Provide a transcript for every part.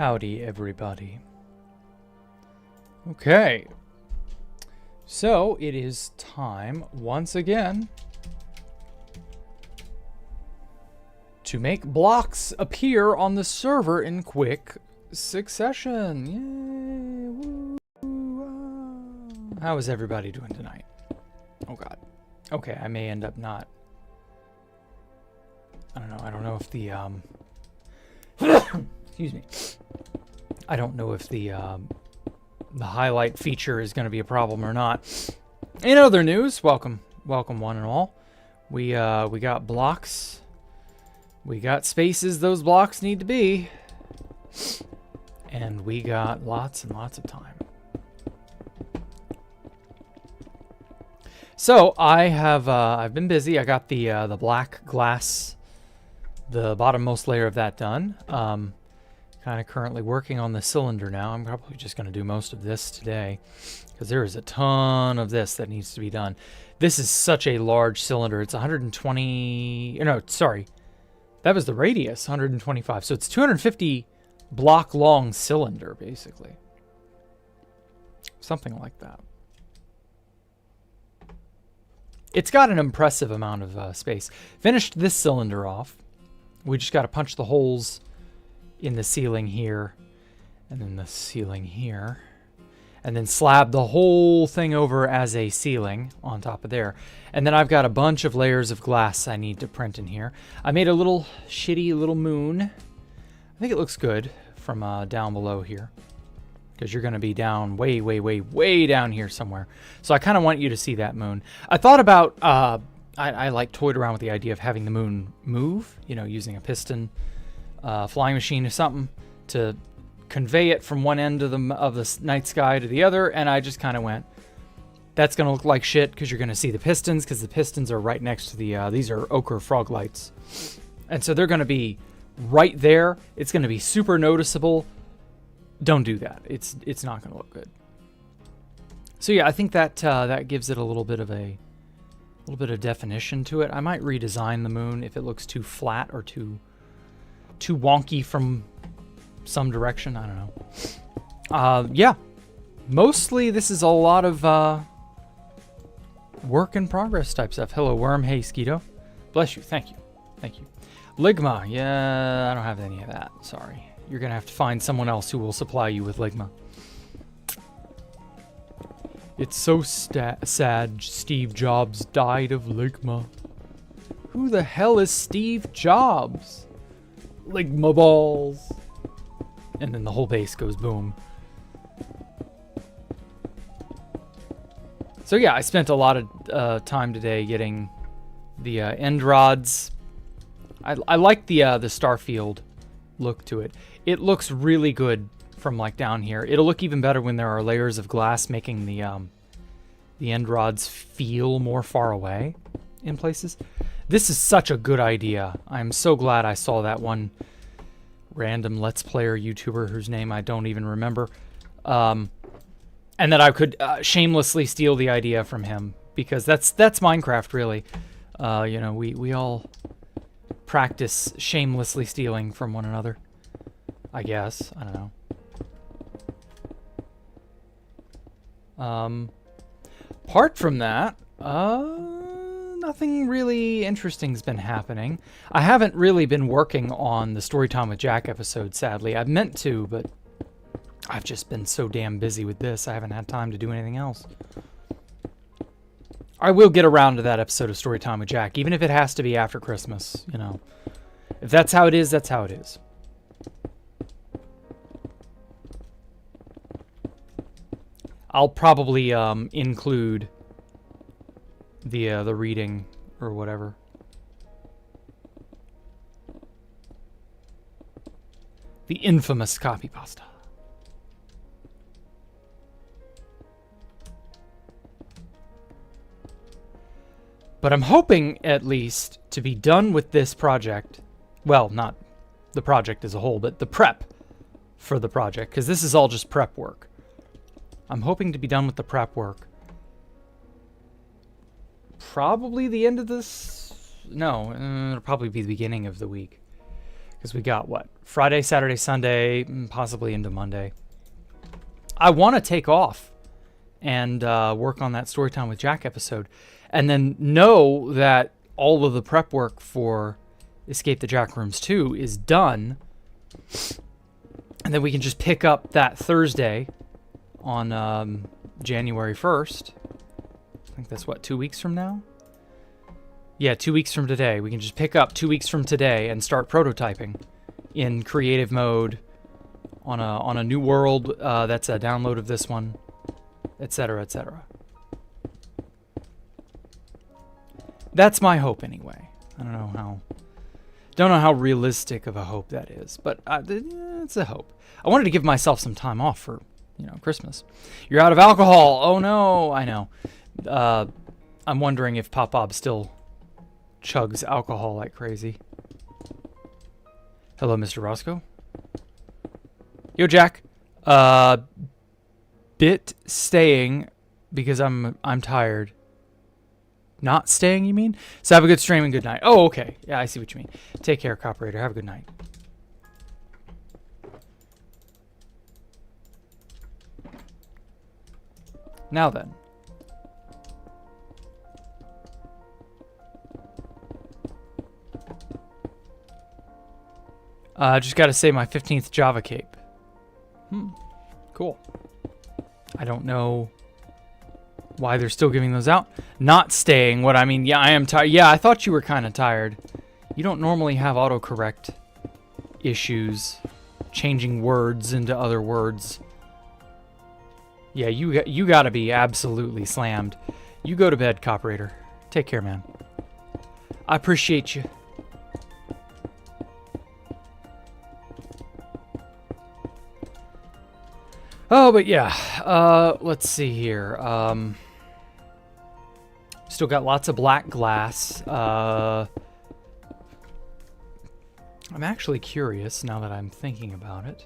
Howdy, everybody. Okay. So, it is time, once again, to make blocks appear on the server in quick succession. Yay! Woo! How is everybody doing tonight? Oh god. Okay, I may end up not... I don't know if the, excuse me. I don't know if the highlight feature is going to be a problem or not. In other news, welcome one and all. We got blocks. We got spaces those blocks need to be. And we got lots and lots of time. So I've been busy. I got the black glass, the bottommost layer of that done. Kind of currently working on the cylinder now. I'm probably just going to do most of this today because there is a ton of this that needs to be done. This is such a large cylinder. It's 120, no, sorry. That was the radius, 125. So it's 250 block long cylinder, basically. Something like that. It's got an impressive amount of space. Finished this cylinder off. We just got to punch the holes in the ceiling here, and then the ceiling here, and then slab the whole thing over as a ceiling on top of there. And then I've got a bunch of layers of glass I need to print in here. I made a little shitty little moon. I think it looks good from down below here, because you're going to be down way down here somewhere. So I kind of want you to see that moon. I thought about, I like toyed around with the idea of having the moon move, you know, using a piston flying machine or something to convey it from one end of the night sky to the other, and I just kind of went, that's going to look like shit because you're going to see the pistons, because the pistons are right next to the, these are ochre frog lights. And so they're going to be right there. It's going to be super noticeable. Don't do that. It's not going to look good. So yeah, I think that that gives it a little bit of definition to it. I might redesign the moon if it looks too flat or too wonky from some direction. I don't know. Yeah. Mostly this is a lot of work in progress type stuff. Hello, Worm. Hey, Skeeto. Bless you. Thank you. Thank you. Ligma. Yeah, I don't have any of that. Sorry. You're going to have to find someone else who will supply you with Ligma. It's so sad Steve Jobs died of Ligma. Who the hell is Steve Jobs? Ligma balls. And then the whole base goes boom. So yeah, I spent a lot of time today getting the end rods. I like the Starfield look to it. It looks really good from like down here. It'll look even better when there are layers of glass making the end rods feel more far away in places. This is such a good idea. I'm so glad I saw that one random Let's Player YouTuber whose name I don't even remember. And that I could shamelessly steal the idea from him, because that's Minecraft, really. You know, we all practice shamelessly stealing from one another, I guess. I don't know. Apart from that, nothing really interesting's been happening. I haven't really been working on the Storytime with Jack episode, sadly. I've meant to, but I've just been so damn busy with this, I haven't had time to do anything else. I will get around to that episode of Storytime with Jack, even if it has to be after Christmas, you know. If that's how it is, that's how it is. I'll probably include the reading or whatever. The infamous copy pasta. But I'm hoping at least to be done with this project. Well, not the project as a whole, but the prep for the project, because this is all just prep work. I'm hoping to be done with the prep work probably the end of this. No, it'll probably be the beginning of the week. Because we got, what? Friday, Saturday, Sunday, possibly into Monday. I want to take off and work on that Storytime with Jack episode. And then know that all of the prep work for Escape the Jack Rooms 2 is done. And then we can just pick up that Thursday on January 1st. I think that's, what, 2 weeks from now? Yeah, 2 weeks from today. We can just pick up 2 weeks from today and start prototyping in creative mode on a new world that's a download of this one, etc., etc. That's my hope anyway. I don't know how realistic of a hope that is, but it's a hope. I wanted to give myself some time off for, Christmas. You're out of alcohol. Oh no, I know. I'm wondering if Pop Bob still chugs alcohol like crazy. Hello, Mr. Roscoe. Yo, Jack. Bit staying because I'm tired. Not staying, you mean? So have a good stream and good night. Oh, okay. Yeah, I see what you mean. Take care, Coperator. Have a good night. Now then. Just got to say my 15th Java cape. Cool. I don't know why they're still giving those out. Not staying. What I mean, yeah, I am tired. Yeah, I thought you were kind of tired. You don't normally have autocorrect issues, changing words into other words. Yeah, you got to be absolutely slammed. You go to bed, Coperator. Take care, man. I appreciate you. Oh, but yeah, let's see here. Still got lots of black glass. I'm actually curious now that I'm thinking about it.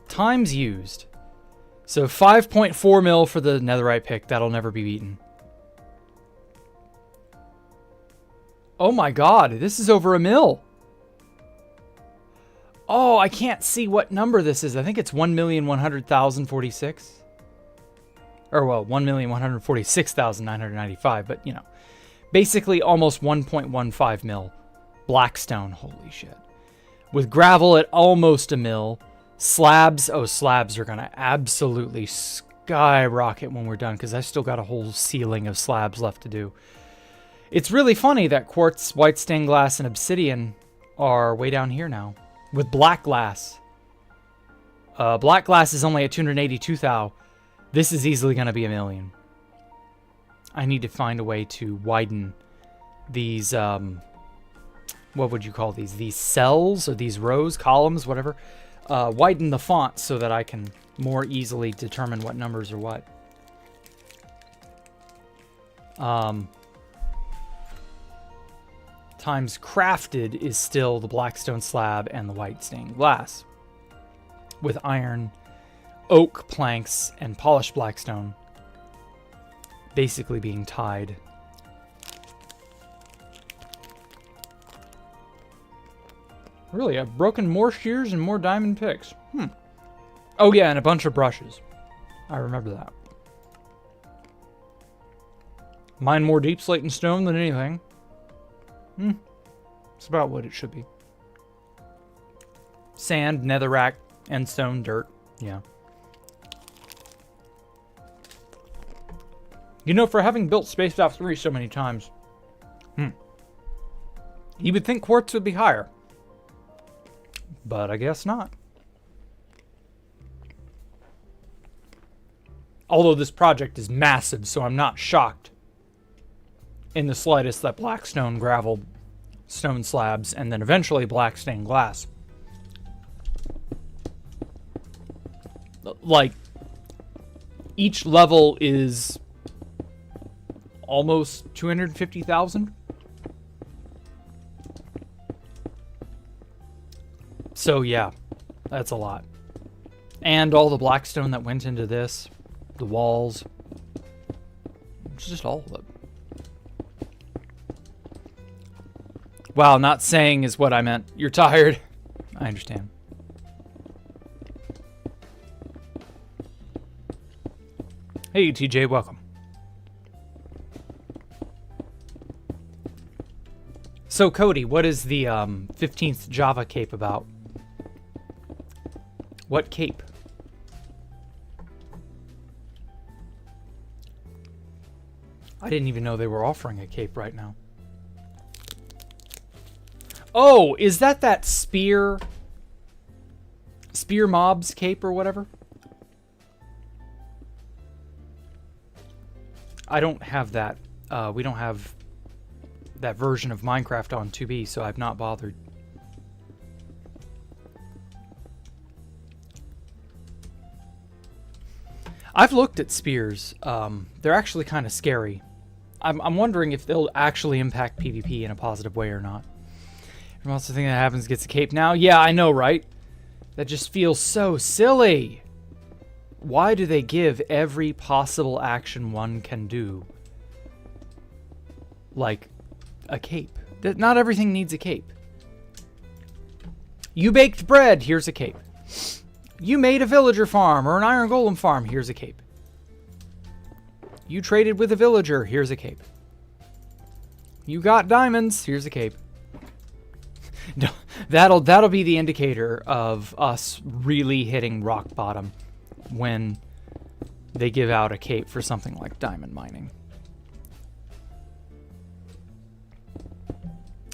Times used. So 5.4 mil for the netherite pick. That'll never be beaten. Oh my god, this is over a mil. Oh, I can't see what number this is. I think it's 1,100,046. Or, well, 1,146,995. But, basically almost 1.15 mil. Blackstone, holy shit. With gravel at almost a mil. Slabs, slabs are going to absolutely skyrocket when we're done. Because I still got a whole ceiling of slabs left to do. It's really funny that quartz, white stained glass, and obsidian are way down here now. With black glass. Black glass is only at 282,000. This is easily going to be 1 million. I need to find a way to widen these, what would you call these? These cells or these rows, columns, whatever. Widen the font so that I can more easily determine what numbers are what. Times crafted is still the blackstone slab and the white stained glass. With iron, oak planks, and polished blackstone basically being tied. Really, I've broken more shears and more diamond picks. Oh yeah, and a bunch of brushes. I remember that. Mine more deep slate and stone than anything. It's about what it should be. Sand, netherrack, and stone, dirt. Yeah. For having built Spaced Ops 3 so many times, you would think quartz would be higher. But I guess not. Although this project is massive, so I'm not shocked in the slightest that blackstone, gravel, stone slabs, and then eventually black stained glass. Like, each level is almost 250,000. So yeah, that's a lot. And all the blackstone that went into this, the walls, it's just all of it. Wow, not saying is what I meant. You're tired. I understand. Hey, TJ, welcome. So, Cody, what is the 15th Java cape about? What cape? I didn't even know they were offering a cape right now. Oh, is that spear mobs cape or whatever? I don't have that. We don't have that version of Minecraft on 2B, so I've not bothered. I've looked at spears. They're actually kind of scary. I'm wondering if they'll actually impact PvP in a positive way or not. Everyone else think that happens gets a cape now? Yeah, I know, right? That just feels so silly. Why do they give every possible action one can do, like, a cape? Not everything needs a cape. You baked bread, here's a cape. You made a villager farm or an iron golem farm, here's a cape. You traded with a villager, here's a cape. You got diamonds, here's a cape. That'll be the indicator of us really hitting rock bottom when they give out a cape for something like diamond mining.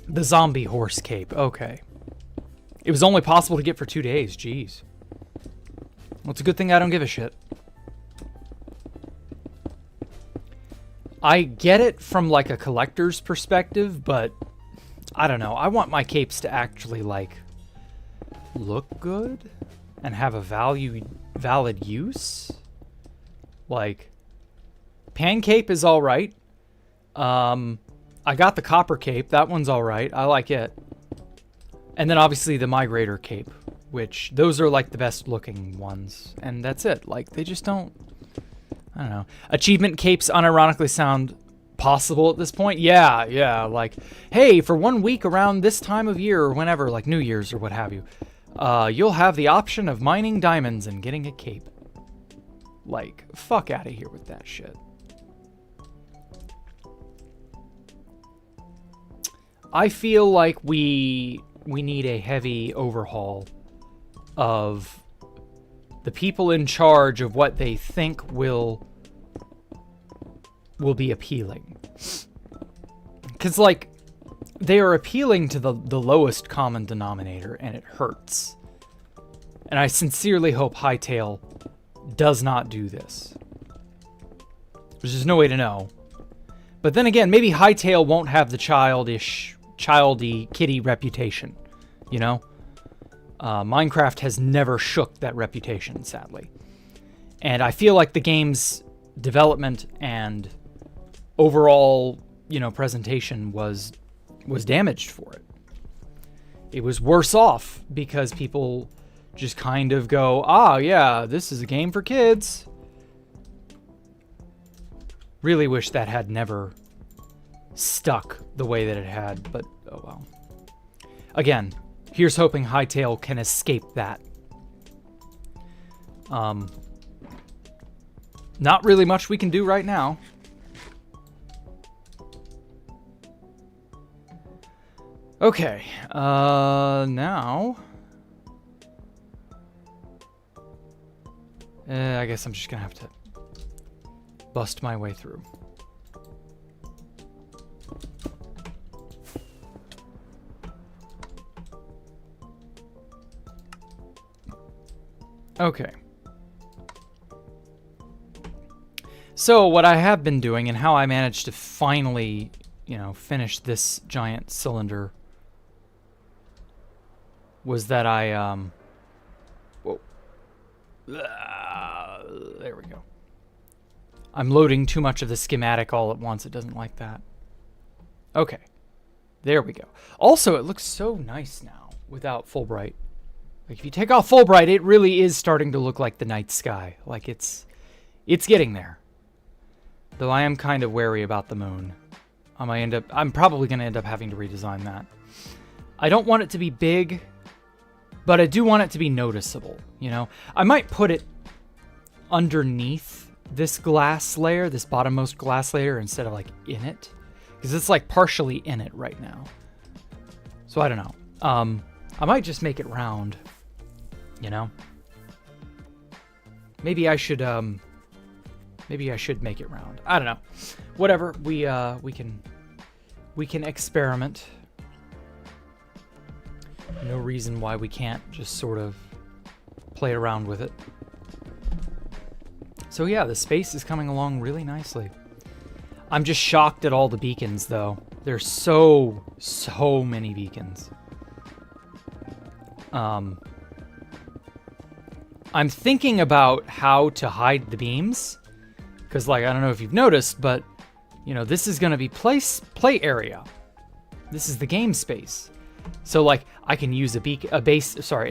The zombie horse cape, okay. It was only possible to get for 2 days, jeez. Well, it's a good thing I don't give a shit. I get it from like a collector's perspective, but I don't know. I want my capes to actually like look good and have a valid use. Like, Pancape is all right. I got the copper cape. That one's all right. I like it. And then obviously the migrator cape, which those are like the best looking ones. And that's it. Like, they just don't, I don't know. Achievement capes unironically sound possible at this point. Yeah. Like, hey, for 1 week around this time of year or whenever, like New Year's or what have you, you'll have the option of mining diamonds and getting a cape. Like, fuck out of here with that shit. I feel like we need a heavy overhaul of the people in charge of what they think will be appealing. Because, like, they are appealing to the lowest common denominator, and it hurts. And I sincerely hope Hytale does not do this. There's just no way to know. But then again, maybe Hytale won't have the childy kitty reputation, you know? Minecraft has never shook that reputation, sadly. And I feel like the game's development and overall, you know, presentation was damaged for it. It was worse off because people just kind of go, yeah, this is a game for kids. Really wish that had never stuck the way that it had, but oh well. Again, here's hoping Hytale can escape that. Not really much we can do right now. Okay, now... I guess I'm just gonna have to bust my way through. Okay. So what I have been doing and how I managed to finally, you know, finish this giant cylinder was that I, whoa. There we go. I'm loading too much of the schematic all at once. It doesn't like that. Okay. There we go. Also, it looks so nice now without Fulbright. Like, if you take off Fulbright, it really is starting to look like the night sky. Like, it's getting there. Though I am kind of wary about the moon. I'm probably going to end up having to redesign that. I don't want it to be big, But I do want it to be noticeable, you know? I might put it underneath this glass layer, this bottommost glass layer, instead of like in it. Because it's like partially in it right now. So I don't know. I might just make it round, you know? Maybe I should make it round. I don't know. Whatever. We can experiment. No reason why we can't just sort of play around with it. So yeah, the space is coming along really nicely. I'm just shocked at all the beacons, though. There's so many beacons. I'm thinking about how to hide the beams. Because, like, I don't know if you've noticed, but, you know, this is going to be play area. This is the game space. So, like, I can use a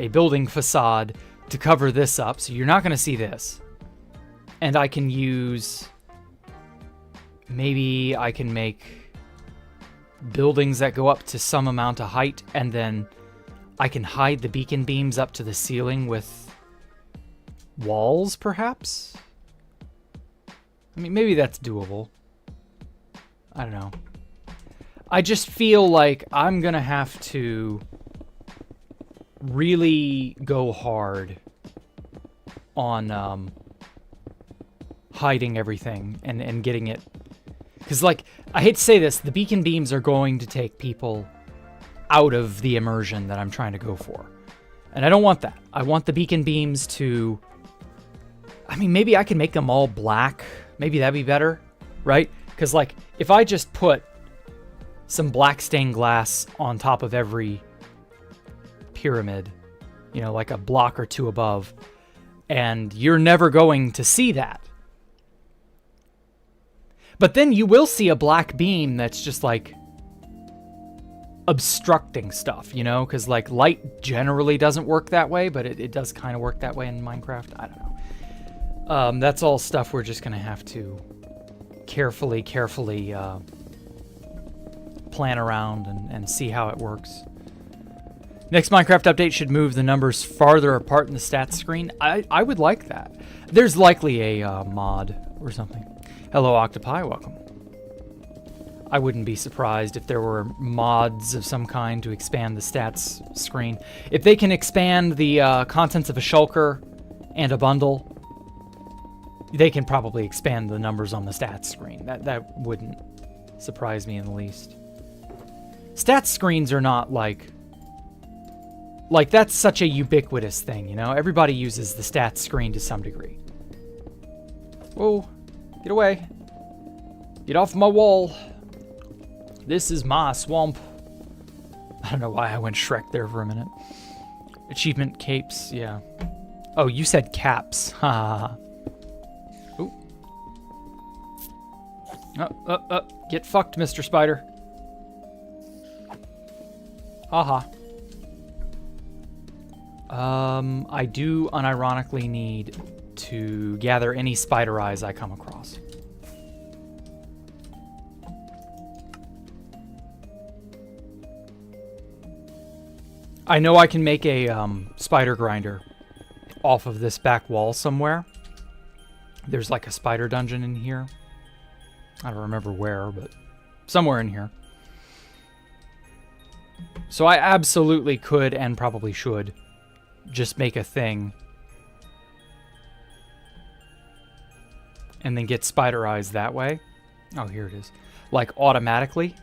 building facade to cover this up, so you're not going to see this. And I can use... Maybe I can make buildings that go up to some amount of height, and then I can hide the beacon beams up to the ceiling with walls, perhaps? I mean, maybe that's doable. I don't know. I just feel like I'm gonna have to really go hard on hiding everything and getting it. Because, like, I hate to say this, the beacon beams are going to take people out of the immersion that I'm trying to go for. And I don't want that. I want the beacon beams to... I mean, maybe I can make them all black. Maybe that'd be better, right? Because, like, if I just put some black stained glass on top of every pyramid, you know, like a block or two above, and you're never going to see that. But then you will see a black beam that's just, like, obstructing stuff, you know? Because, like, light generally doesn't work that way, but it does kind of work that way in Minecraft. I don't know. That's all stuff we're just going to have to carefully plan around and see how it works. Next Minecraft update should move the numbers farther apart in the stats screen. I would like that. There's likely a mod or something. Hello, Octopi. Welcome. I wouldn't be surprised if there were mods of some kind to expand the stats screen. If they can expand the contents of a shulker and a bundle, they can probably expand the numbers on the stats screen. That wouldn't surprise me in the least. Stats screens are not like that's such a ubiquitous thing, you know? Everybody uses the stats screen to some degree. Whoa. Get away. Get off my wall. This is my swamp. I don't know why I went Shrek there for a minute. Achievement capes, yeah. Oh, you said caps. Ha. Ooh. Get fucked, Mr. Spider. Haha. I do unironically need to gather any spider eyes I come across. I know I can make a spider grinder off of this back wall somewhere. There's like a spider dungeon in here. I don't remember where, but somewhere in here. So I absolutely could and probably should just make a thing and then get spider eyes that way. Oh, here it is. Like automatically.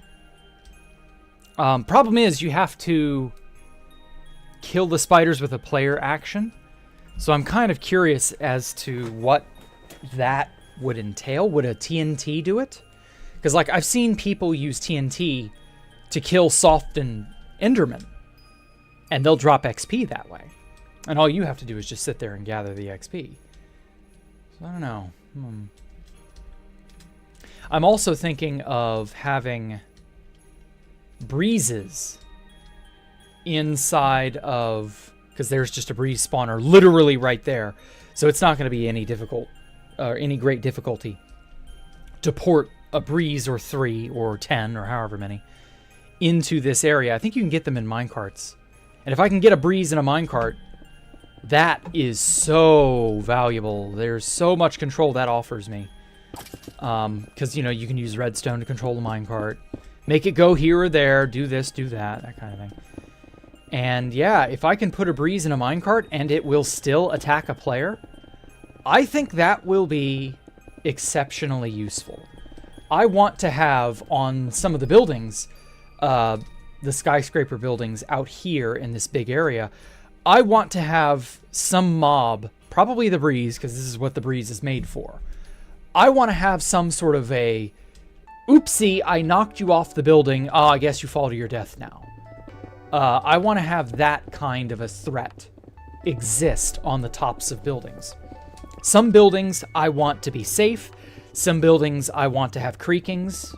Problem is you have to kill the spiders with a player action. So I'm kind of curious as to what that would entail. Would a TNT do it? Because, like, I've seen people use TNT to kill softened Endermen, and they'll drop XP that way. And all you have to do is just sit there and gather the XP. So I don't know. I'm also thinking of having breezes inside of, because there's just a breeze spawner literally right there. So it's not going to be any great difficulty to port a breeze or 3 or 10 or however many into this area. I think you can get them in minecarts. And if I can get a breeze and a minecart, that is so valuable. There's so much control that offers me. Because, you know, you can use redstone to control the minecart. Make it go here or there, do this, do that, that kind of thing. And yeah, if I can put a breeze in a minecart and it will still attack a player, I think that will be exceptionally useful. I want to have on some of the buildings, the skyscraper buildings out here in this big area, I want to have some mob, probably the breeze, because this is what the breeze is made for. I want to have some sort of a, oopsie, I knocked you off the building, I guess you fall to your death now. I want to have that kind of a threat exist on the tops of buildings. Some buildings I want to be safe. Some buildings I want to have creakings,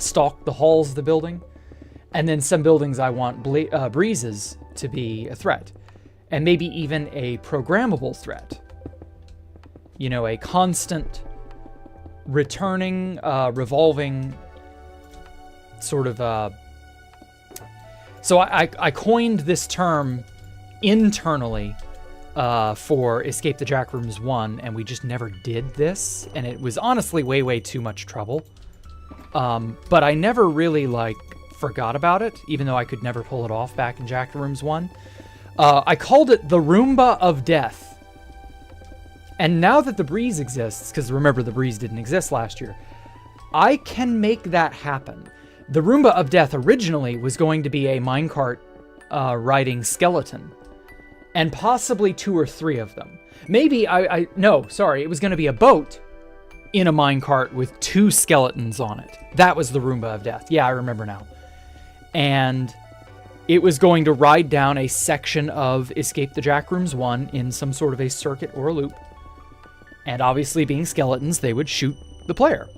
stalk the halls of the building. And then some buildings I want breezes to be a threat. And maybe even a programmable threat. You know, a constant, returning, revolving sort of... So I coined this term internally for Escape the Jackrooms 1, and we just never did this, and it was honestly way, way too much trouble. But I never really, like, forgot about it, even though I could never pull it off back in Jackrooms 1. I called it the Roomba of Death. And now that the breeze exists, because remember the breeze didn't exist last year, I can make that happen. The Roomba of Death originally was going to be a minecart riding skeleton. And possibly 2 or 3 of them. Maybe no, sorry, it was going to be a boat in a minecart with 2 skeletons on it. That was the Roomba of Death. Yeah, I remember now. And it was going to ride down a section of Escape the Jackrooms 1 in some sort of a circuit or a loop. And obviously being skeletons, they would shoot the player.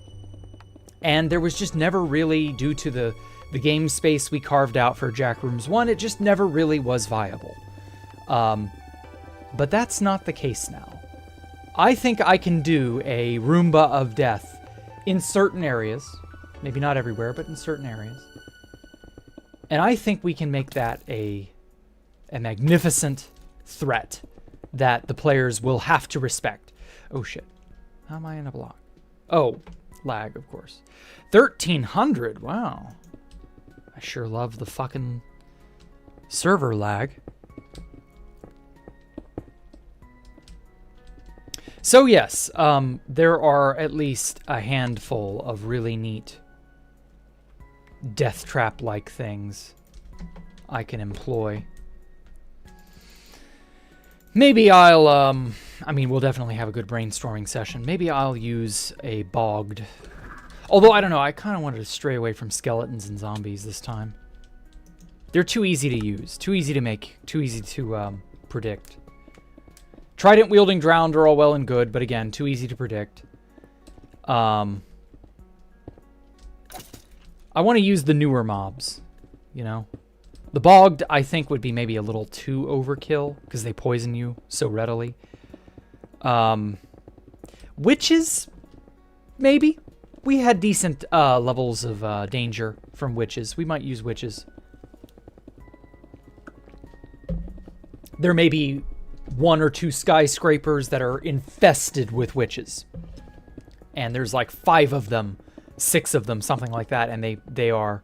And there was just never really, due to the game space we carved out for Jackrooms 1, it just never really was viable. But that's not the case now. I think I can do a Roomba of Death in certain areas. Maybe not everywhere, but in certain areas. And I think we can make that a magnificent threat that the players will have to respect. Oh shit. How am I in a block? Oh, lag, of course. 1300, wow. I sure love the fucking server lag. So yes, there are at least a handful of really neat death trap-like things I can employ. Maybe I'll, I mean, we'll definitely have a good brainstorming session. Maybe I'll use a bogged... Although, I don't know, I kind of wanted to stray away from skeletons and zombies this time. They're too easy to use, too easy to make, too easy to predict. Trident-wielding drowned are all well and good, but again, too easy to predict. I want to use the newer mobs, you know? The bogged, I think, would be maybe a little too overkill, because they poison you so readily. Witches, maybe. We had decent levels of danger from witches. We might use witches. There may be 1 or 2 skyscrapers that are infested with witches. And there's like 5 of them, 6 of them, something like that, and they are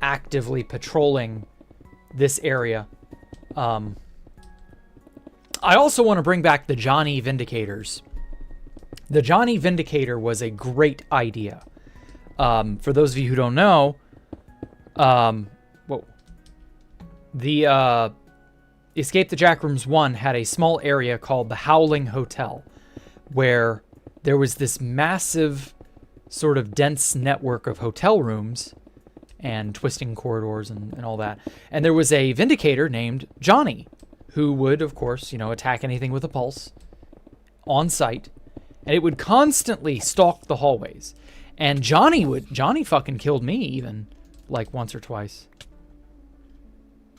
actively patrolling this area. I also want to bring back the Johnny Vindicators. The Johnny Vindicator was a great idea. For those of you who don't know, the Escape the Jackrooms 1 had a small area called the Howling Hotel, where there was this massive sort of dense network of hotel rooms and twisting corridors and all that. And there was a Vindicator named Johnny, who would, of course, you know, attack anything with a pulse on sight. And it would constantly stalk the hallways. And Johnny fucking killed me even, like, once or twice.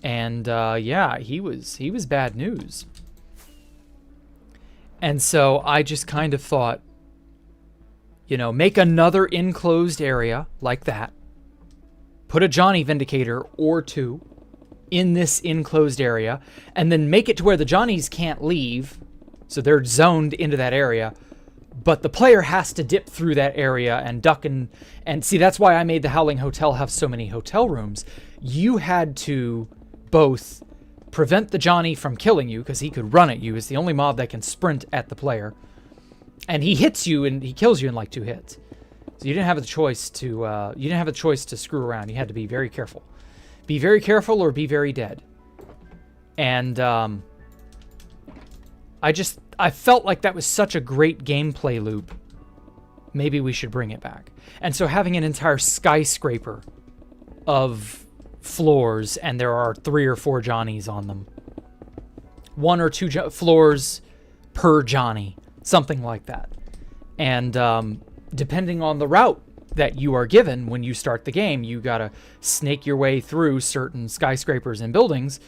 And, yeah, he was bad news. And so I just kind of thought, you know, make another enclosed area like that. Put a Johnny Vindicator or 2 in this enclosed area, and then make it to where the Johnnies can't leave, so they're zoned into that area, but the player has to dip through that area and duck and see, that's why I made the Howling Hotel have so many hotel rooms. You had to both prevent the Johnny from killing you, because he could run at you. It's the only mob that can sprint at the player. And he hits you and he kills you in like 2 hits. So you didn't have a choice to screw around. You had to be very careful. Be very careful or be very dead. And I felt like that was such a great gameplay loop. Maybe we should bring it back. And so having an entire skyscraper of floors, and there are 3 or 4 Johnnies on them. 1 or 2 floors per Johnny. Something like that. And depending on the route that you are given when you start the game, you gotta snake your way through certain skyscrapers and buildings,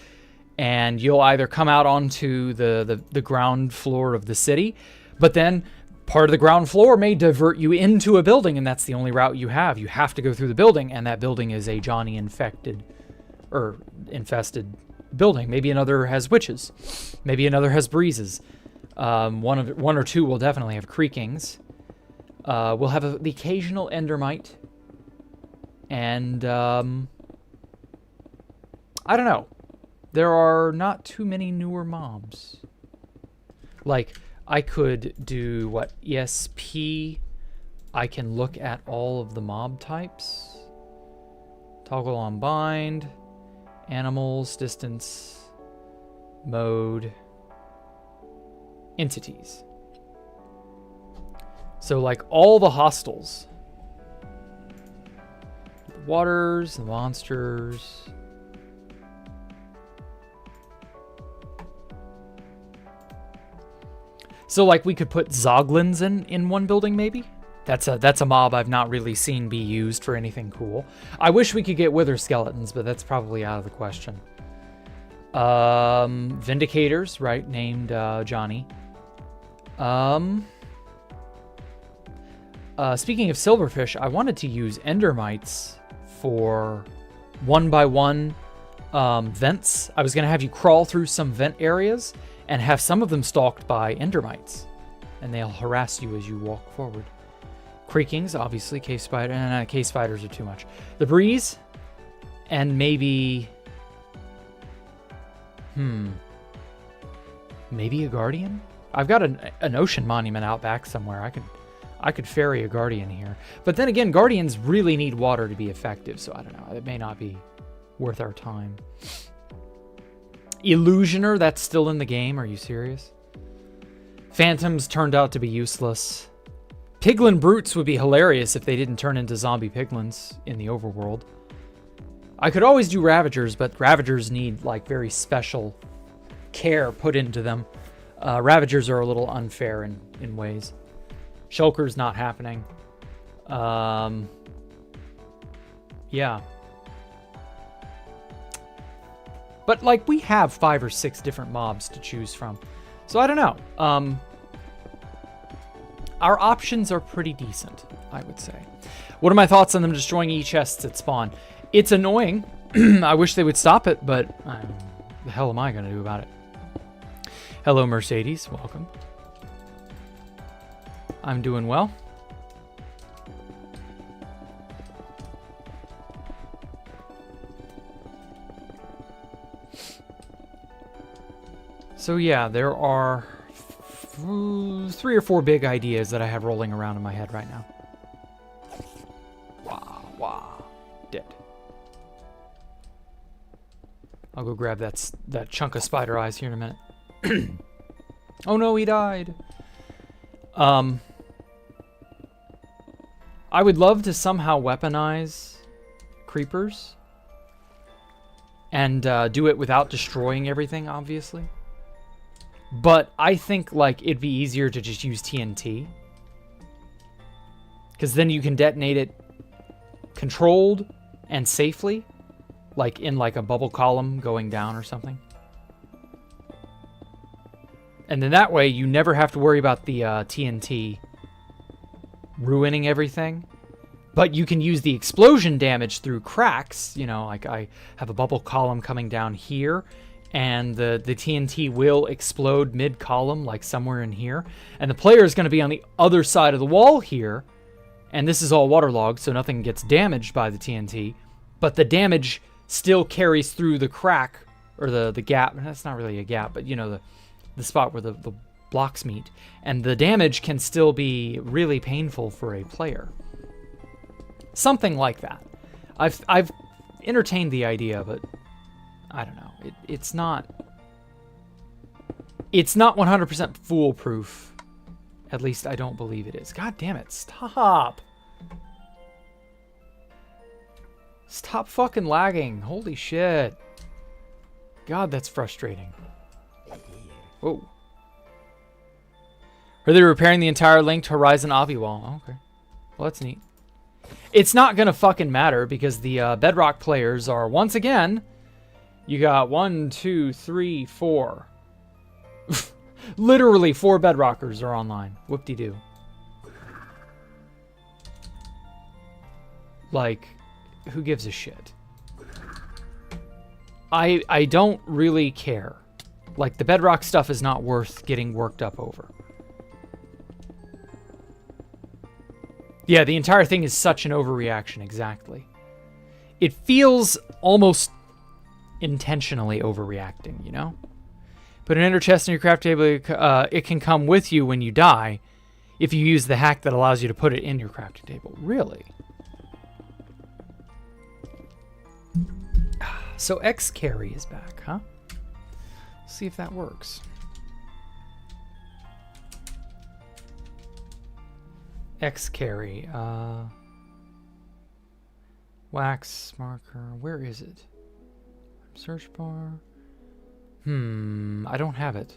and you'll either come out onto the ground floor of the city, but then part of the ground floor may divert you into a building, and that's the only route you have. You have to go through the building, and that building is a Johnny infested building. Maybe another has witches. Maybe another has breezes. One or 2 will definitely have creakings. We'll have the occasional endermite. And, I don't know. There are not too many newer mobs. Like, I could do, ESP. I can look at all of the mob types. Toggle on bind. Animals, distance, mode, entities. So, like, all the hostels. The waters, the monsters. So, like, we could put Zoglins in one building, maybe? That's a mob I've not really seen be used for anything cool. I wish we could get Wither Skeletons, but that's probably out of the question. Vindicators, right, named Johnny. Speaking of silverfish, I wanted to use endermites for 1x1 vents. I was going to have you crawl through some vent areas and have some of them stalked by endermites, and they'll harass you as you walk forward. Creakings, obviously, cave spider. Cave spiders are too much. The breeze, and maybe, maybe a guardian. I've got an ocean monument out back somewhere. I could ferry a guardian here, but then again, guardians really need water to be effective. So I don't know. It may not be worth our time. Illusioner, that's still in the game. Are you serious? Phantoms turned out to be useless. Piglin brutes would be hilarious if they didn't turn into zombie piglins in the overworld. I could always do ravagers, but ravagers need like very special care put into them. Ravagers are a little unfair in ways. Shulker's not happening. Yeah. But like we have 5 or 6 different mobs to choose from. So I don't know. Our options are pretty decent, I would say. What are my thoughts on them destroying e-chests at spawn? It's annoying. I wish they would stop it, but the hell am I going to do about it? Hello, Mercedes. Welcome. I'm doing well. So yeah, there are 3 or 4 big ideas that I have rolling around in my head right now. Wah. Dead. I'll go grab that chunk of spider eyes here in a minute. Oh no, he died. I would love to somehow weaponize creepers and do it without destroying everything, obviously. But I think like it'd be easier to just use TNT, because then you can detonate it controlled and safely, like in like a bubble column going down or something. And then that way you never have to worry about the TNT ruining everything. But you can use the explosion damage through cracks. You know, like I have a bubble column coming down here, and the TNT will explode mid-column, like somewhere in here. And the player is going to be on the other side of the wall here, and this is all waterlogged, so nothing gets damaged by the TNT. But the damage still carries through the crack, or the gap. That's not really a gap, but, you know, the spot where the blocks meet. And the damage can still be really painful for a player. Something like that. I've entertained the idea, but I don't know. It's not 100% foolproof. At least I don't believe it is. God damn it. Stop. Stop fucking lagging. Holy shit. God, that's frustrating. Whoa. Are they repairing the entire linked Horizon obby wall? Oh, okay. Well, that's neat. It's not going to fucking matter because the Bedrock players are, once again, you got 1, 2, 3, 4. Literally 4 Bedrockers are online. Whoop-de-doo. Like, who gives a shit? I don't really care. Like, the Bedrock stuff is not worth getting worked up over. Yeah, the entire thing is such an overreaction, exactly. It feels almost intentionally overreacting, you know? Put an ender chest in your craft table, it can come with you when you die if you use the hack that allows you to put it in your crafting table. Really? So X carry is back, huh? Let's see if that works. X carry. Wax marker. Where is it? Search bar. I don't have it.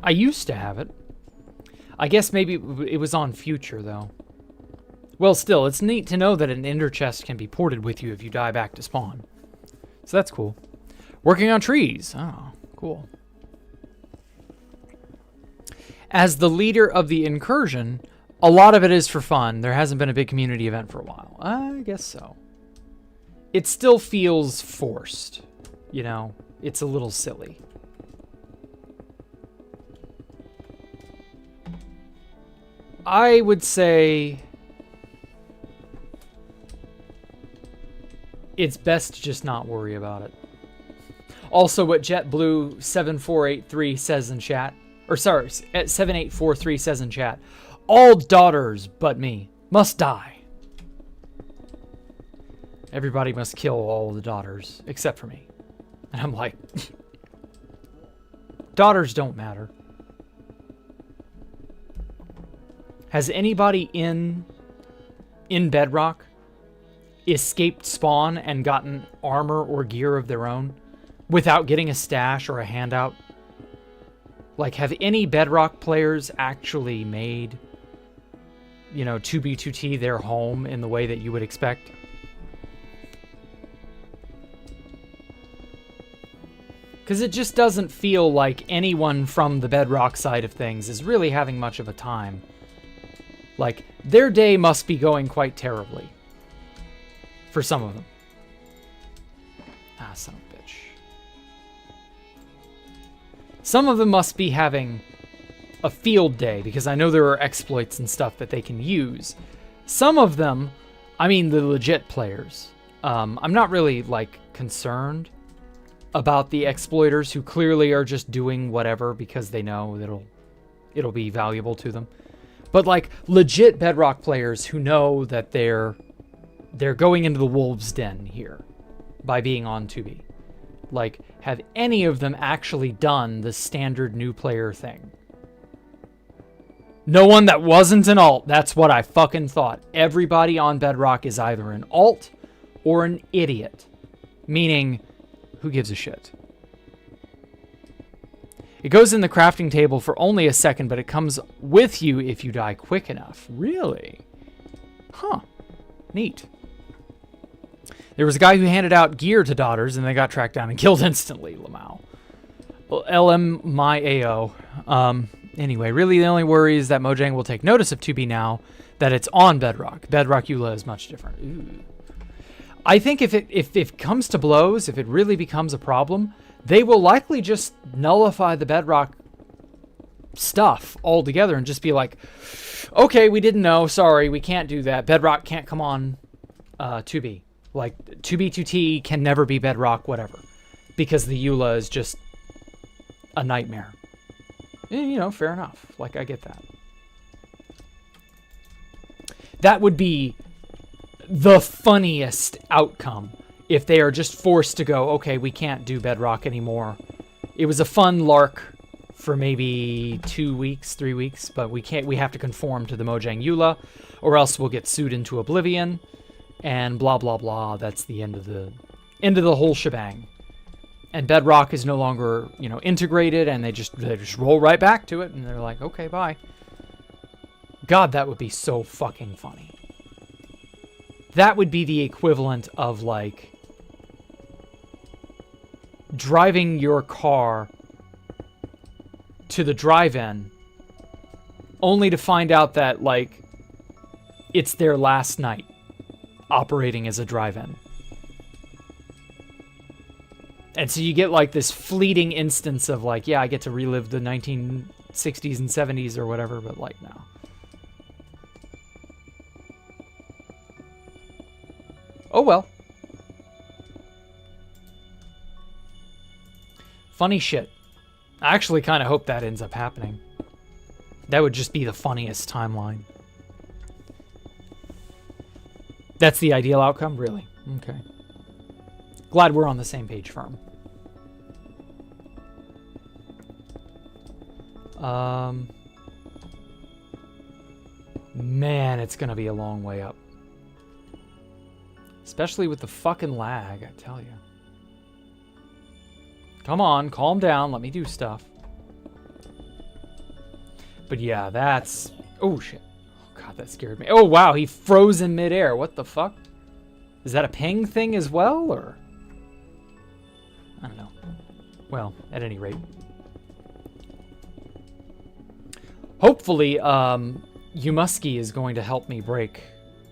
I used to have it. I guess maybe it was on future, though. Well, still, it's neat to know that an ender chest can be ported with you if you die back to spawn. So that's cool. Working on trees. Oh, cool. As the leader of the incursion, a lot of it is for fun. There hasn't been a big community event for a while. I guess so. It still feels forced. You know, it's a little silly. I would say it's best to just not worry about it. Also, what JetBlue7483 says in chat, or sorry, 7843 says in chat, all daughters but me must die. Everybody must kill all the daughters except for me. And I'm like, daughters don't matter. Has anybody in Bedrock escaped spawn and gotten armor or gear of their own without getting a stash or a handout? Like, have any Bedrock players actually made, you know, 2B2T their home in the way that you would expect? Because it just doesn't feel like anyone from the Bedrock side of things is really having much of a time. Like, their day must be going quite terribly. For some of them. Ah, son of a bitch. Some of them must be having a field day, because I know there are exploits and stuff that they can use. Some of them, I mean the legit players, I'm not really, like, concerned about the exploiters who clearly are just doing whatever because they know that it'll be valuable to them. But, like, legit Bedrock players who know that they're going into the wolves' den here by being on 2B. Like, have any of them actually done the standard new player thing? No one that wasn't an alt. That's what I fucking thought. Everybody on Bedrock is either an alt or an idiot. Meaning, who gives a shit? It goes in the crafting table for only a second, but it comes with you if you die quick enough. Really? Huh. Neat. There was a guy who handed out gear to daughters, and they got tracked down and killed instantly, Lamau. Well, LM my AO. Anyway, really the only worry is that Mojang will take notice of 2B now that it's on Bedrock. Bedrock EULA is much different. Ooh. I think if it comes to blows, if it really becomes a problem, they will likely just nullify the Bedrock stuff altogether and just be like, okay, we didn't know, sorry, we can't do that. Bedrock can't come on 2B. Like, 2B, 2T can never be Bedrock, whatever. Because the EULA is just a nightmare. And, you know, fair enough. Like, I get that. That would be the funniest outcome if they are just forced to go, okay, we can't do Bedrock anymore. It was a fun lark for maybe 2 weeks, 3 weeks, but we have to conform to the Mojang EULA, or else we'll get sued into oblivion, and blah, blah, blah. That's the end of the whole shebang. And Bedrock is no longer, you know, integrated, and they just roll right back to it, and they're like, okay, bye. God, that would be so fucking funny. That would be the equivalent of, like, driving your car to the drive-in only to find out that, like, it's their last night operating as a drive-in. And so you get, like, this fleeting instance of, like, yeah, I get to relive the 1960s and 70s or whatever, but, like, no. Oh, well. Funny shit. I actually kind of hope that ends up happening. That would just be the funniest timeline. That's the ideal outcome? Really? Okay. Glad we're on the same page, firm. Man, it's gonna be a long way up. Especially with the fucking lag, I tell you. Come on, calm down, let me do stuff. But yeah, that's... Oh, shit. Oh, God, that scared me. Oh, wow, he froze in midair. What the fuck? Is that a ping thing as well, or...? I don't know. Well, at any rate. Hopefully, Umuski is going to help me break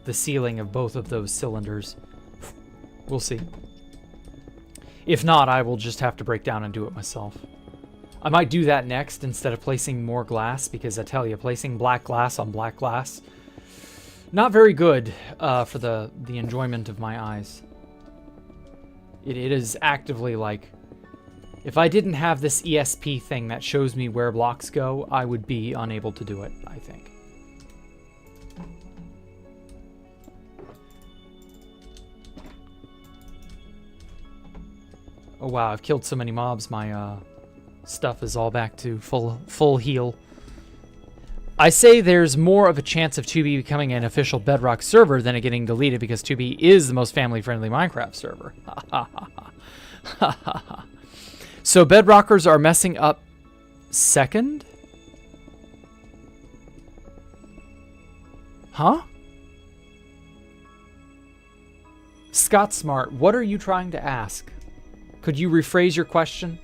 the ceiling of both of those cylinders. We'll see. If not, I will just have to break down and do it myself. I might do that next instead of placing more glass, because I tell you, placing black glass on black glass, not very good for the enjoyment of my eyes. It is actively like, if I didn't have this ESP thing that shows me where blocks go, I would be unable to do it, I think. Oh wow, I've killed so many mobs, my stuff is all back to full heal. I say there's more of a chance of 2B becoming an official Bedrock server than it getting deleted, because 2B is the most family-friendly Minecraft server. So Bedrockers are messing up second? Huh? Scott Smart, what are you trying to ask? Could you rephrase your question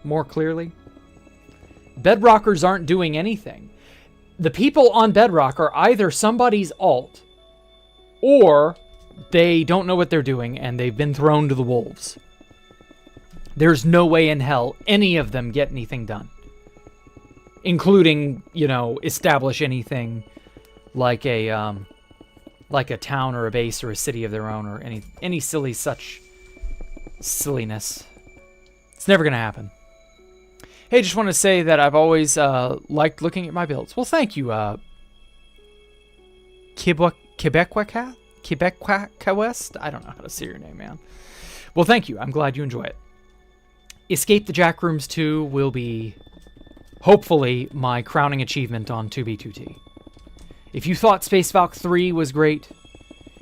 more clearly? Bedrockers aren't doing anything. The people on Bedrock are either somebody's alt, or they don't know what they're doing and they've been thrown to the wolves. There's no way in hell any of them get anything done. Including, you know, establish anything like a town or a base or a city of their own, or any silly such silliness. It's never gonna happen. Hey, just want to say that I've always liked looking at my builds. Well, thank you, Quebec West? I don't know how to say your name, man. Well, thank you. I'm glad you enjoy it. Escape the Jack Rooms 2 will be, hopefully, my crowning achievement on 2B2T. If you thought Space Valk 3 was great,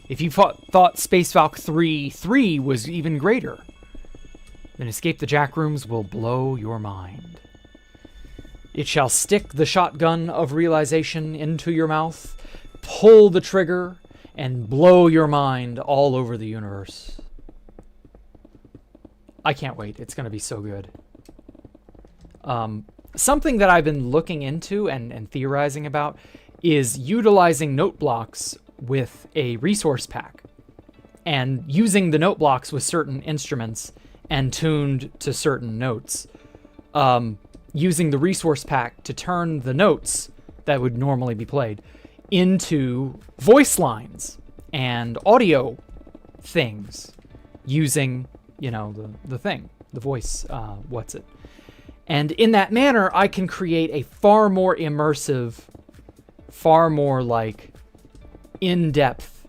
if you thought Space Valk 3 was even greater, then Escape the Jack Rooms will blow your mind. It shall stick the shotgun of realization into your mouth, pull the trigger, and blow your mind all over the universe. I can't wait. It's going to be so good. something that I've been looking into and theorizing about is utilizing note blocks with a resource pack and using the note blocks with certain instruments and tuned to certain notes. Using the resource pack to turn the notes that would normally be played into voice lines and audio things using, you know, the thing, the voice, and in that manner, I can create a far more immersive, far more like in-depth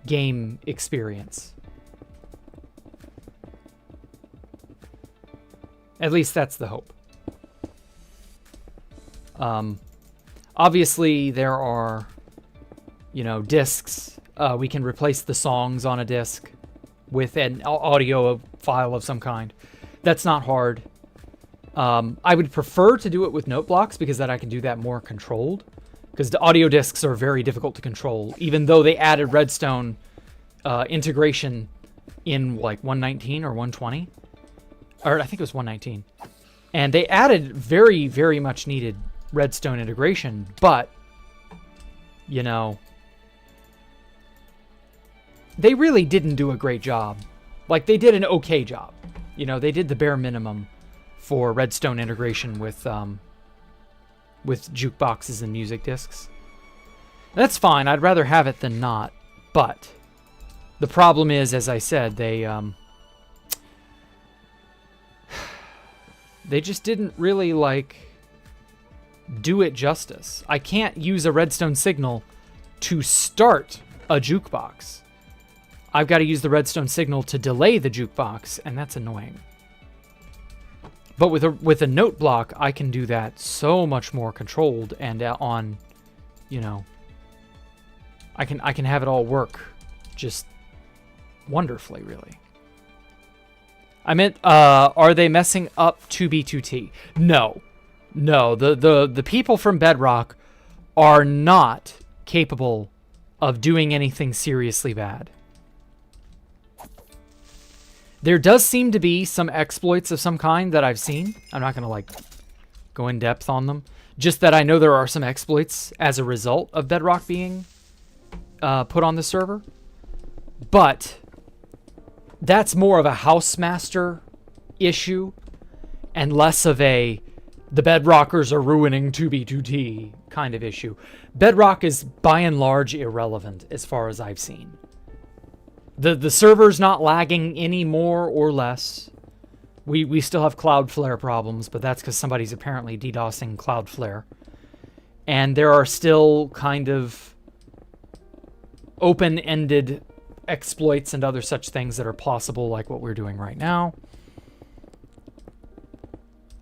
game experience. At least that's the hope. Obviously, there are, you know, discs. We can replace the songs on a disc with an audio file of some kind. That's not hard. I would prefer to do it with note blocks because then I can do that more controlled. Because the audio discs are very difficult to control, even though they added Breadstone integration in like 119 or 120. Or I think it was 119. And they added very, very much needed Breadstone integration, but, you know, they really didn't do a great job. Like, they did an okay job. You know, they did the bare minimum for Breadstone integration with jukeboxes and music discs. That's fine. I'd rather have it than not. But the problem is, as I said, they just didn't really, like, do it justice. I can't use a Breadstone signal to start a jukebox. I've got to use the Breadstone signal to delay the jukebox, and that's annoying. But with a note block, I can do that so much more controlled and on, you know, I can have it all work just wonderfully, really. I meant, are they messing up 2B2T? No. The people from Bedrock are not capable of doing anything seriously bad. There does seem to be some exploits of some kind that I've seen. I'm not going to, like, go in depth on them. Just that I know there are some exploits as a result of Bedrock being put on the server. But that's more of a Housemaster issue and less of a the Bedrockers are ruining 2B2T kind of issue. Bedrock is by and large irrelevant as far as I've seen. The server's not lagging any more or less. We still have Cloudflare problems, but that's because somebody's apparently DDoSing Cloudflare. And there are still kind of open-ended exploits and other such things that are possible, like what we're doing right now.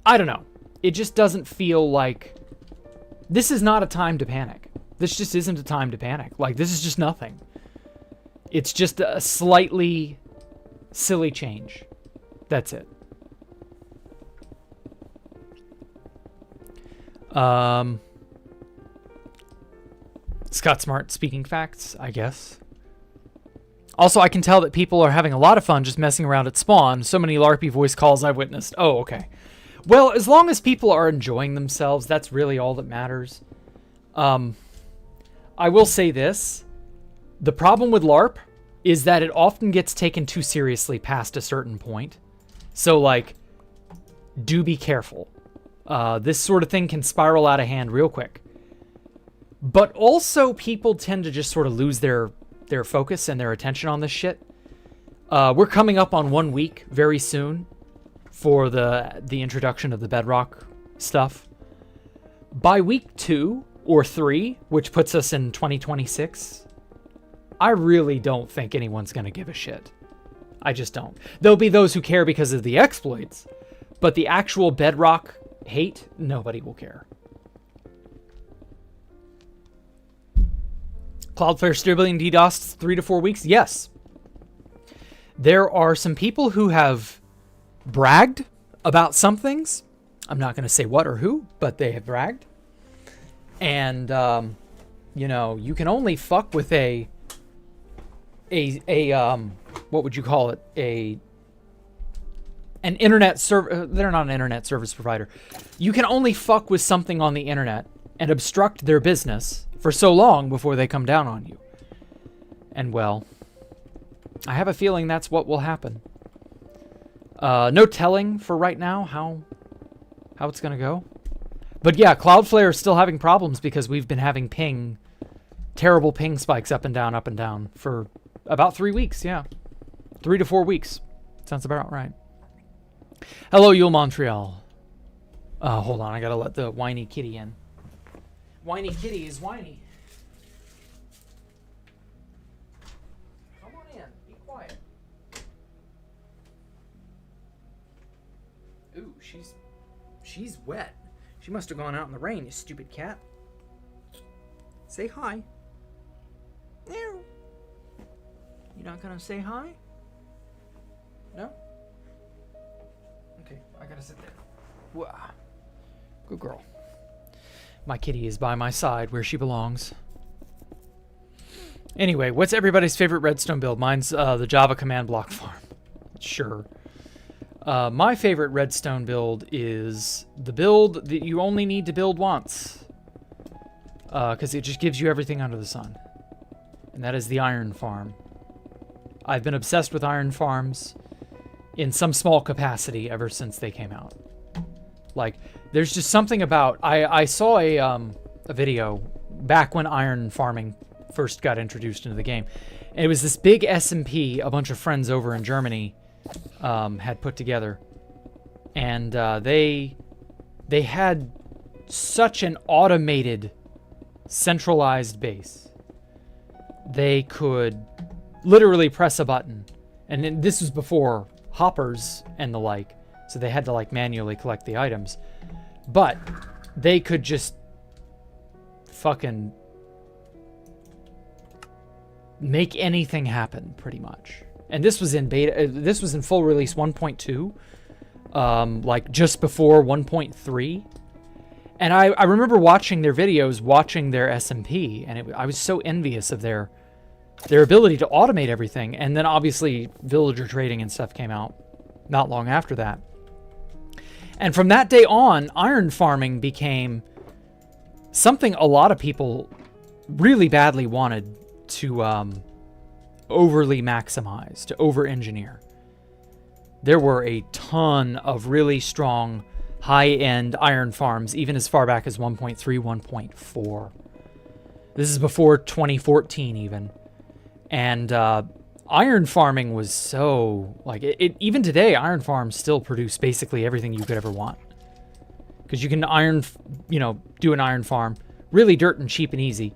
I don't know. It just doesn't feel like... This is not a time to panic. This just isn't a time to panic. Like, this is just nothing. It's just a slightly silly change. That's it. Scott Smart speaking facts, I guess. Also, I can tell that people are having a lot of fun just messing around at spawn. So many LARPy voice calls I've witnessed. Oh, okay. Well, as long as people are enjoying themselves, that's really all that matters. I will say this. The problem with LARP is that it often gets taken too seriously past a certain point. So, like, do be careful. This sort of thing can spiral out of hand real quick. But also, people tend to just sort of lose their focus and their attention on this shit. We're coming up on 1 week very soon for the introduction of the Bedrock stuff. By week 2 or 3, which puts us in 2026, I really don't think anyone's going to give a shit. I just don't. There'll be those who care because of the exploits, but the actual Bedrock hate, nobody will care. Cloudflare still being DDoSed 3 to 4 weeks? Yes. There are some people who have bragged about some things. I'm not going to say what or who, but they have bragged. And, you know, you can only fuck with a what would you call it? an internet they're not an internet service provider. You can only fuck with something on the internet and obstruct their business for so long before they come down on you. And well, I have a feeling that's what will happen. No telling for right now how it's gonna go. But yeah, Cloudflare is still having problems because we've been having terrible ping spikes up and down for about 3 weeks. Yeah, 3 to 4 weeks. Sounds about right. Hello, Yule Montreal. Hold on, I gotta let the whiny kitty in. Whiny kitty is whiny. Come on in, be quiet. Ooh, she's wet. She must have gone out in the rain, you stupid cat. Say hi. Meow. You not gonna say hi? No? Okay, I gotta sit there. Wah. Good girl. My kitty is by my side where she belongs. Anyway, what's everybody's favorite redstone build? Mine's the Java command block farm. Sure. My favorite redstone build is the build that you only need to build once. Because it just gives you everything under the sun. And that is the iron farm. I've been obsessed with iron farms in some small capacity ever since they came out. Like, there's just something about... I saw a video back when iron farming first got introduced into the game. And it was this big SMP a bunch of friends over in Germany had put together. And they had such an automated, centralized base. They could literally press a button. And then this was before hoppers and the like. So they had to like manually collect the items. But they could just fucking make anything happen pretty much. And this was in beta, this was in full release 1.2, like just before 1.3. And I remember watching their videos, watching their SMP, and I was so envious of their ability to automate everything. And then obviously villager trading and stuff came out not long after that. And from that day on, iron farming became something a lot of people really badly wanted to overly maximize, to over-engineer. There were a ton of really strong, high-end iron farms, even as far back as 1.3, 1.4. This is before 2014 even. And iron farming was so... like even today, iron farms still produce basically everything you could ever want. Because you can do an iron farm, really dirt and cheap and easy.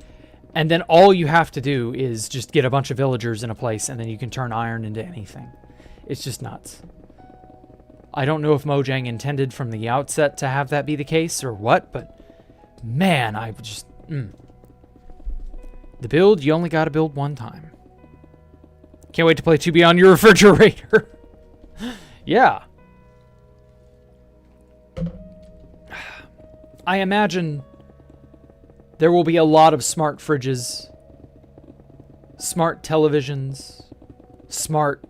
And then all you have to do is just get a bunch of villagers in a place, and then you can turn iron into anything. It's just nuts. I don't know if Mojang intended from the outset to have that be the case or what, but man, I just... The build, you only gotta build one time. Can't wait to play 2B on your refrigerator. Yeah. I imagine there will be a lot of smart fridges, smart televisions, smart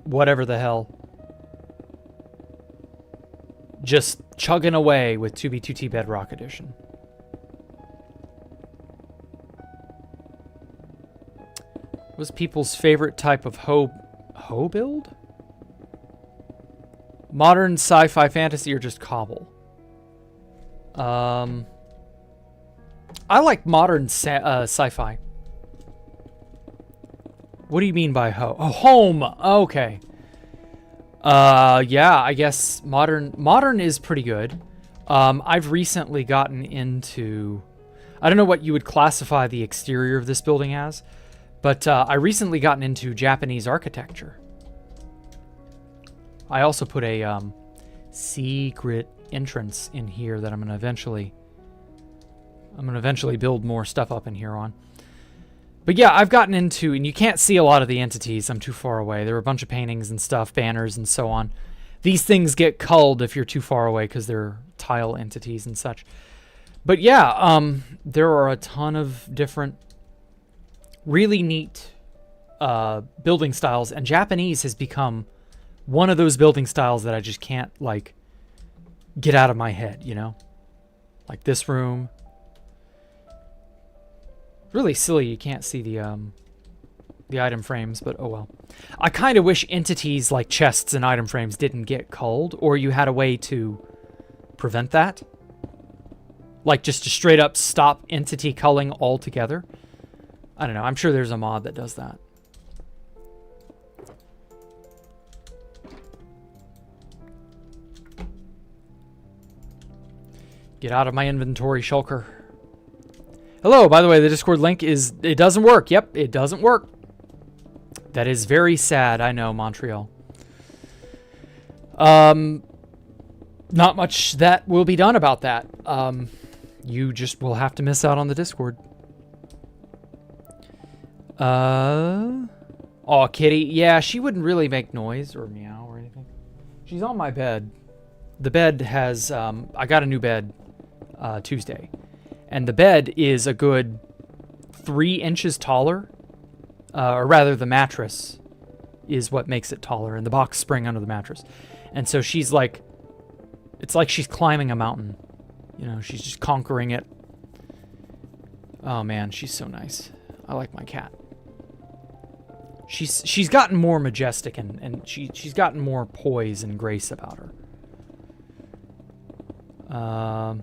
whatever the hell, just chugging away with 2B2T Bedrock Edition. What's people's favorite type of hoe build? Modern sci-fi fantasy or just cobble? I like modern sci-fi. What do you mean by hoe? Oh, home. Okay. Yeah, I guess modern is pretty good. I've recently gotten into... I don't know what you would classify the exterior of this building as, but I recently gotten into Japanese architecture. I also put a secret entrance in here that I'm gonna eventually build more stuff up in here on. But yeah, I've gotten into, and you can't see a lot of the entities, I'm too far away. There are a bunch of paintings and stuff, banners and so on. These things get culled if you're too far away because they're tile entities and such. But yeah, there are a ton of different really neat building styles, and Japanese has become one of those building styles that I just can't, like, get out of my head, you know? Like this room. Really silly you can't see the item frames, but oh well. I kind of wish entities like chests and item frames didn't get culled, or you had a way to prevent that. Like just to straight up stop entity culling altogether. I don't know. I'm sure there's a mod that does that. Get out of my inventory, shulker. Hello, by the way, the Discord link is... It doesn't work. Yep, it doesn't work. That is very sad. I know, Montreal. Not much that will be done about that. You just will have to miss out on the Discord. Oh, kitty. Yeah, she wouldn't really make noise or meow or anything. She's on my bed. The bed has... I got a new bed Tuesday. And the bed is a good 3 inches taller. Or rather, the mattress is what makes it taller. And the box spring under the mattress. And so she's like... It's like she's climbing a mountain. You know, she's just conquering it. Oh, man, she's so nice. I like my cat. She's gotten more majestic and she's gotten more poise and grace about her. I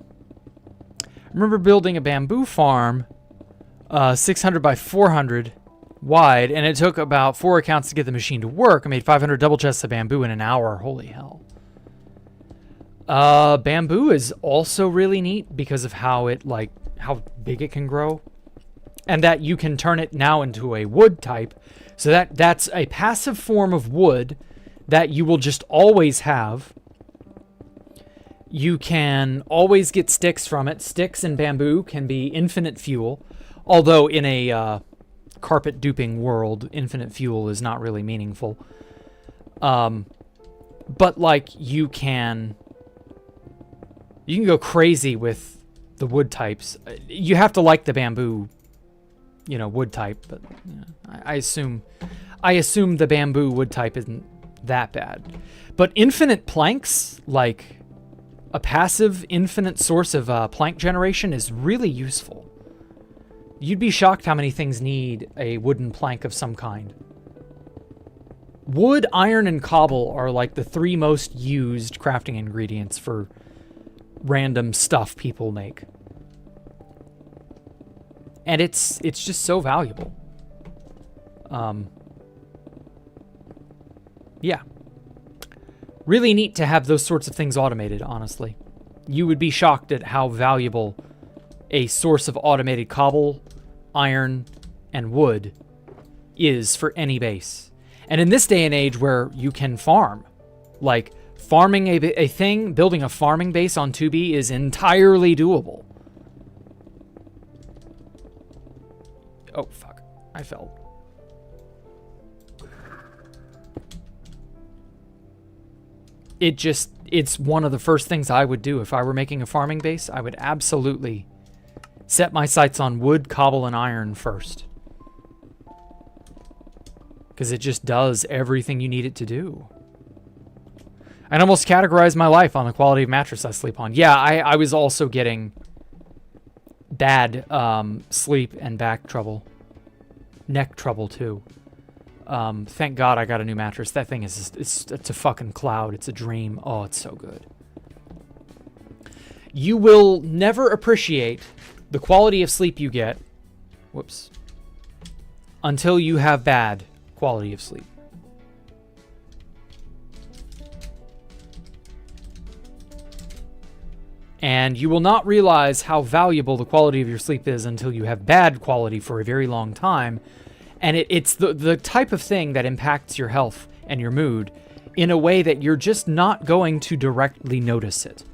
remember building a bamboo farm, 600 by 400 wide, and it took about 4 accounts to get the machine to work. I made 500 double chests of bamboo in an hour. Holy hell. Bamboo is also really neat because of how it, like, how big it can grow. And that you can turn it now into a wood type. So that's a passive form of wood that you will just always have. You can always get sticks from it. Sticks and bamboo can be infinite fuel. Although in a carpet duping world, infinite fuel is not really meaningful. But like you can go crazy with the wood types. You have to like the bamboo, you know, wood type, but you know, I assume the bamboo wood type isn't that bad. But infinite planks, like a passive infinite source of plank generation, is really useful. You'd be shocked how many things need a wooden plank of some kind. Wood, iron, and cobble are like the 3 most used crafting ingredients for random stuff people make. And it's just so valuable. Yeah. Really neat to have those sorts of things automated, honestly. You would be shocked at how valuable a source of automated cobble, iron, and wood is for any base. And in this day and age where you can farm, like farming a thing, building a farming base on 2B is entirely doable. Oh, fuck. I fell. It's one of the first things I would do if I were making a farming base. I would absolutely set my sights on wood, cobble, and iron first. Because it just does everything you need it to do. I'd almost categorize my life on the quality of mattress I sleep on. Yeah, I was also getting bad sleep and back trouble. Neck trouble, too. Thank God I got a new mattress. That thing is just, it's a fucking cloud. It's a dream. Oh, it's so good. You will never appreciate the quality of sleep you get, whoops, until you have bad quality of sleep. And you will not realize how valuable the quality of your sleep is until you have bad quality for a very long time. And it's the type of thing that impacts your health and your mood in a way that you're just not going to directly notice it.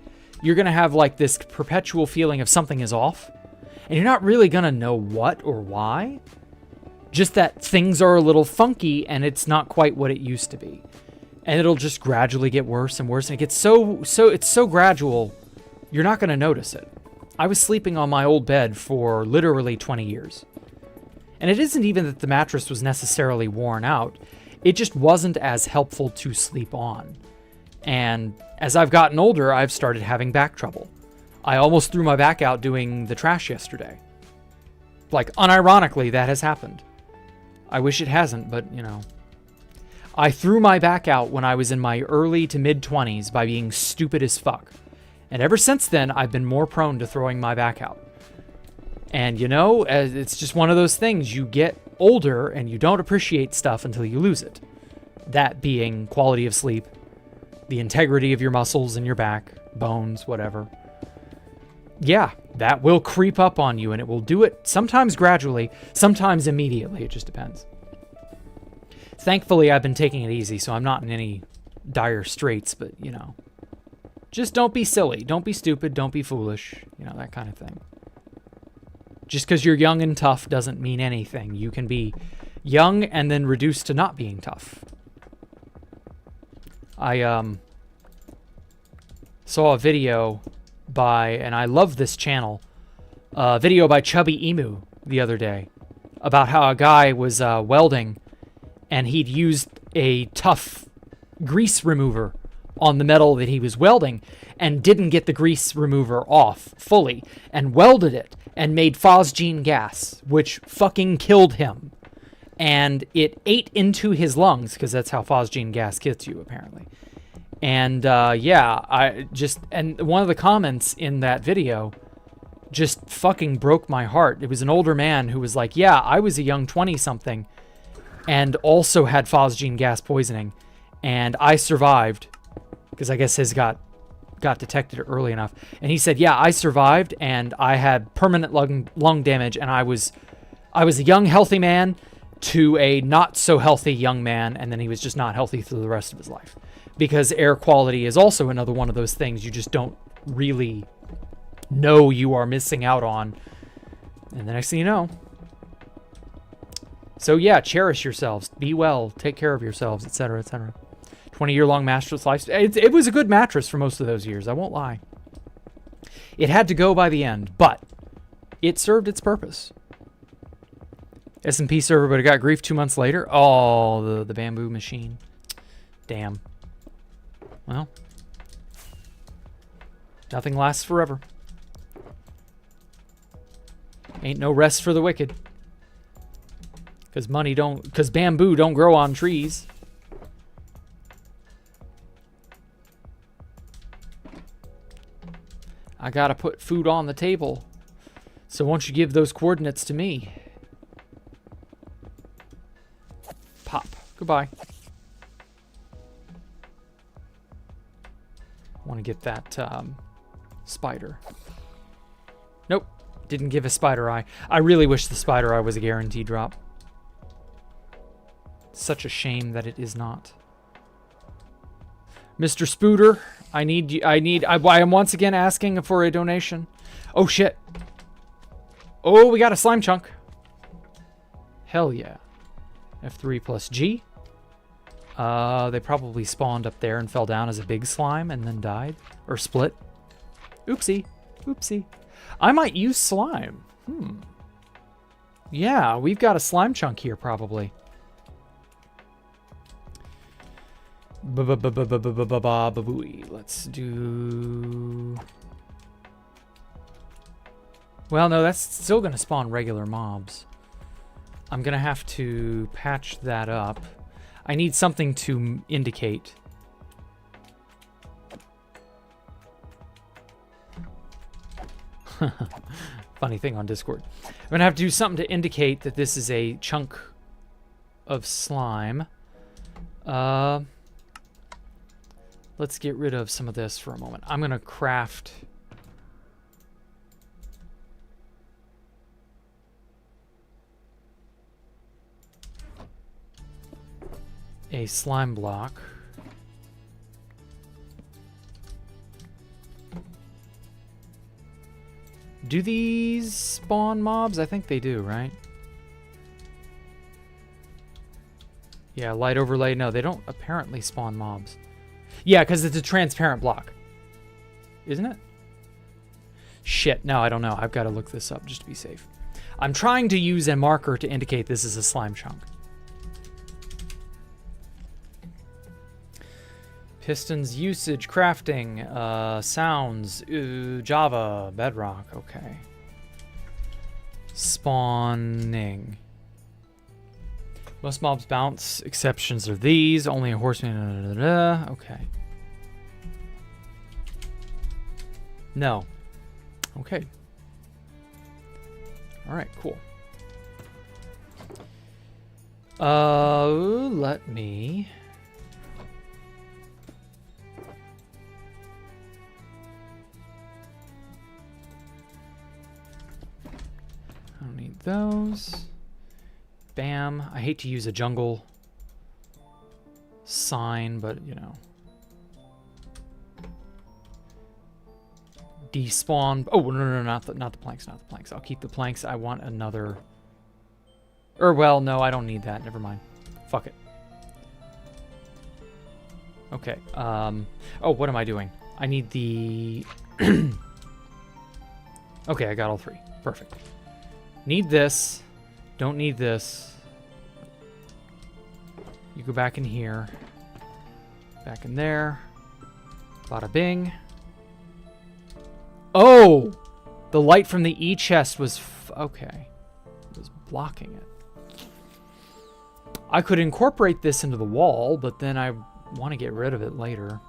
You're going to have like this perpetual feeling of something is off, and you're not really going to know what or why. Just that things are a little funky and it's not quite what it used to be. And it'll just gradually get worse and worse, and it gets it's so gradual, you're not going to notice it. I was sleeping on my old bed for literally 20 years. And it isn't even that the mattress was necessarily worn out. it just wasn't as helpful to sleep on. And as I've gotten older, I've started having back trouble. I almost threw my back out doing the trash yesterday. Like, unironically, that has happened. I wish it hasn't, but, you know. I threw my back out when I was in my early to mid-20s by being stupid as fuck. And ever since then, I've been more prone to throwing my back out. And, you know, it's just one of those things. You get older and you don't appreciate stuff until you lose it. That being quality of sleep, the integrity of your muscles in your back, bones, whatever. Yeah, that will creep up on you, and it will do it sometimes gradually, sometimes immediately. It just depends. Thankfully, I've been taking it easy, so I'm not in any dire straits, but, you know, just don't be silly. Don't be stupid. Don't be foolish. You know, that kind of thing. Just because you're young and tough doesn't mean anything. You can be young and then reduced to not being tough. I saw a video by, and I love this channel, a video by Chubby Emu the other day about how a guy was welding and he'd used a tough grease remover on the metal that he was welding and didn't get the grease remover off fully and welded it and made phosgene gas, which fucking killed him. And it ate into his lungs, because that's how phosgene gas gets you, apparently. And, yeah, and one of the comments in that video just fucking broke my heart. It was an older man who was like, yeah, I was a young 20-something and also had phosgene gas poisoning, and I survived, because I guess his got detected early enough. And he said, yeah, I survived, and I had permanent lung damage, and I was a young, healthy man to a not-so-healthy young man, and then he was just not healthy through the rest of his life. Because air quality is also another one of those things you just don't really know you are missing out on. And the next thing you know. So yeah, cherish yourselves. Be well. Take care of yourselves, etc., etc. 20-year-long mattress life. It was a good mattress for most of those years, I won't lie. It had to go by the end, but it served its purpose. S&P server, but it got grief 2 months later. Oh, the bamboo machine. Damn. Well, nothing lasts forever. Ain't no rest for the wicked. Because bamboo don't grow on trees. I gotta put food on the table. So won't you give those coordinates to me? Pop. Goodbye. Want to get that spider. Nope. Didn't give a spider eye. I really wish the spider eye was a guaranteed drop. Such a shame that it is not. Mr. Spooter, I am once again asking for a donation. Oh shit. Oh, we got a slime chunk. Hell yeah. F3 plus G. They probably spawned up there and fell down as a big slime and then died. Or split. Oopsie. Oopsie. I might use slime. Yeah, we've got a slime chunk here probably. Let's do... Well, no, that's still going to spawn regular mobs. I'm going to have to patch that up. I need something to indicate. Funny thing on Discord. I'm going to have to do something to indicate that this is a chunk of slime. Let's get rid of some of this for a moment. I'm going to craft... a slime block. Do these spawn mobs? I think they do, right? Yeah, light overlay. No, they don't apparently spawn mobs. Yeah, because it's a transparent block. Isn't it? Shit, no, I don't know. I've got to look this up just to be safe. I'm trying to use a marker to indicate this is a slime chunk. Pistons usage, crafting, sounds, Java, Bedrock, okay. Spawning. Most mobs bounce, exceptions are these, only a horseman, okay. No. Okay. Alright, cool. Let me... I don't need those. Bam. I hate to use a jungle sign, but, you know. Despawn. Oh, no, not the planks, not the planks. I'll keep the planks. I want another... Or, well, no, I don't need that. Never mind. Fuck it. Okay. Oh, what am I doing? I need the... Okay, I got all three. Perfect. Need this. Don't need this. You go back in here. Back in there. Bada bing. Oh! The light from the E-chest was... okay. It was blocking it. I could incorporate this into the wall, but then I want to get rid of it later.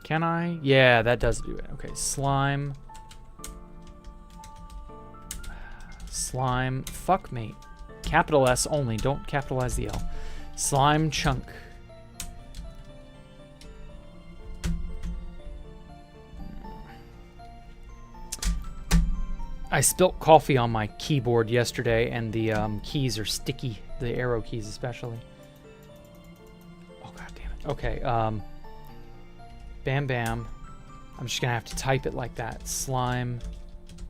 Can I? Yeah, that does do it. Okay, slime. Slime. Fuck me. Capital S only. Don't capitalize the L. Slime chunk. I spilt coffee on my keyboard yesterday, and the keys are sticky. The arrow keys especially. Oh, god damn it. Okay, bam bam. I'm just gonna have to type it like that. Slime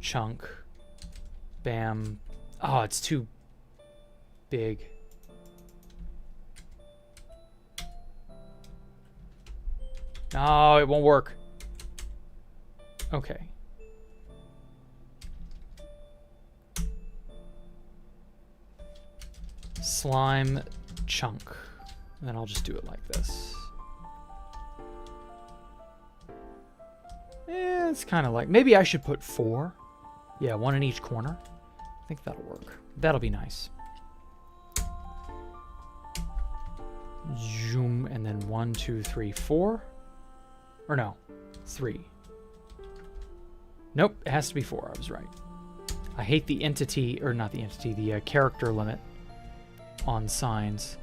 chunk. Bam. Oh, it's too big. No, it won't work. Okay. Slime chunk. And then I'll just do it like this. It's kind of like... Maybe I should put 4. Yeah, 1 in each corner. I think that'll work. That'll be nice. Zoom, and then 1, 2, 3, 4. Or no, 3. Nope, it has to be 4. I was right. I hate the entity, or not the entity, the character limit on signs.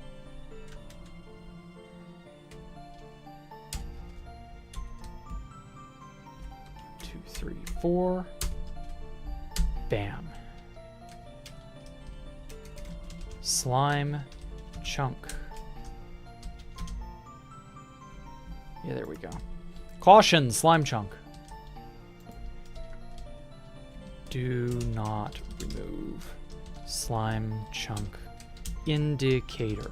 Two, 3, 4. Bam. Slime chunk. Yeah, there we go. Caution, slime chunk. Do not remove slime chunk indicator.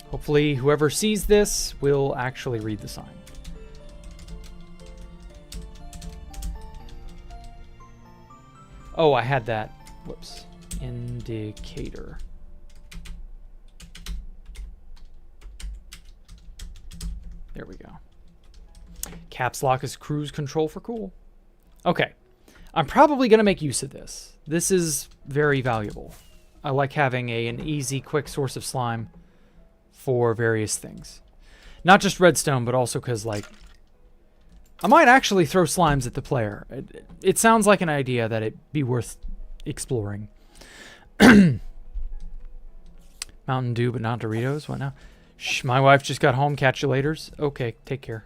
Hopefully whoever sees this will actually read the sign. Oh, I had that. Whoops. Indicator. There we go. Caps lock is cruise control for cool. Okay. I'm probably going to make use of this. This is very valuable. I like having an easy, quick source of slime for various things. Not just redstone, but also because, like, I might actually throw slimes at the player. It sounds like an idea that it'd be worth exploring. Mountain Dew, but not Doritos? What now? Shh, my wife just got home. Catch you laters. Okay, take care.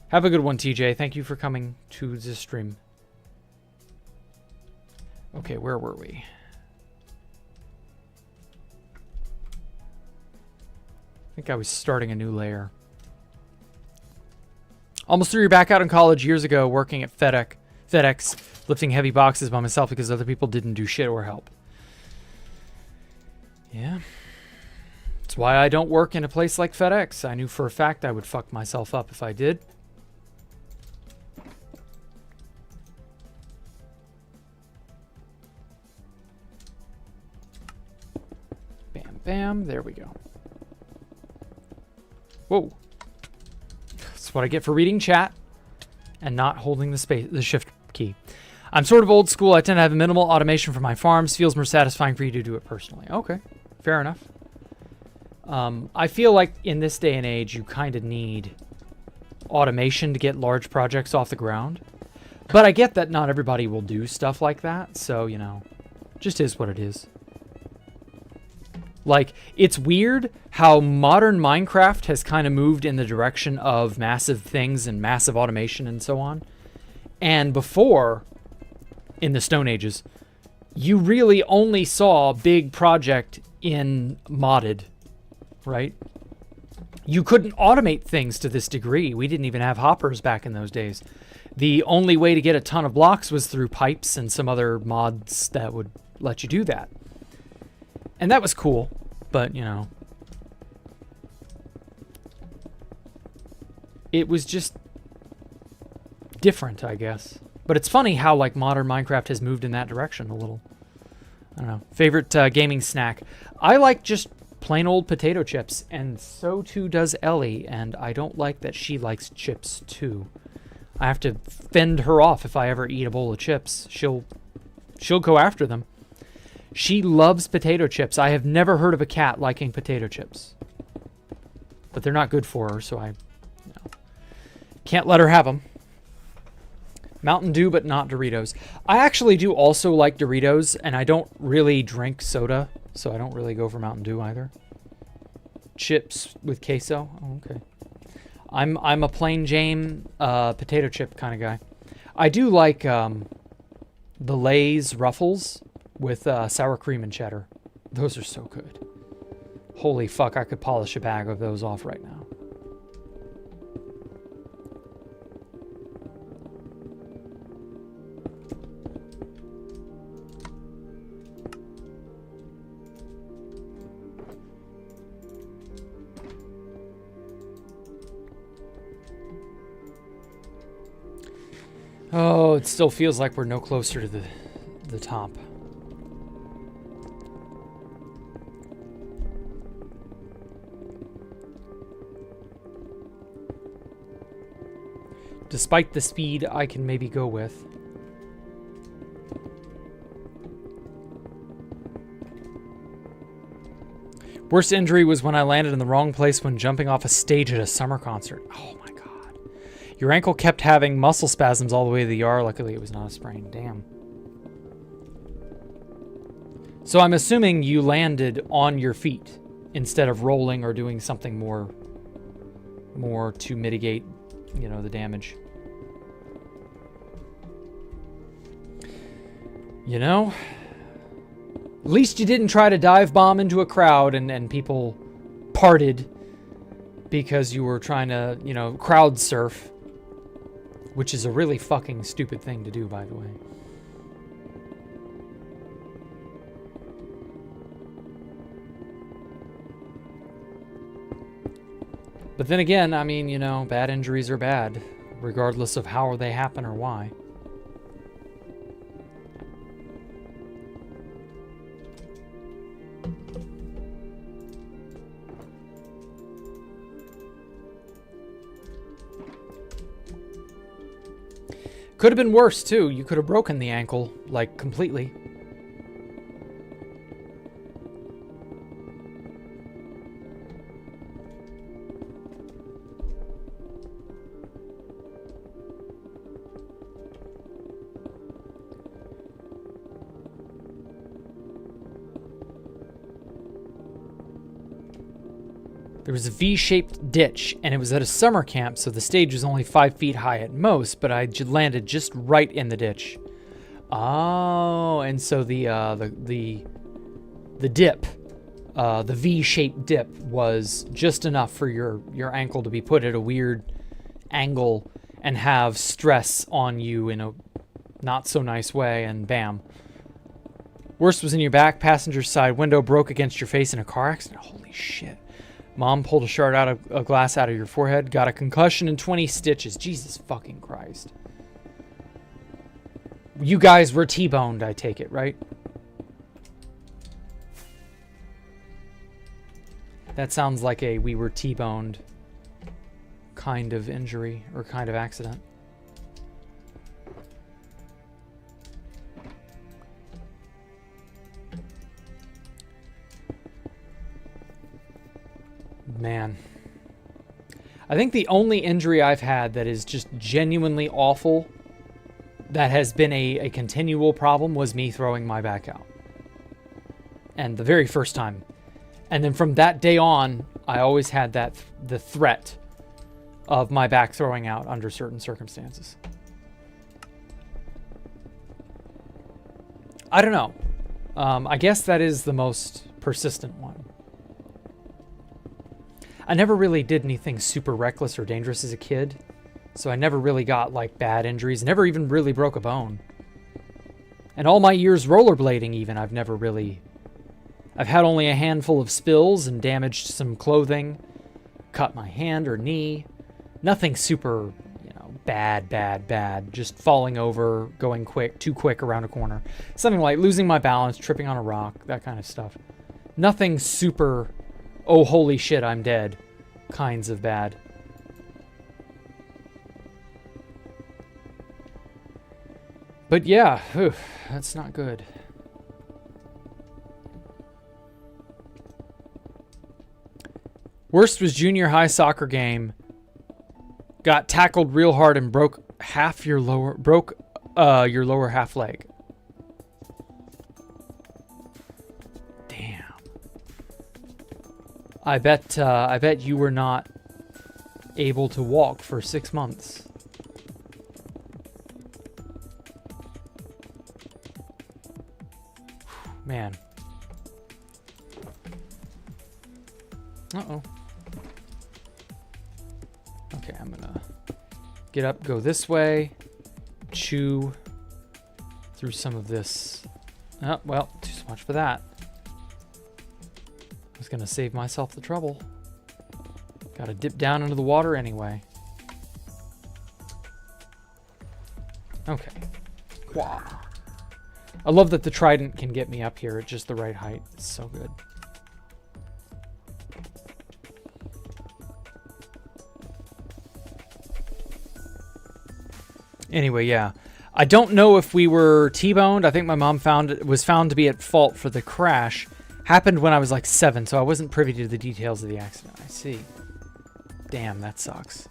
Have a good one, TJ. Thank you for coming to the stream. Okay, where were we? I think I was starting a new layer. Almost threw your back out in college years ago working at FedEx, lifting heavy boxes by myself because other people didn't do shit or help. Yeah. That's why I don't work in a place like FedEx. I knew for a fact I would fuck myself up if I did. bam. There we go. Whoa. That's what I get for reading chat and not holding the shift key. I'm sort of old school. I tend to have minimal automation for my farms. Feels more satisfying for you to do it personally. Okay, fair enough. I feel like in this day and age, you kind of need automation to get large projects off the ground. But I get that not everybody will do stuff like that. So, you know, just is what it is. Like, it's weird how modern Minecraft has kind of moved in the direction of massive things and massive automation and so on. And before, in the Stone Ages, you really only saw big project in modded, right? You couldn't automate things to this degree. We didn't even have hoppers back in those days. The only way to get a ton of blocks was through pipes and some other mods that would let you do that. And that was cool, but, you know, it was just different, I guess. But it's funny how, like, modern Minecraft has moved in that direction a little. I don't know. Favorite gaming snack? I like just plain old potato chips, and so too does Ellie, and I don't like that she likes chips too. I have to fend her off if I ever eat a bowl of chips. She'll go after them. She loves potato chips. I have never heard of a cat liking potato chips. But they're not good for her, so I can't let her have them. Mountain Dew, but not Doritos. I actually do also like Doritos, and I don't really drink soda, so I don't really go for Mountain Dew either. Chips with queso. Oh, okay. I'm a plain Jane potato chip kind of guy. I do like the Lay's Ruffles with sour cream and cheddar. Those are so good. Holy fuck, I could polish a bag of those off right now. Oh, it still feels like we're no closer to the top. Despite the speed I can maybe go with. Worst injury was when I landed in the wrong place when jumping off a stage at a summer concert. Oh my god. Your ankle kept having muscle spasms all the way to the yard. Luckily, it was not a sprain. Damn. So I'm assuming you landed on your feet instead of rolling or doing something more to mitigate, you know, the damage. You know, at least you didn't try to dive bomb into a crowd and people parted because you were trying to, you know, crowd surf. Which is a really fucking stupid thing to do, by the way. But then again, I mean, you know, bad injuries are bad, regardless of how they happen or why. Could have been worse, too. You could have broken the ankle, like, completely. There was a V-shaped ditch, and it was at a summer camp, so the stage was only 5 feet high at most, but I landed just right in the ditch. Oh, and so the dip, the V-shaped dip was just enough for your ankle to be put at a weird angle and have stress on you in a not so nice way, and bam. Worst was in your back, passenger side window broke against your face in a car accident. Holy shit. Mom pulled a shard out of a glass out of your forehead. Got a concussion and 20 stitches. Jesus fucking Christ. You guys were T-boned, I take it, right? That sounds like a we were T-boned kind of injury or kind of accident. Man. I think the only injury I've had that is just genuinely awful that has been a continual problem was me throwing my back out. And the very first time. And then from that day on, I always had the threat of my back throwing out under certain circumstances. I don't know. I guess that is the most persistent one. I never really did anything super reckless or dangerous as a kid, so I never really got like bad injuries. Never even really broke a bone. And all my years rollerblading even, I've had only a handful of spills and damaged some clothing, cut my hand or knee. Nothing super, bad. Just falling over, going too quick around a corner. Something like losing my balance, tripping on a rock, that kind of stuff. Nothing super, oh holy shit, I'm dead kinds of bad. But yeah, that's not good. Worst was junior high soccer game. Got tackled real hard and broke your lower half leg. Damn. I bet you were not able to walk for 6 months. Man. Uh-oh. Okay, I'm gonna get up, go this way, chew through some of this. Oh, well, too much for that. I was gonna save myself the trouble. Gotta dip down into the water anyway. Okay. Wow. I love that the trident can get me up here at just the right height. It's so good. Anyway, yeah. I don't know if we were T-boned. I think my mom was found to be at fault for the crash. Happened when I was like 7, so I wasn't privy to the details of the accident. I see. Damn, that sucks.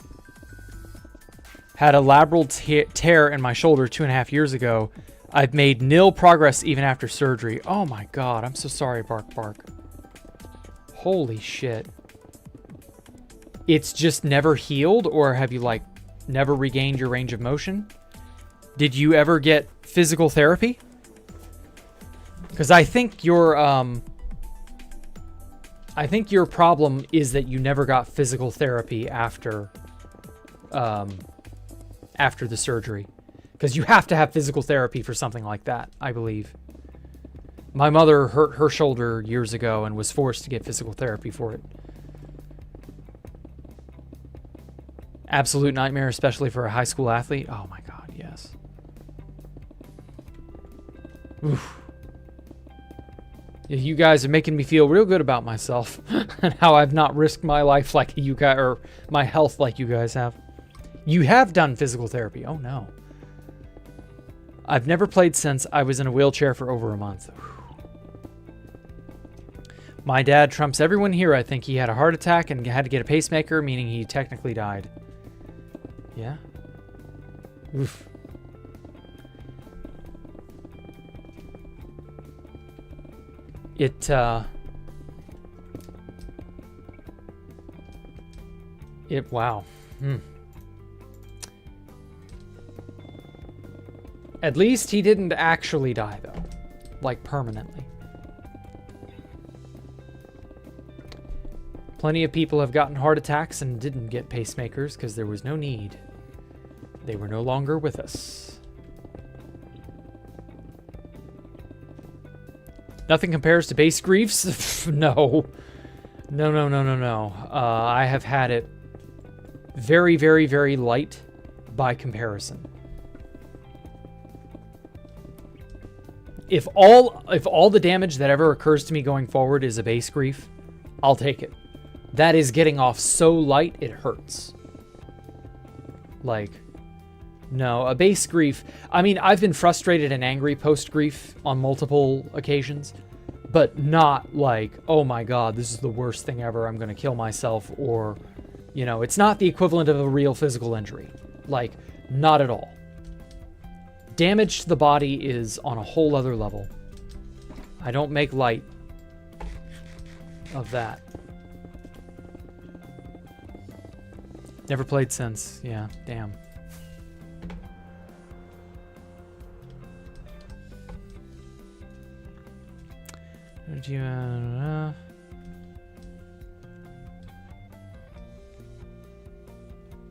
Had a labral tear in my shoulder 2.5 years ago. I've made nil progress even after surgery. Oh my god, I'm so sorry, Bark. Holy shit. It's just never healed, or have you like never regained your range of motion? Did you ever get physical therapy? Because I think your problem is that you never got physical therapy after the surgery. Because you have to have physical therapy for something like that, I believe. My mother hurt her shoulder years ago and was forced to get physical therapy for it. Absolute nightmare, especially for a high school athlete. Oh my god, yes. Oof. You guys are making me feel real good about myself and how I've not risked my life like you guys, or my health like you guys have. You have done physical therapy. Oh no. I've never played since I was in a wheelchair for over a month. My dad trumps everyone here. I think he had a heart attack and had to get a pacemaker, meaning he technically died. Yeah? Oof. Wow. At least he didn't actually die, though. Like, permanently. Plenty of people have gotten heart attacks and didn't get pacemakers because there was no need. They were no longer with us. Nothing compares to base griefs? No. No. I have had it very, very, very light by comparison. If all the damage that ever occurs to me going forward is a base grief, I'll take it. that is getting off so light it hurts. Like, no, a base grief. I mean, I've been frustrated and angry post-grief on multiple occasions, but not like, oh my god, this is the worst thing ever, I'm going to kill myself, or, you know, it's not the equivalent of a real physical injury. Like, not at all. Damage to the body is on a whole other level. I don't make light of that. Never played since. Yeah, damn. Did you,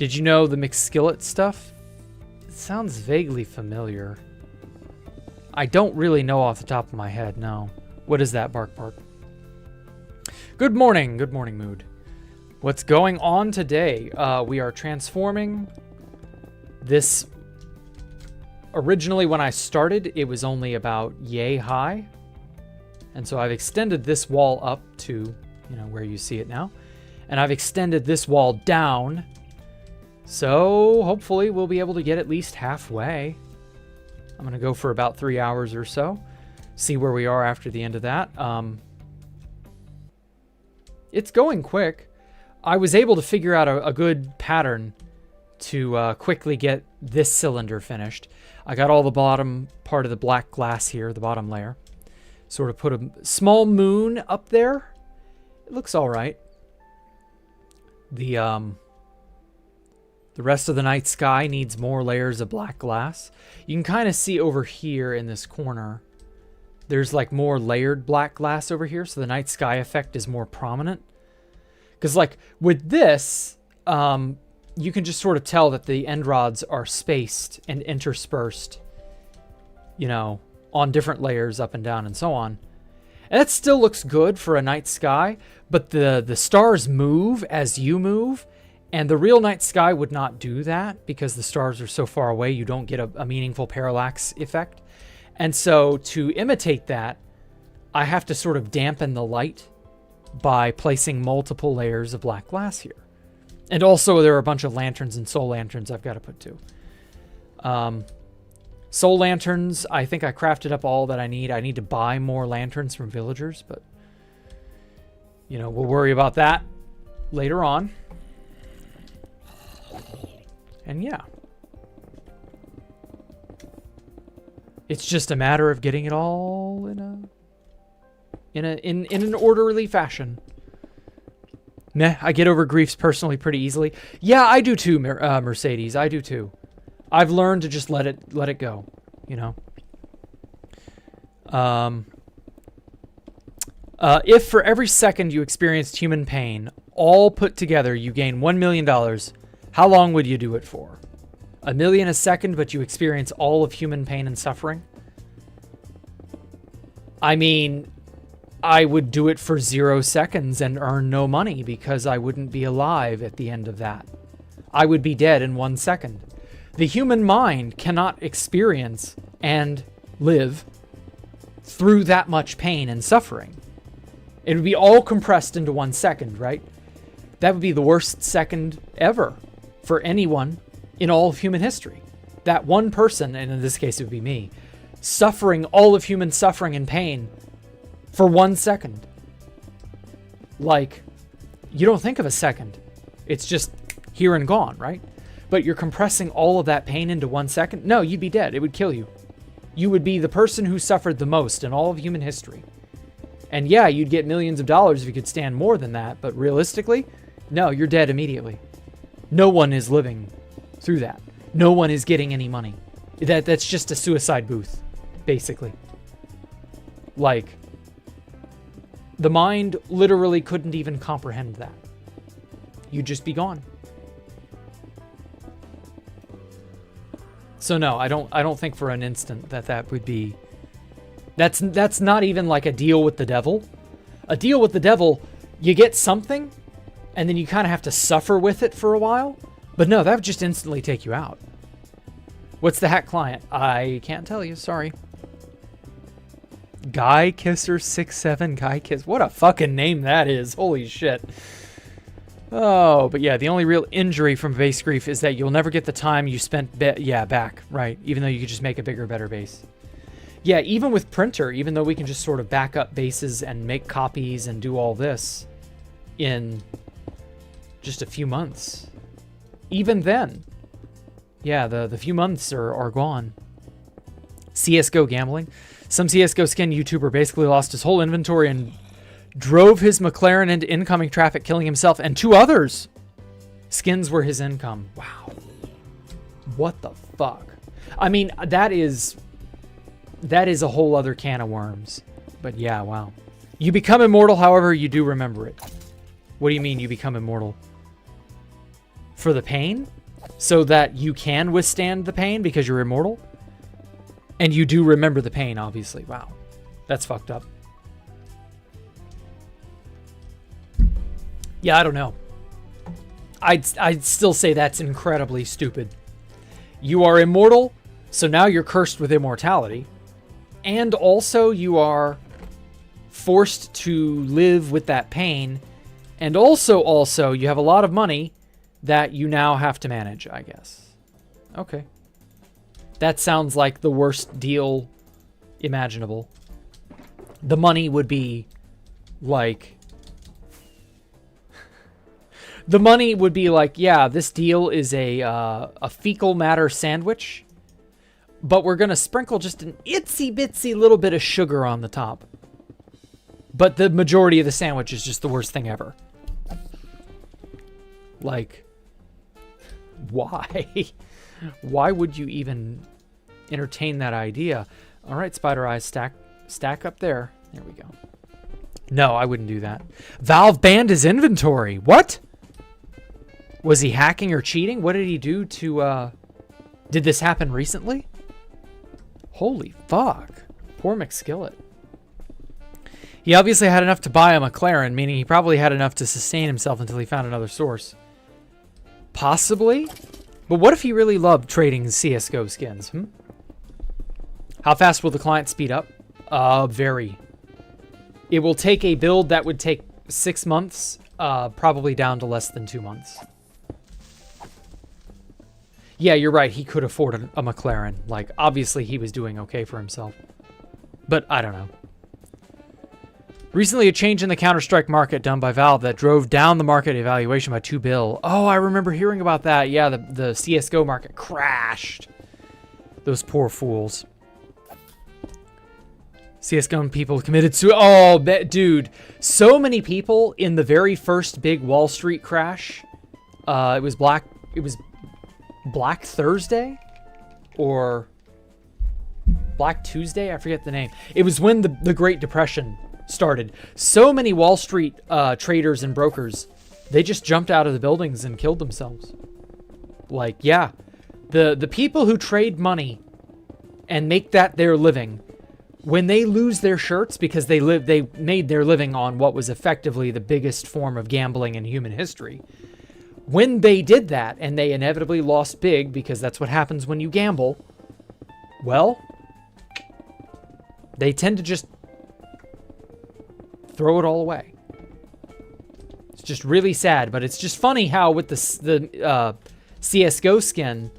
Did you know the McSkillet stuff? It sounds vaguely familiar. I don't really know off the top of my head, no. What is that, Bark Bark? Good morning, Mood. What's going on today? We are transforming this. Originally, when I started, it was only about yay high. And so I've extended this wall up to, you know, where you see it now. And I've extended this wall down. So hopefully we'll be able to get at least halfway. I'm going to go for about 3 hours or so. See where we are after the end of that. It's going quick. I was able to figure out a good pattern to quickly get this cylinder finished. I got all the bottom part of the black glass here, the bottom layer. Sort of put a small moon up there. It looks all right. The rest of the night sky needs more layers of black glass. You can kind of see over here in this corner, there's like more layered black glass over here, so the night sky effect is more prominent. Because like with this, you can just sort of tell that the end rods are spaced and interspersed, you know, on different layers up and down and so on. And that still looks good for a night sky, but the stars move as you move, and the real night sky would not do that because the stars are so far away, you don't get a meaningful parallax effect. And so to imitate that, I have to sort of dampen the light by placing multiple layers of black glass here. And also there are a bunch of lanterns and soul lanterns I've got to put too. Soul lanterns, I think I crafted up all that I need. I need to buy more lanterns from villagers, but you know, we'll worry about that later on. And yeah. It's just a matter of getting it all in an orderly fashion. Meh, I get over griefs personally pretty easily. Yeah, I do too, Mercedes. I do too. I've learned to just let it go, you know. If for every second you experienced human pain, all put together, you gain $1 million, how long would you do it for? $1 million a second, but you experience all of human pain and suffering? I mean, I would do it for 0 seconds and earn no money because I wouldn't be alive at the end of that. I would be dead in 1 second. The human mind cannot experience and live through that much pain and suffering. It would be all compressed into 1 second, right? That would be the worst second ever for anyone in all of human history. That one person, and in this case it would be me, suffering all of human suffering and pain for 1 second. Like, you don't think of a second. It's just here and gone, right? But you're compressing all of that pain into 1 second? No, you'd be dead. It would kill you. You would be the person who suffered the most in all of human history. And yeah, you'd get millions of dollars if you could stand more than that, but realistically, no, you're dead immediately. No one is living through that. No one is getting any money. That's just a suicide booth, basically. Like, the mind literally couldn't even comprehend that. You'd just be gone. So no, I don't think for an instant that would be. That's not even like a deal with the devil. A deal with the devil, you get something, and then you kind of have to suffer with it for a while. But no, that would just instantly take you out. What's the hack client? I can't tell you, sorry. Guy Kisser 67 Guy Kiss. What a fucking name that is. Holy shit. Oh, but yeah, the only real injury from base grief is that you'll never get the time you spent back, right? Even though you could just make a bigger, better base. Yeah, even with printer, even though we can just sort of back up bases and make copies and do all this in just a few months. Even then, yeah, the few months are gone. CSGO gambling. Some CSGO skin YouTuber basically lost his whole inventory and drove his McLaren into incoming traffic, killing himself and 2 others. Skins were his income. Wow. What the fuck? I mean, that is a whole other can of worms. But yeah, wow. You become immortal, however, you do remember it. What do you mean you become immortal? For the pain? So that you can withstand the pain because you're immortal? And you do remember the pain, obviously. Wow. That's fucked up. Yeah, I don't know. I'd still say that's incredibly stupid. You are immortal, so now you're cursed with immortality. And also you are forced to live with that pain. And also you have a lot of money that you now have to manage, I guess. Okay. That sounds like the worst deal imaginable. The money would be like... The money would be like, yeah, this deal is a fecal matter sandwich, but we're going to sprinkle just an itsy-bitsy little bit of sugar on the top. But the majority of the sandwich is just the worst thing ever. Like, why? Why would you even entertain that idea? All right, Spider Eyes, stack up there. There we go. No, I wouldn't do that. Valve banned his inventory. What? Was he hacking or cheating? What did he do to, did this happen recently? Holy fuck. Poor McSkillet. He obviously had enough to buy a McLaren, meaning he probably had enough to sustain himself until he found another source. Possibly? But what if he really loved trading CSGO skins? How fast will the client speed up? Very. It will take a build that would take 6 months, probably down to less than 2 months. Yeah, you're right. He could afford a McLaren. Like, obviously he was doing okay for himself. But I don't know. Recently, a change in the Counter-Strike market done by Valve that drove down the market evaluation by $2 billion. Oh, I remember hearing about that. Yeah, the CSGO market crashed. Those poor fools. CSGO people committed suicide. Oh, dude. So many people in the very first big Wall Street crash. It was Black Thursday? Or Black Tuesday? I forget the name. It was when the Great Depression started. So many Wall Street traders and brokers, they just jumped out of the buildings and killed themselves. Like, yeah. The people who trade money and make that their living, when they lose their shirts because they made their living on what was effectively the biggest form of gambling in human history. When they did that and they inevitably lost big because that's what happens when you gamble, well, they tend to just throw it all away. It's just really sad, but it's just funny how with the CSGO skin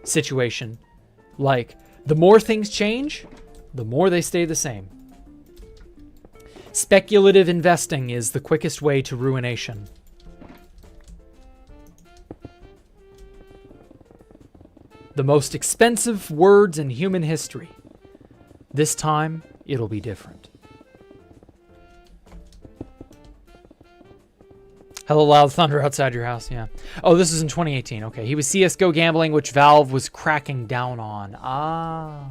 situation, like, the more things change, the more they stay the same. Speculative investing is the quickest way to ruination. The most expensive words in human history. This time, it'll be different. Hello, loud thunder outside your house. Yeah. Oh, this is in 2018. Okay. He was CSGO gambling, which Valve was cracking down on. Ah.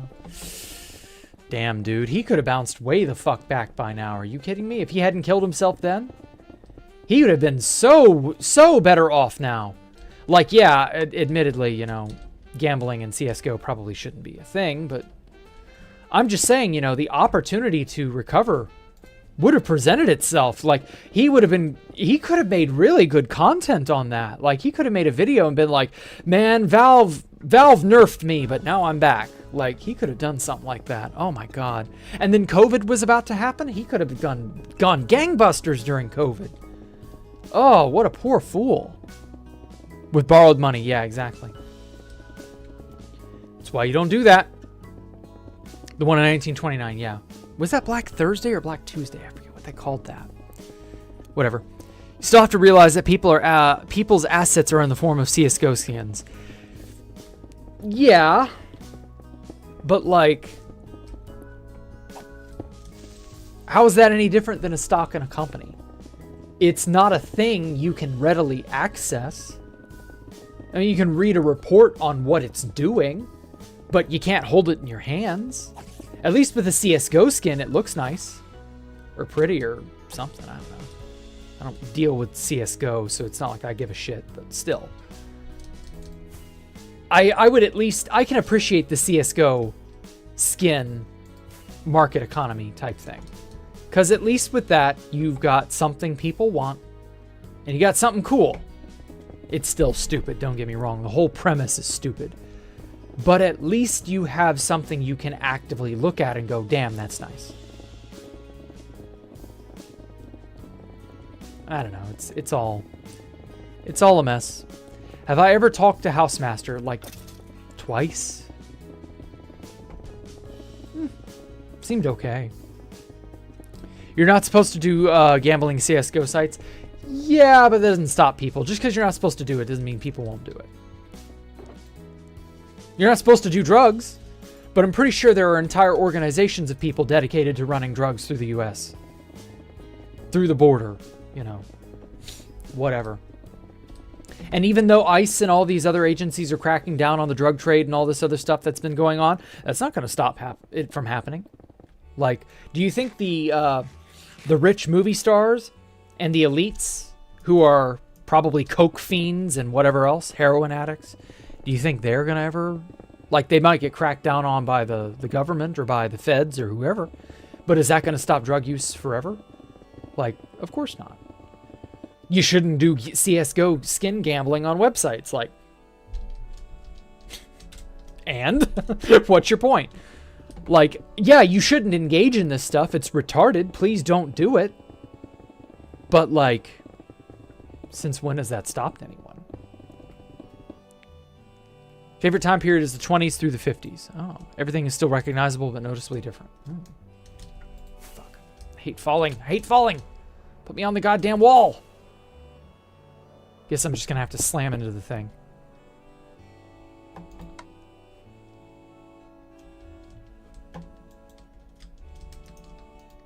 Damn, dude. He could have bounced way the fuck back by now. Are you kidding me? If he hadn't killed himself then, he would have been so better off now. Like, yeah, admittedly, you know, gambling in CSGO probably shouldn't be a thing, but I'm just saying, you know, the opportunity to recover would have presented itself. Like, he could have made really good content on that. Like, he could have made a video and been like, man, Valve nerfed me, but now I'm back. Like, he could have done something like that. Oh my God. And then COVID was about to happen. He could have gone gangbusters during COVID. Oh, what a poor fool. With borrowed money. Yeah, exactly. That's why you don't do that. The one in 1929, yeah. Was that Black Thursday or Black Tuesday? I forget what they called that. Whatever. You still have to realize that people's assets are in the form of CSGO skins. Yeah. But, like, how is that any different than a stock in a company? It's not a thing you can readily access. I mean, you can read a report on what it's doing, but you can't hold it in your hands. At least with a CSGO skin, it looks nice. Or pretty or something, I don't know. I don't deal with CSGO, so it's not like I give a shit, but still. I would at least, I can appreciate the CSGO skin market economy type thing. Because at least with that, you've got something people want, and you got something cool. It's still stupid, don't get me wrong. The whole premise is stupid. But at least you have something you can actively look at and go, damn, that's nice. I don't know, it's all a mess. Have I ever talked to Housemaster, like, twice? Seemed okay. You're not supposed to do gambling CSGO sites? Yeah, but that doesn't stop people. Just because you're not supposed to do it doesn't mean people won't do it. You're not supposed to do drugs, but I'm pretty sure there are entire organizations of people dedicated to running drugs through the US. Through the border, you know. Whatever. And even though ICE and all these other agencies are cracking down on the drug trade and all this other stuff that's been going on, that's not going to stop it from happening. Like, do you think the rich movie stars and the elites who are probably coke fiends and whatever else, heroin addicts, do you think they're going to ever, like, they might get cracked down on by the government or by the feds or whoever, but is that going to stop drug use forever? Like, of course not. You shouldn't do CSGO skin gambling on websites, like, and what's your point? Like, yeah, you shouldn't engage in this stuff. It's retarded. Please don't do it. But, like, since when has that stopped anyone? Favorite time period is the 20s through the 50s. Oh, everything is still recognizable but noticeably different. Fuck. I hate falling. I hate falling. Put me on the goddamn wall. Guess I'm just going to have to slam into the thing.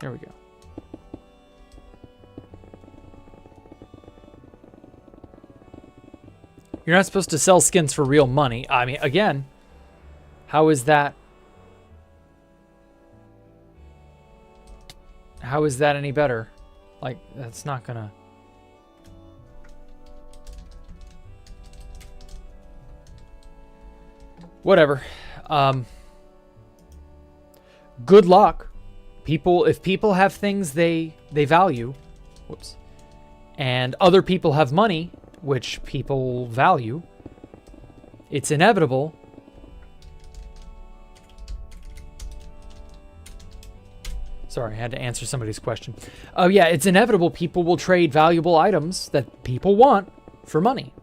There we go. You're not supposed to sell skins for real money. I mean, again, how is that? How is that any better? Like, that's not gonna... Whatever. Good luck. If people have things they value, whoops, and other people have money, which people value, it's inevitable. Sorry, I had to answer somebody's question. Oh yeah, it's inevitable people will trade valuable items that people want for money.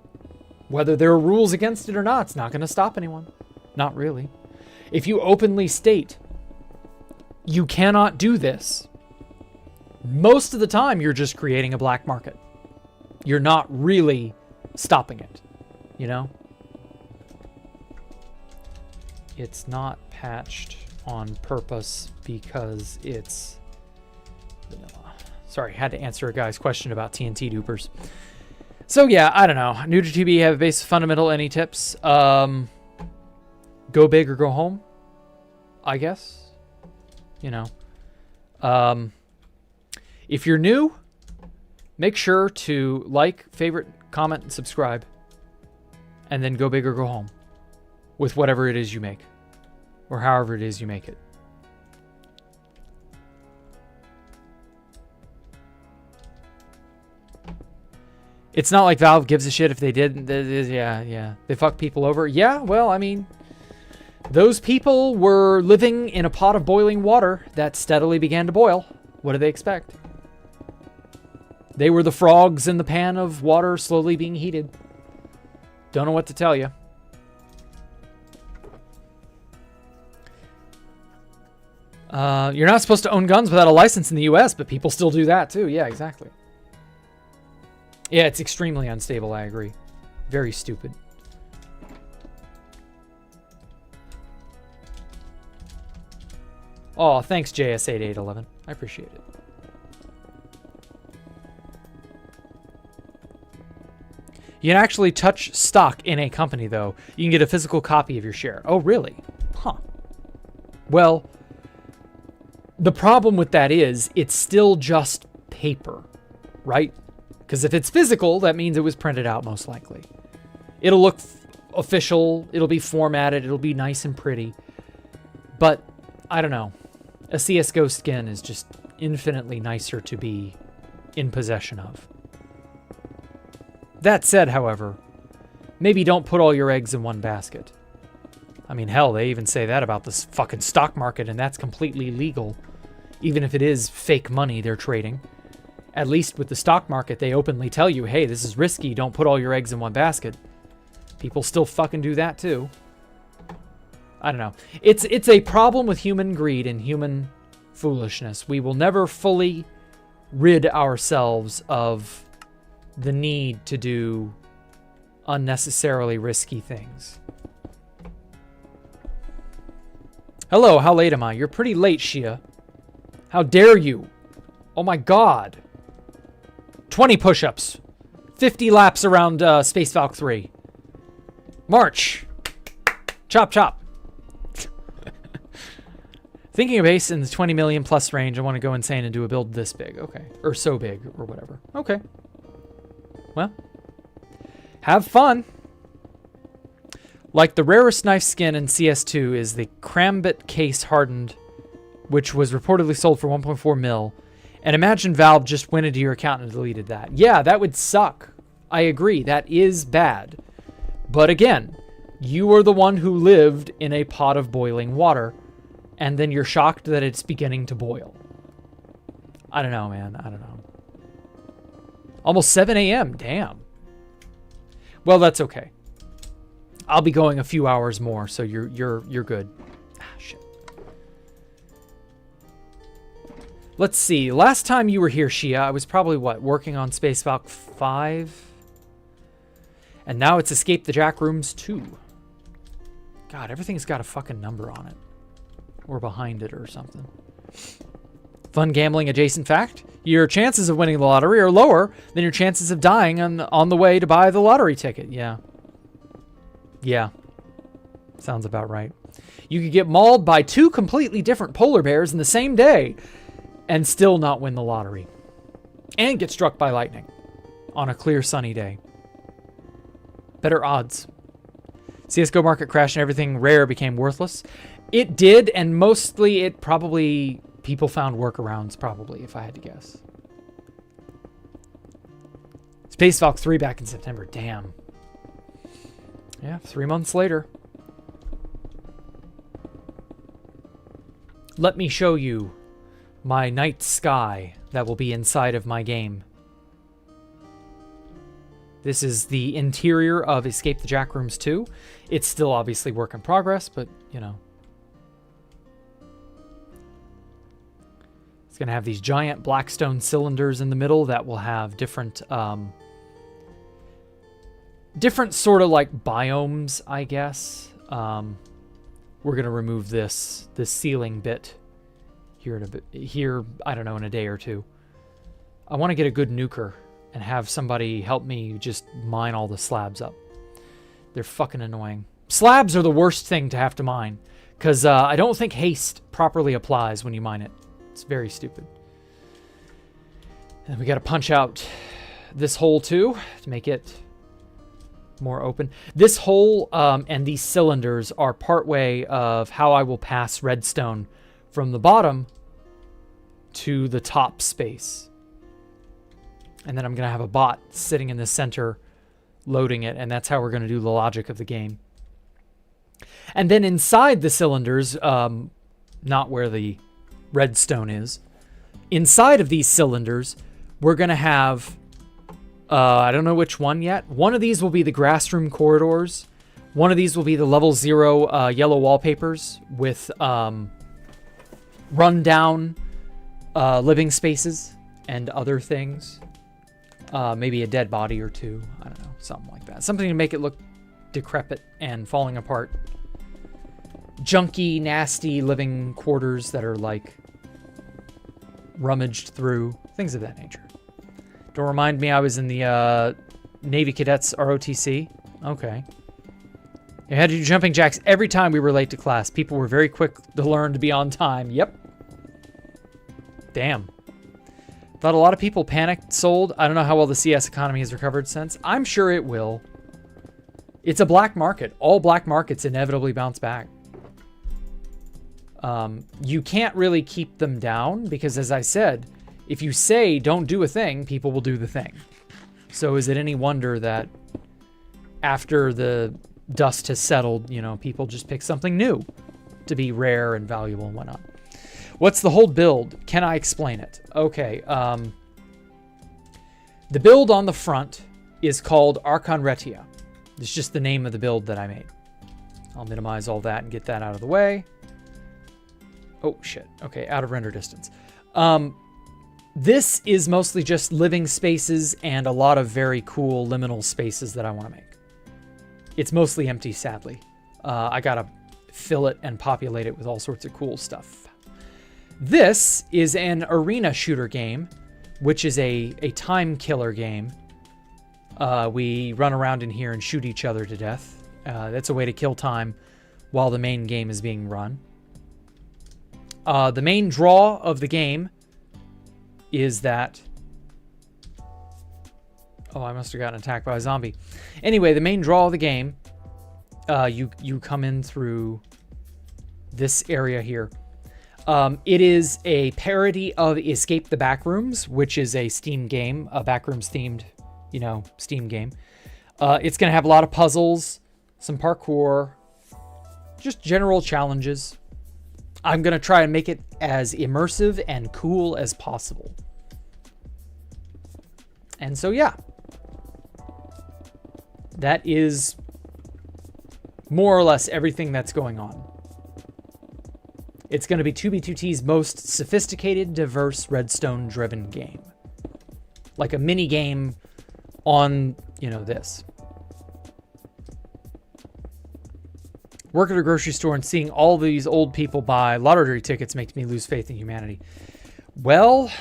Whether there are rules against it or not, it's not going to stop anyone. Not really. If you openly state you cannot do this, most of the time you're just creating a black market. You're not really stopping it, you know? It's not patched on purpose because it's vanilla. Sorry, had to answer a guy's question about TNT dupers. So yeah, I don't know. New to TB, have a base fundamental. Any tips? Go big or go home, I guess. You know. If you're new, make sure to like, favorite, comment, and subscribe. And then go big or go home with whatever it is you make. Or however it is you make it. It's not like Valve gives a shit if they did. Yeah. They fuck people over. Yeah, well, I mean, those people were living in a pot of boiling water that steadily began to boil. What do they expect? They were the frogs in the pan of water slowly being heated. Don't know what to tell you. You're not supposed to own guns without a license in the US, but people still do that too. Yeah, exactly. Yeah, it's extremely unstable, I agree. Very stupid. Oh, thanks, JS8811. I appreciate it. You can actually touch stock in a company, though. You can get a physical copy of your share. Oh, really? Huh. Well, the problem with that is it's still just paper, right? Because if it's physical, that means it was printed out, most likely. It'll look official. It'll be formatted. It'll be nice and pretty. But, I don't know. A CSGO skin is just infinitely nicer to be in possession of. That said, however, maybe don't put all your eggs in one basket. I mean, hell, they even say that about this fucking stock market, and that's completely legal. Even if it is fake money they're trading. At least with the stock market, they openly tell you, hey, this is risky, don't put all your eggs in one basket. People still fucking do that too. I don't know. It's a problem with human greed and human foolishness. We will never fully rid ourselves of the need to do unnecessarily risky things. Hello, how late am I? You're pretty late, Shia. How dare you? Oh my god. 20 push-ups. 50 laps around Space Valk 3. March. Chop, chop. Thinking of ace in the 20 million plus range, I want to go insane and do a build this big. Okay. Or so big, or whatever. Okay. Well. Have fun. Like the rarest knife skin in CS2 is the Crambit case hardened, which was reportedly sold for 1.4 mil. And imagine Valve just went into your account and deleted that. Yeah, that would suck. I agree. That is bad. But again, you are the one who lived in a pot of boiling water, and then you're shocked that it's beginning to boil. I don't know, man. I don't know. Almost 7 a.m. Damn. Well, that's okay. I'll be going a few hours more, so you're good. Ah, shit. Let's see. Last time you were here, Shia, I was probably, what, working on Space Valk 5? And now it's Escape the Jack Rooms 2. God, everything's got a fucking number on it. Or behind it or something. Fun gambling adjacent fact. Your chances of winning the lottery are lower than your chances of dying on the way to buy the lottery ticket. Yeah. Yeah. Sounds about right. You could get mauled by 2 completely different polar bears in the same day and still not win the lottery. And get struck by lightning on a clear sunny day. Better odds. CSGO market crashed and everything rare became worthless. It did, and mostly it probably... People found workarounds, probably, if I had to guess. Space Valk 3 back in September. Damn. Yeah, 3 months later. Let me show you my night sky that will be inside of my game. This is the interior of Escape the Jack Rooms 2. It's still obviously work in progress, but, you know. It's going to have these giant blackstone cylinders in the middle that will have different different sort of like biomes, I guess. We're going to remove this ceiling bit here I don't know, in a day or two. I want to get a good nuker and have somebody help me just mine all the slabs up. They're fucking annoying. Slabs are the worst thing to have to mine because I don't think haste properly applies when you mine it. It's very stupid. And we got to punch out this hole too to make it more open. This hole and these cylinders are partway of how I will pass Breadstone from the bottom to the top space. And then I'm going to have a bot sitting in the center loading it, and that's how we're going to do the logic of the game. And then inside the cylinders, not where the Breadstone is, inside of these cylinders, we're going to have, I don't know which one yet. One of these will be the grass room corridors. One of these will be the level 0 yellow wallpapers with rundown living spaces and other things. Maybe a dead body or two. I don't know, something like that. Something to make it look decrepit and falling apart. Junky, nasty living quarters that are like rummaged through. Things of that nature. Don't remind me I was in the Navy Cadets ROTC. Okay. I had to do jumping jacks every time we were late to class. People were very quick to learn to be on time. Yep. Damn. Thought a lot of people panicked, sold. I don't know how well the CS economy has recovered since. I'm sure it will. It's a black market. All black markets inevitably bounce back. You can't really keep them down because, as I said, if you say don't do a thing, people will do the thing. So is it any wonder that after the dust has settled, you know, people just pick something new to be rare and valuable and whatnot? What's the whole build? Can I explain it? Okay. The build on the front is called Archon Retia. It's just the name of the build that I made. I'll minimize all that and get that out of the way. Oh, shit. Okay, out of render distance. This is mostly just living spaces and a lot of very cool liminal spaces that I want to make. It's mostly empty, sadly. I gotta fill it and populate it with all sorts of cool stuff. This is an arena shooter game, which is a time killer game. We run around in here and shoot each other to death. That's a way to kill time while the main game is being run. The main draw of the game is that... Oh, I must have gotten attacked by a zombie. Anyway, the main draw of the game, you come in through this area here. It is a parody of Escape the Backrooms, which is a Steam game, a Backrooms themed, you know, Steam game. It's going to have a lot of puzzles, some parkour, just general challenges. I'm going to try and make it as immersive and cool as possible. And so, yeah. That is more or less everything that's going on. It's going to be 2B2T's most sophisticated, diverse, redstone-driven game. Like a mini game on, you know, this. Work at a grocery store and seeing all these old people buy lottery tickets makes me lose faith in humanity. Well,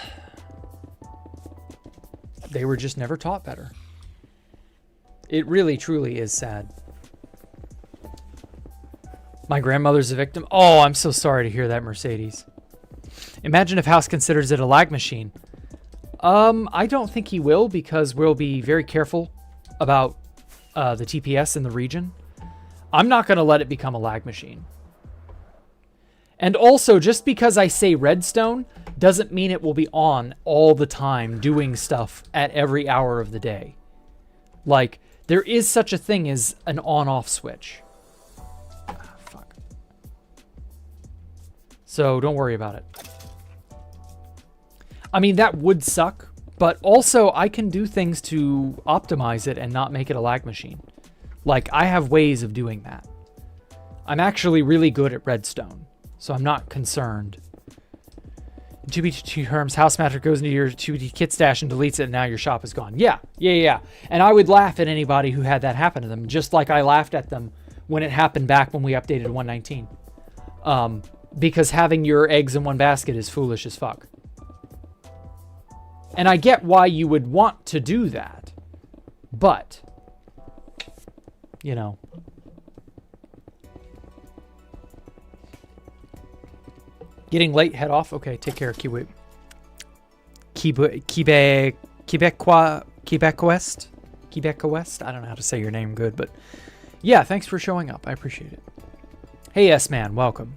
they were just never taught better. It really, truly is sad. My grandmother's a victim. Oh, I'm so sorry to hear that, Mercedes. Imagine if House considers it a lag machine. I don't think he will, because we'll be very careful about the TPS in the region. I'm not going to let it become a lag machine. And also, just because I say redstone doesn't mean it will be on all the time doing stuff at every hour of the day. Like, there is such a thing as an on-off switch. Ah, fuck. So don't worry about it. I mean, that would suck, but also I can do things to optimize it and not make it a lag machine. Like, I have ways of doing that. I'm actually really good at redstone, so I'm not concerned. In 2B2 terms, House Master goes into your 2D kit stash and deletes it, and now your shop is gone. Yeah. And I would laugh at anybody who had that happen to them, just like I laughed at them when it happened back when we updated 119. Because having your eggs in one basket is foolish as fuck. And I get why you would want to do that, but... you know. Getting late, head off. Okay, take care, Quebec West. I don't know how to say your name good, but yeah, thanks for showing up. I appreciate it. Hey, S-Man, welcome.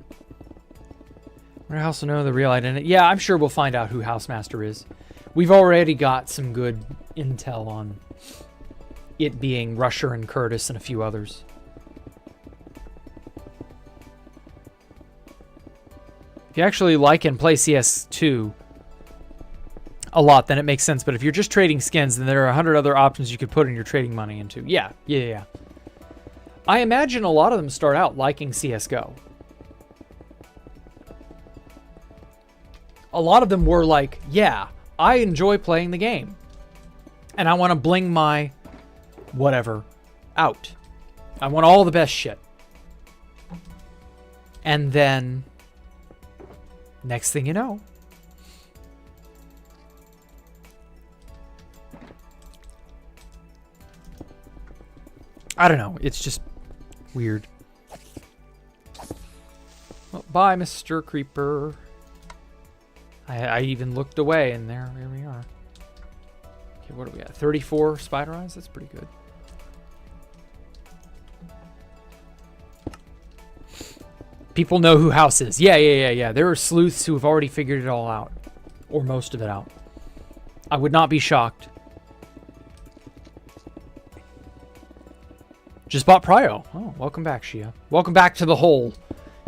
Our house will know the real identity. Yeah, I'm sure we'll find out who Housemaster is. We've already got some good intel on it being Rusher and Curtis and a few others. If you actually like and play CS2, a lot, then it makes sense. But if you're just trading skins, then there are 100 other options you could put in your trading money into. Yeah. I imagine a lot of them start out liking CSGO. A lot of them were like, yeah, I enjoy playing the game. And I want to bling my whatever out. I want all the best shit. And then, next thing you know, I don't know. It's just weird. Well, bye, Mr. Creeper. I even looked away, and here we are. Okay, what do we got? 34 spider eyes? That's pretty good. People know who House is. Yeah. There are sleuths who have already figured it all out. Or most of it out. I would not be shocked. Just bought Prio. Oh, welcome back, Shia. Welcome back to the hole.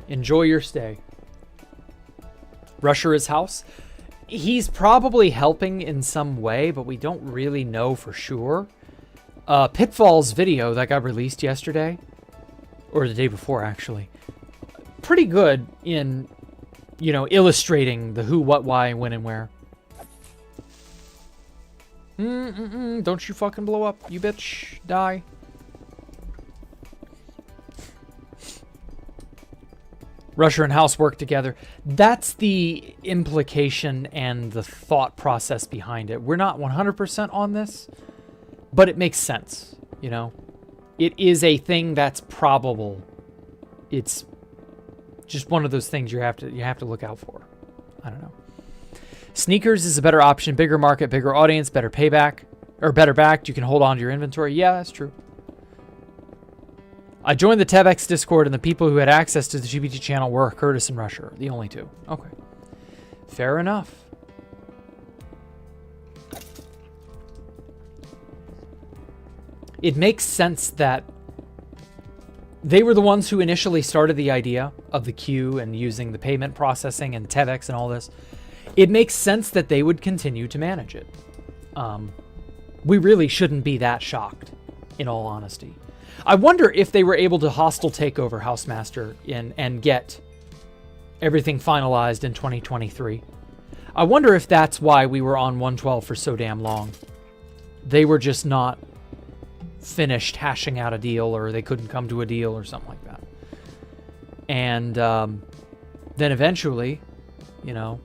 Enjoy your stay. Rusher is House. He's probably helping in some way, but we don't really know for sure. Pitfall's video that got released yesterday, or the day before, actually. Pretty good in, you know, illustrating the who, what, why, when, and where. Don't you fucking blow up, you bitch. Die. Rusher and House work together. That's the implication and the thought process behind it. We're not 100% on this, but it makes sense, you know? It is a thing that's probable. It's just one of those things you have to look out for. I don't know. Sneakers is a better option, bigger market, bigger audience, better payback, or better backed. You can hold on to your inventory. Yeah, that's true. I joined the TevX Discord, and the people who had access to the GPT channel were Curtis and Rusher, the only two. Okay. Fair enough. It makes sense that they were the ones who initially started the idea of the queue and using the payment processing and TevX and all this. It makes sense that they would continue to manage it. We really shouldn't be that shocked, in all honesty. I wonder if they were able to hostile takeover Housemaster and get everything finalized in 2023. I wonder if that's why we were on 112 for so damn long. They were just not finished hashing out a deal, or they couldn't come to a deal or something like that. And then eventually, you know,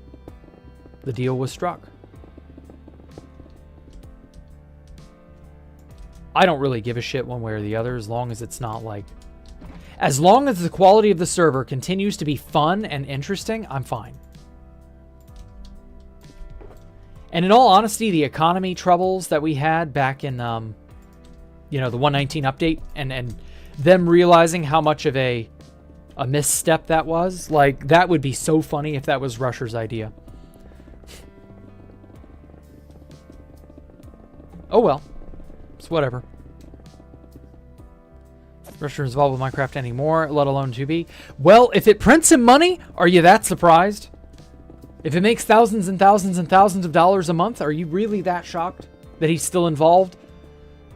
the deal was struck. I don't really give a shit one way or the other, as long as it's not like... As long as the quality of the server continues to be fun and interesting, I'm fine. And in all honesty, the economy troubles that we had back in, you know, the 119 update, and them realizing how much of a misstep that was, like, that would be so funny if that was Rusher's idea. Oh well. It's whatever. Rusher is involved with Minecraft anymore, let alone 2B. Well, if it prints him money, are you that surprised? If it makes thousands and thousands and thousands of dollars a month, are you really that shocked that he's still involved?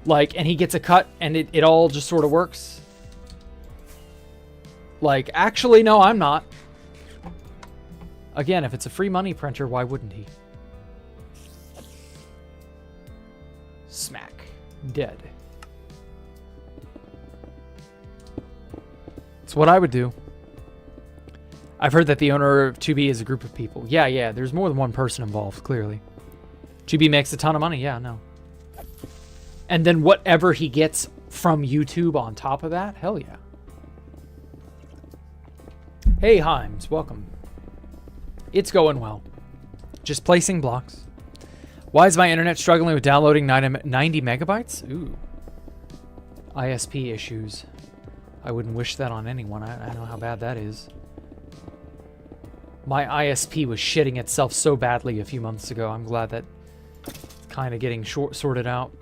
Like, and he gets a cut and it all just sort of works? Like, actually, no, I'm not. Again, if it's a free money printer, why wouldn't he? Smack. Dead. It's what I would do. I've heard that the owner of 2B is a group of people. Yeah, there's more than one person involved, clearly. 2B makes a ton of money, yeah, no. And then whatever he gets from YouTube on top of that, hell yeah. Hey, Himes, welcome. It's going well. Just placing blocks. Why is my internet struggling with downloading 90 megabytes? Ooh. ISP issues. I wouldn't wish that on anyone. I know how bad that is. My ISP was shitting itself so badly a few months ago. I'm glad that it's kind of getting sorted out.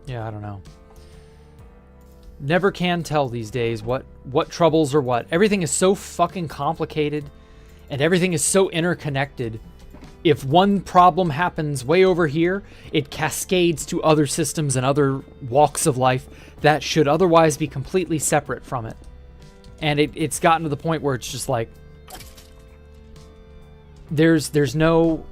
Yeah, I don't know. Never can tell these days what troubles are what. Everything is so fucking complicated, and everything is so interconnected. If one problem happens way over here, it cascades to other systems and other walks of life that should otherwise be completely separate from it. And it's gotten to the point where it's just like, there's no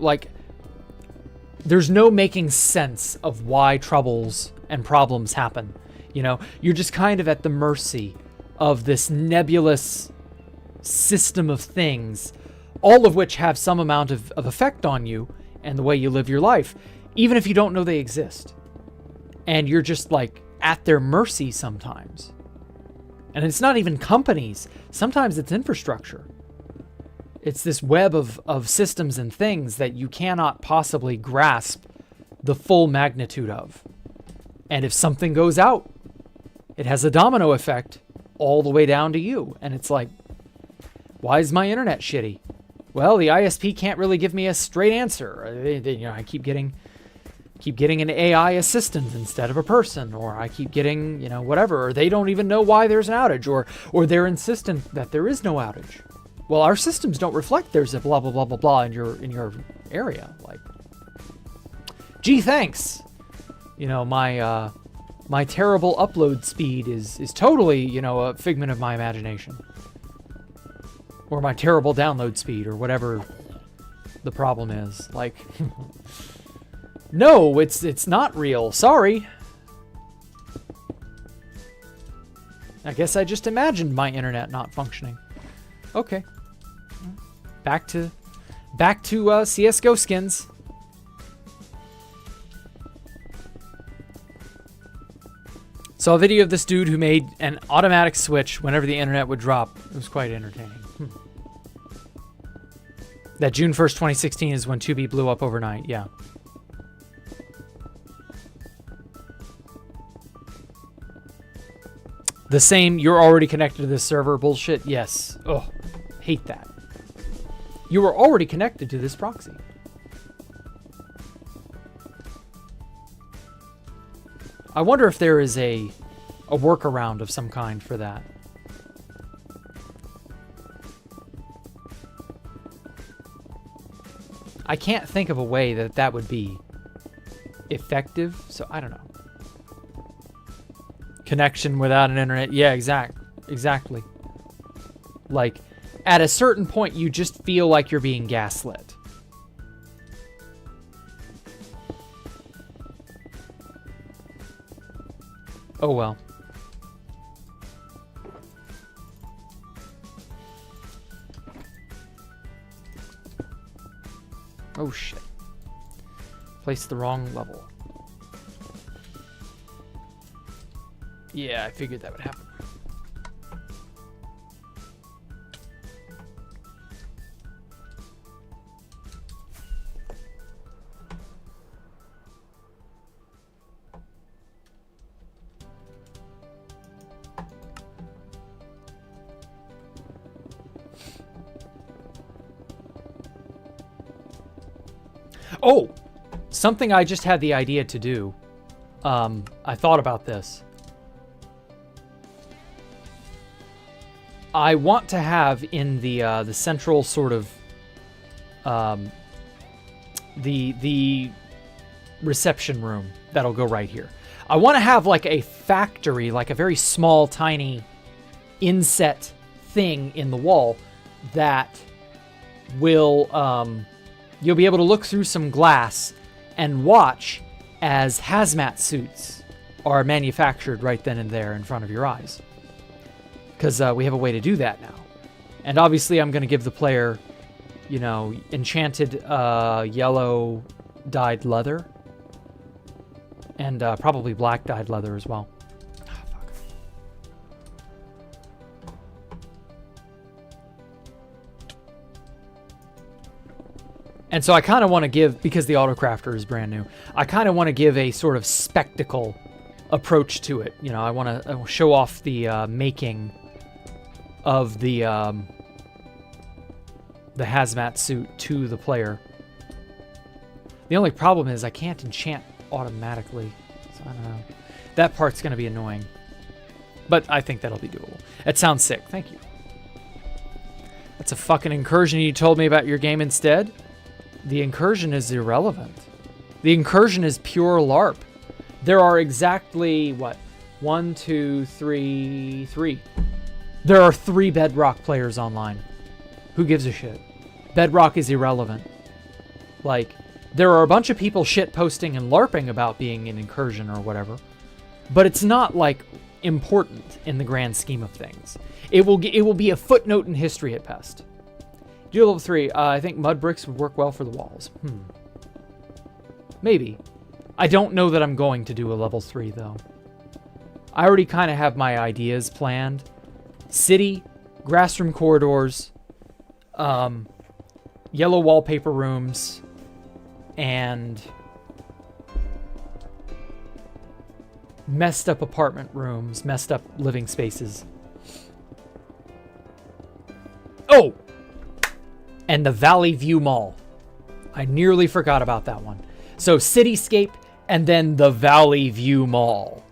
making sense of why troubles and problems happen. You know, you're just kind of at the mercy of this nebulous system of things, all of which have some amount of effect on you and the way you live your life, even if you don't know they exist. And you're just like at their mercy sometimes. And it's not even companies. Sometimes it's infrastructure. It's this web of systems and things that you cannot possibly grasp the full magnitude of. And if something goes out, it has a domino effect all the way down to you. And it's like, why is my internet shitty? Well, the ISP can't really give me a straight answer. You know, I keep getting an AI assistant instead of a person, or I keep getting, you know, whatever, or they don't even know why there's an outage, or they're insistent that there is no outage. Well, our systems don't reflect there's a blah blah blah blah blah in your area. Like, gee, thanks. You know, my terrible upload speed is totally, you know, a figment of my imagination. Or my terrible download speed, or whatever the problem is. Like, no, it's not real. Sorry. I guess I just imagined my internet not functioning. Okay. Back to CS:GO skins. Saw a video of this dude who made an automatic switch whenever the internet would drop. It was quite entertaining. That June 1st, 2016 is when 2B blew up overnight. Yeah. The same, you're already connected to this server bullshit. Yes. Oh, hate that. You were already connected to this proxy. I wonder if there is a workaround of some kind for that. I can't think of a way that would be effective, so I don't know. Connection without an internet. Yeah, exactly. Like, at a certain point, you just feel like you're being gaslit. Oh well. Oh shit. Placed the wrong level. Yeah, I figured that would happen. Oh, something I just had the idea to do. I thought about this. I want to have in the central sort of the reception room that'll go right here. I want to have like a factory, like a very small, tiny inset thing in the wall that will you'll be able to look through some glass and watch as hazmat suits are manufactured right then and there in front of your eyes. Because we have a way to do that now. And obviously I'm going to give the player, you know, enchanted yellow dyed leather. And probably black dyed leather as well. Oh, fuck. And so I kind of want to give, because the Autocrafter is brand new, I kind of want to give a sort of spectacle approach to it. You know, I want to show off the making of the hazmat suit to the player. The only problem is I can't enchant automatically, so I don't know. That part's going to be annoying. But I think that'll be doable. It sounds sick. Thank you. That's a fucking incursion. You told me about your game instead? The incursion is irrelevant. The incursion is pure LARP. There are exactly, what? 1, 2, 3, 3. There are 3 Bedrock players online. Who gives a shit? Bedrock is irrelevant. Like, there are a bunch of people shit posting and LARPing about being an incursion or whatever. But it's not, like, important in the grand scheme of things. It will be a footnote in history at best. Do level 3. I think mud bricks would work well for the walls. Maybe. I don't know that I'm going to do a level 3, though. I already kind of have my ideas planned. City, grass room corridors, yellow wallpaper rooms, and messed up apartment rooms, messed up living spaces. Oh! And the Valley View Mall. I nearly forgot about that one. So Cityscape and then the Valley View Mall.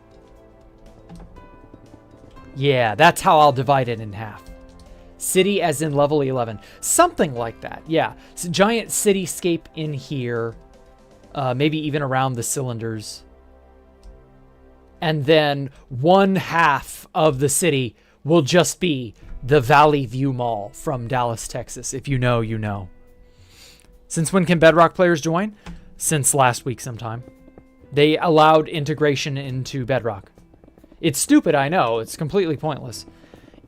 Yeah, that's how I'll divide it in half. City as in level 11. Something like that, yeah. It's a giant cityscape in here. Maybe even around the cylinders. And then one half of the city will just be the Valley View Mall from Dallas, Texas. If you know, you know. Since when can Bedrock players join? Since last week sometime. They allowed integration into Bedrock. It's stupid, I know. It's completely pointless.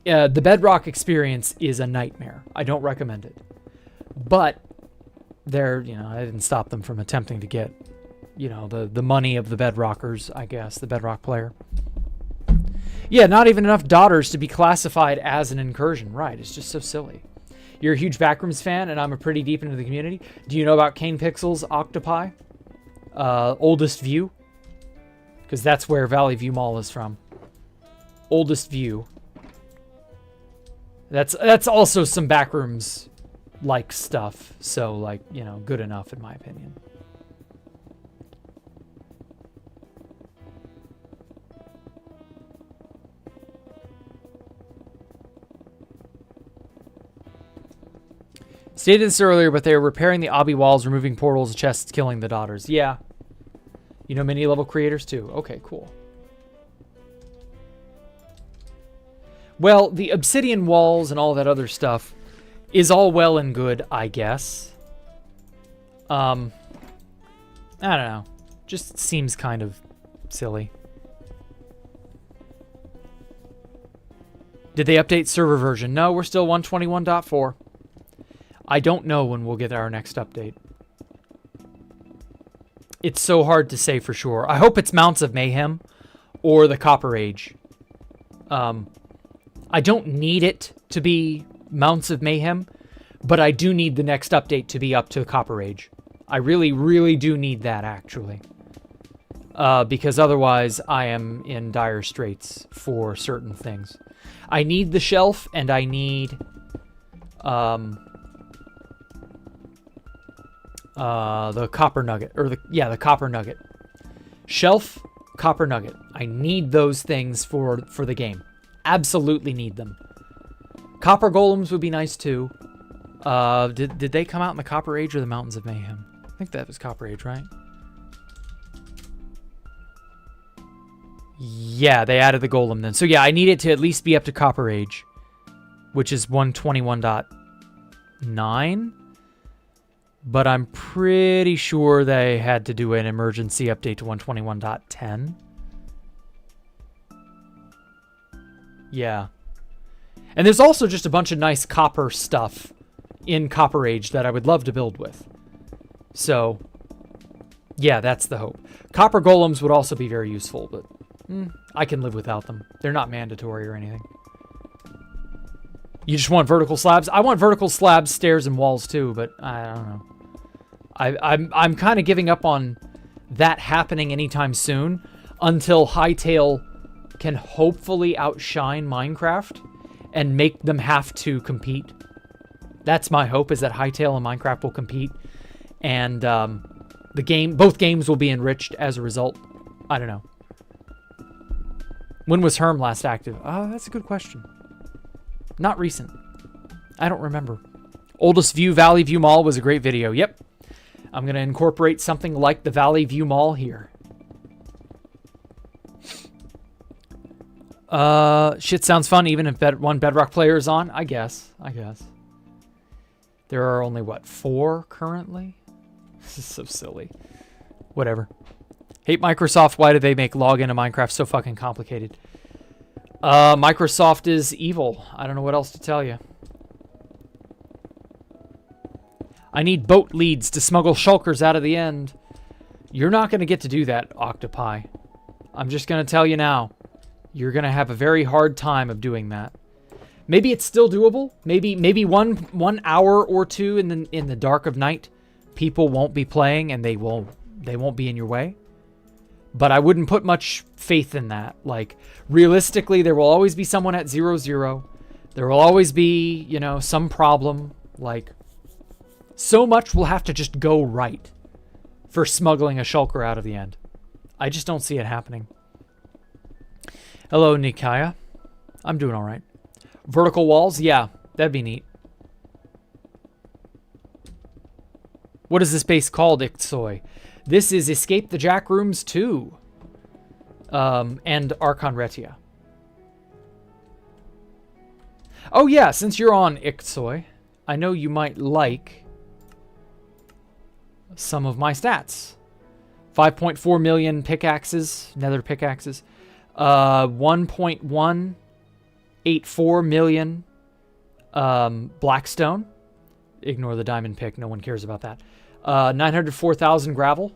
The Bedrock experience is a nightmare. I don't recommend it. But I didn't stop them from attempting to get, the money of the Bedrockers, I guess, the Bedrock player. Yeah, not even enough daughters to be classified as an incursion. Right, it's just so silly. You're a huge Backrooms fan, and I'm a pretty deep into the community. Do you know about Kane Pixel's Octopi? Oldest View? Because that's where Valley View Mall is from. Oldest View. That's also some Backrooms-like stuff. So, good enough in my opinion. Stated this earlier, but they were repairing the obby walls, removing portals, chests, killing the daughters. Yeah. You know mini-level creators too. Okay, cool. Well, the obsidian walls and all that other stuff is all well and good, I guess. I don't know. Just seems kind of silly. Did they update server version? No, we're still 121.4. I don't know when we'll get our next update. It's so hard to say for sure. I hope it's Mounts of Mayhem or the Copper Age. I don't need it to be Mounts of Mayhem, but I do need the next update to be up to Copper Age. I really, really do need that, actually. Because otherwise I am in dire straits for certain things. I need the shelf, and I need... the copper nugget, or the copper nugget. Shelf, copper nugget. I need those things for the game. Absolutely need them. Copper golems would be nice too. Did they come out in the Copper Age or the Mountains of Mayhem? I think that was Copper Age, right? Yeah, they added the golem then. So yeah, I need it to at least be up to Copper Age, which is 121.9. But I'm pretty sure they had to do an emergency update to 121.10. Yeah. And there's also just a bunch of nice copper stuff in Copper Age that I would love to build with. So, yeah, that's the hope. Copper golems would also be very useful, but I can live without them. They're not mandatory or anything. You just want vertical slabs? I want vertical slabs, stairs, and walls too, but I don't know. I'm kind of giving up on that happening anytime soon until Hytale can hopefully outshine Minecraft and make them have to compete. That's my hope, is that Hytale and Minecraft will compete, and both games will be enriched as a result. I don't know. When was Herm last active? That's a good question. Not recent. I don't remember. Oldest View Valley View Mall was a great video. Yep. I'm going to incorporate something like the Valley View Mall here. Shit sounds fun even if one Bedrock player is on. I guess. There are only, what, 4 currently? This is so silly. Whatever. Hate Microsoft. Why do they make login to Minecraft so fucking complicated? Microsoft is evil. I don't know what else to tell you. I need boat leads to smuggle shulkers out of the end. You're not going to get to do that, Octopi. I'm just going to tell you now. You're going to have a very hard time of doing that. Maybe it's still doable. Maybe one hour or two in the dark of night, people won't be playing and they won't be in your way. But I wouldn't put much faith in that. Like, realistically, there will always be someone at 0-0. There will always be, you know, some problem. Like, so much will have to just go right for smuggling a shulker out of the end. I just don't see it happening. Hello, Nikaya. I'm doing all right. Vertical walls? Yeah, that'd be neat. What is this base called, Ixoi? This is Escape the Jack Rooms 2. And Archon Retia. Oh yeah, since you're on Ixoi, I know you might like some of my stats. 5.4 million pickaxes, nether pickaxes. 1.184 million blackstone. Ignore the diamond pick, no one cares about that. 904,000 gravel.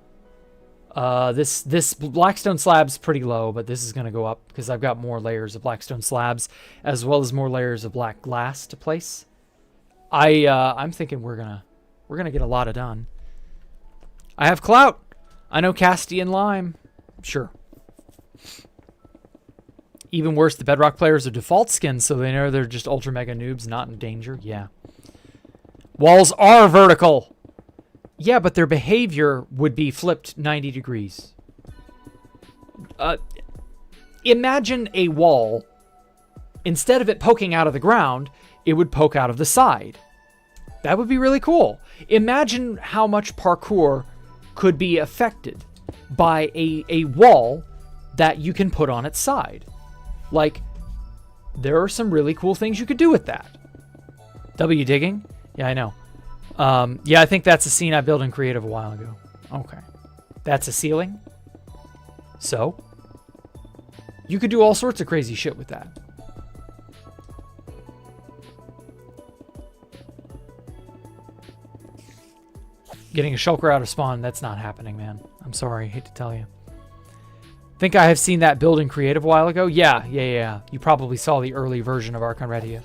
This blackstone slab's pretty low, but this is going to go up because I've got more layers of blackstone slabs as well as more layers of black glass to place. I'm thinking we're gonna get a lot of done. I have clout. I know Castian Lime. Sure. Even worse, the Bedrock players are default skins, so they know they're just ultra mega noobs, not in danger. Yeah. Walls are vertical. Yeah, but their behavior would be flipped 90 degrees. Imagine a wall. Instead of it poking out of the ground, it would poke out of the side. That would be really cool. Imagine how much parkour could be affected by a wall that you can put on its side. Like, there are some really cool things you could do with that. W digging? Yeah, I know. Yeah, I think that's a scene I built in Creative a while ago. Okay. That's a ceiling. So, you could do all sorts of crazy shit with that. Getting a shulker out of spawn, that's not happening, man. I'm sorry, hate to tell you. Think I have seen that build in Creative a while ago? Yeah. You probably saw the early version of Archon Retia.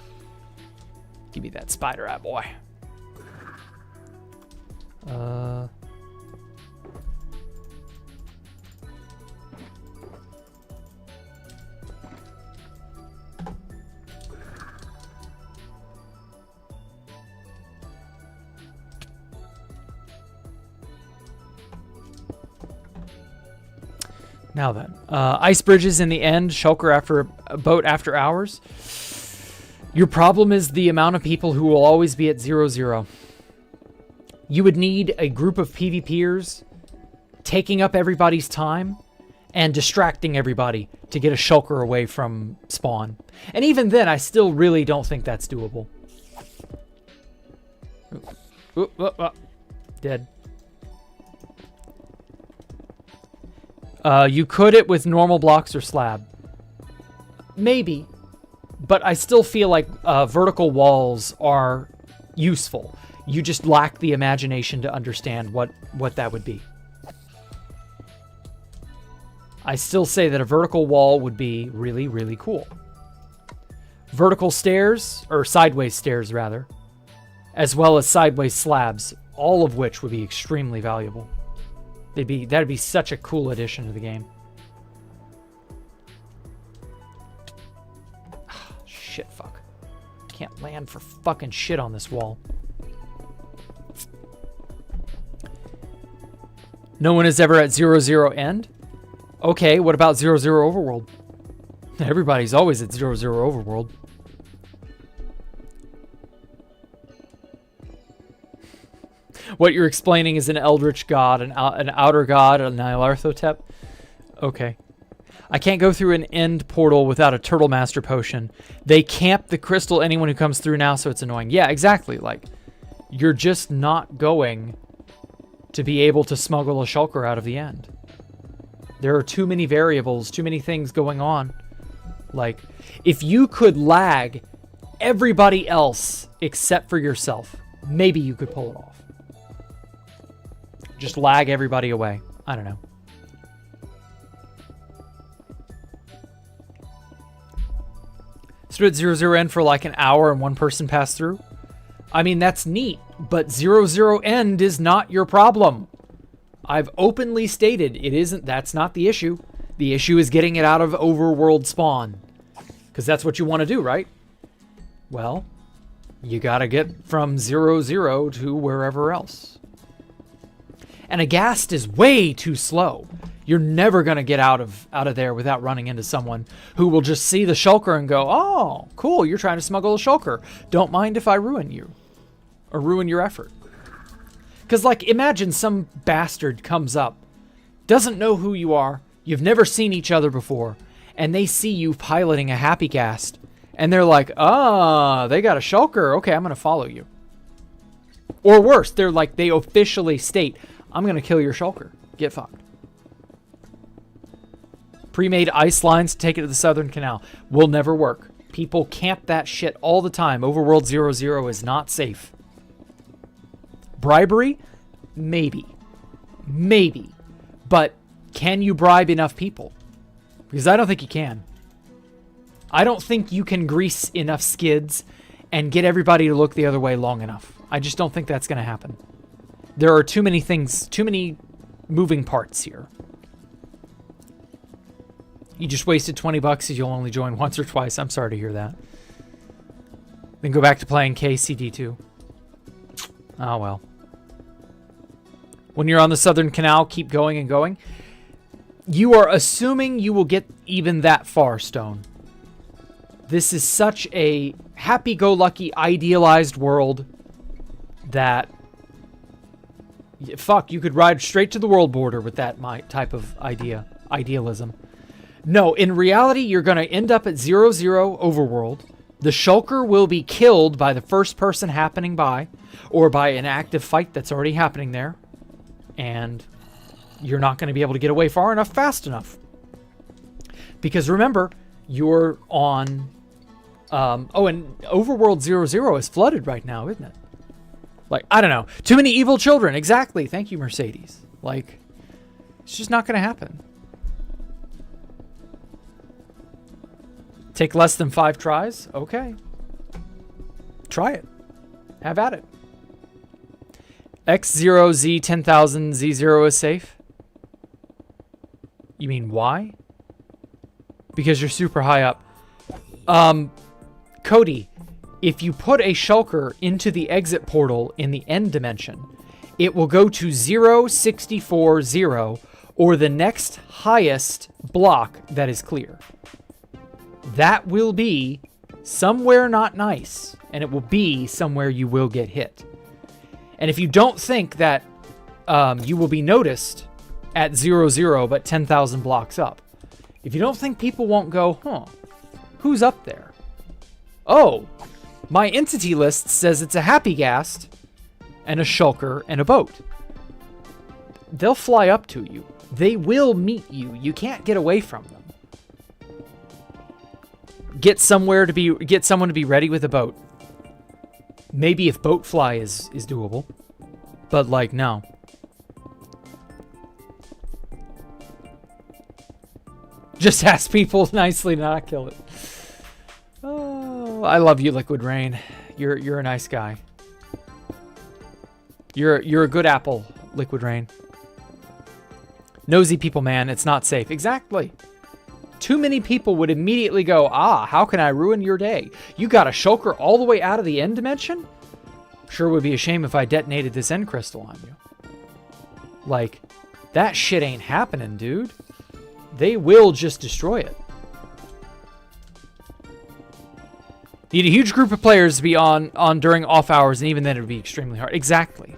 Give me that spider eye, boy. Now then, ice bridges in the end, shulker after a boat after hours. Your problem is the amount of people who will always be at 0-0. You would need a group of PvPers taking up everybody's time and distracting everybody to get a shulker away from spawn. And even then, I still really don't think that's doable. Dead. You could it with normal blocks or slab. Maybe. But I still feel like vertical walls are useful. You just lack the imagination to understand what that would be. I still say that a vertical wall would be really, really cool. Vertical stairs, or sideways stairs rather, as well as sideways slabs, all of which would be extremely valuable. That'd be such a cool addition to the game. Shit, fuck. Can't land for fucking shit on this wall. No one is ever at 0-0 end? Okay, what about 0-0 overworld? Everybody's always at 0-0 overworld. What you're explaining is an eldritch god, an outer god, a Nyarlathotep. Okay. I can't go through an end portal without a Turtle Master potion. They camp the crystal anyone who comes through now, so it's annoying. Yeah, exactly. Like, you're just not going to be able to smuggle a shulker out of the end. There are too many variables, too many things going on. Like, if you could lag everybody else except for yourself, maybe you could pull it off. Just lag everybody away. I don't know. Stood at 0-0 end for like an hour and one person passed through. I mean, that's neat, but 0-0 end is not your problem. I've openly stated it isn't. That's not the issue. The issue is getting it out of overworld spawn. Because that's what you want to do, right? Well, you got to get from 0-0 to wherever else. And a ghast is way too slow. You're never going to get out of there without running into someone who will just see the shulker and go, oh, cool, you're trying to smuggle a shulker. Don't mind if I ruin you. Or ruin your effort. Because, like, imagine some bastard comes up, doesn't know who you are, you've never seen each other before, and they see you piloting a happy ghast, and they're like, they got a shulker, okay, I'm going to follow you. Or worse, they officially state, I'm going to kill your shulker. Get fucked. Pre-made ice lines to take it to the Southern Canal. Will never work. People camp that shit all the time. Overworld 0-0 is not safe. Bribery? Maybe. Maybe. But can you bribe enough people? Because I don't think you can. I don't think you can grease enough skids and get everybody to look the other way long enough. I just don't think that's going to happen. There are too many things, too many moving parts here. You just wasted 20 bucks if you'll only join once or twice. I'm sorry to hear that. Then go back to playing KCD2. Oh, well. When you're on the Southern Canal, keep going and going. You are assuming you will get even that far, Stone. This is such a happy-go-lucky, idealized world that... Fuck, you could ride straight to the world border with that type of idealism. No, in reality, you're going to end up at 0-0 overworld. The shulker will be killed by the first person happening by, or by an active fight that's already happening there. And you're not going to be able to get away far enough fast enough. Because remember, you're on... and overworld 0-0 is flooded right now, isn't it? Like, I don't know. Too many evil children. Exactly. Thank you, Mercedes. Like, it's just not going to happen. Take less than 5 tries? Okay. Try it. Have at it. X0, Z 10,000, Z0 is safe? You mean why? Because you're super high up. Cody, if you put a shulker into the exit portal in the end dimension, it will go to 0, 64, 0, or the next highest block that is clear. That will be somewhere not nice, and it will be somewhere you will get hit. And if you don't think that you will be noticed at 0-0 but 10,000 blocks up, if you don't think people won't go, who's up there? Oh, my entity list says it's a happy ghast and a shulker and a boat. They'll fly up to you. They will meet you. You can't get away from them. Get someone to be ready with a boat. Maybe if boat fly is doable. But like, no. Just ask people nicely to not kill it. Oh, I love you, Liquid Rain. You're a nice guy. You're a good apple, Liquid Rain. Nosy people, man. It's not safe. Exactly. Too many people would immediately go, how can I ruin your day? You got a shulker all the way out of the end dimension? Sure would be a shame if I detonated this end crystal on you. Like, that shit ain't happening, dude. They will just destroy it. You need a huge group of players to be on during off hours, and even then it would be extremely hard. Exactly.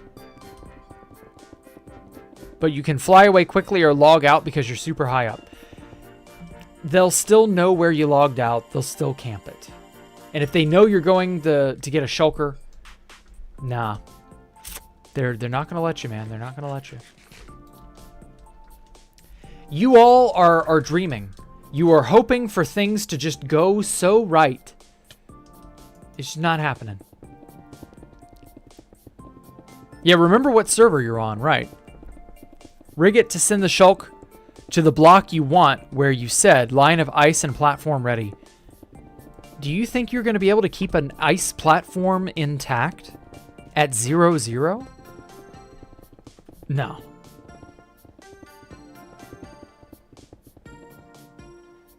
But you can fly away quickly or log out because you're super high up. They'll still know where you logged out. They'll still camp it. And if they know you're going to get a shulker, nah. They're not going to let you, man. They're not going to let you. You all are dreaming. You are hoping for things to just go so right. It's just not happening. Yeah, remember what server you're on, right? Rig it to send the shulk to the block you want, where you said line of ice and platform ready. Do you think you're going to be able to keep an ice platform intact at 0-0? No.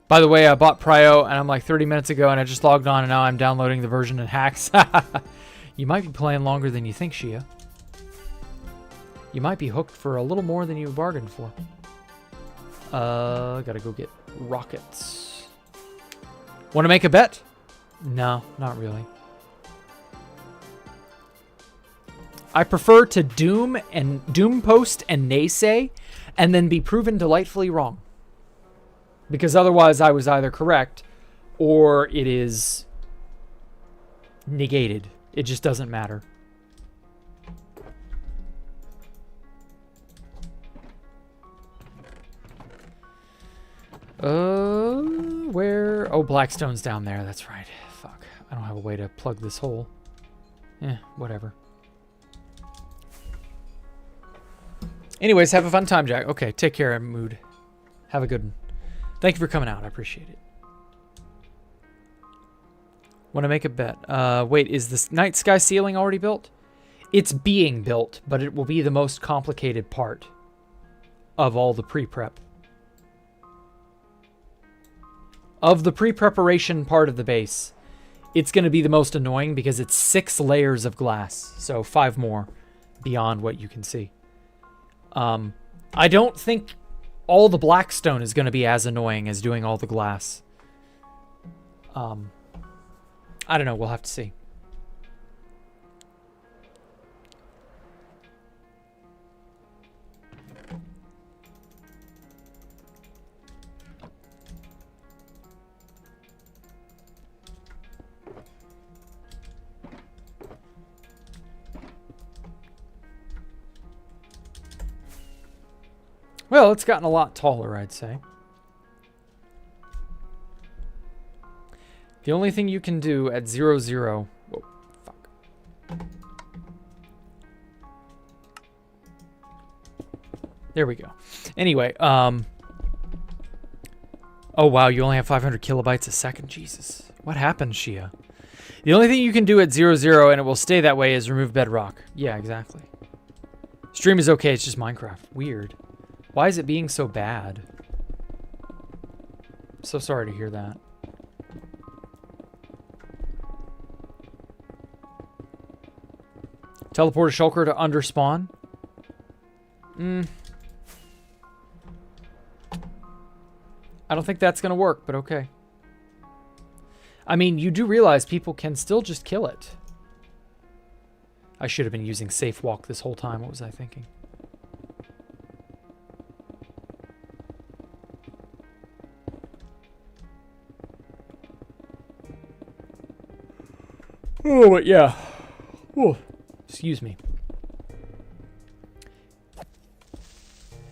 By the way, I bought Prio, and I'm like 30 minutes ago, and I just logged on, and now I'm downloading the version in hacks. You might be playing longer than you think, Shia. You might be hooked for a little more than you bargained for. Gotta go get rockets. Want to make a bet? No, not really. I prefer to doom post and naysay, and then be proven delightfully wrong. Because otherwise I was either correct or it is negated. It just doesn't matter. Where? Oh, Blackstone's down there. That's right. Fuck. I don't have a way to plug this hole. Whatever. Anyways, have a fun time, Jack. Okay, take care, Mood. Have a good one. Thank you for coming out. I appreciate it. Want to make a bet. Wait, is this night sky ceiling already built? It's being built, but it will be the most complicated part of all the pre-prep. Of the pre-preparation part of the base, it's going to be the most annoying because it's 6 layers of glass. So 5 more beyond what you can see. I don't think all the Blackstone is going to be as annoying as doing all the glass. I don't know. We'll have to see. Well, it's gotten a lot taller, I'd say. The only thing you can do at 0-0... Whoa, fuck. There we go. Anyway, oh wow, you only have 500 kilobytes a second? Jesus. What happened, Shia? The only thing you can do at 0-0, and it will stay that way, is remove bedrock. Yeah, exactly. Stream is okay, it's just Minecraft. Weird. Why is it being so bad? I'm so sorry to hear that. Teleport a shulker to underspawn? I don't think that's going to work, but okay. I mean, you do realize people can still just kill it. I should have been using safe walk this whole time. What was I thinking? Oh, but yeah. Oh, excuse me.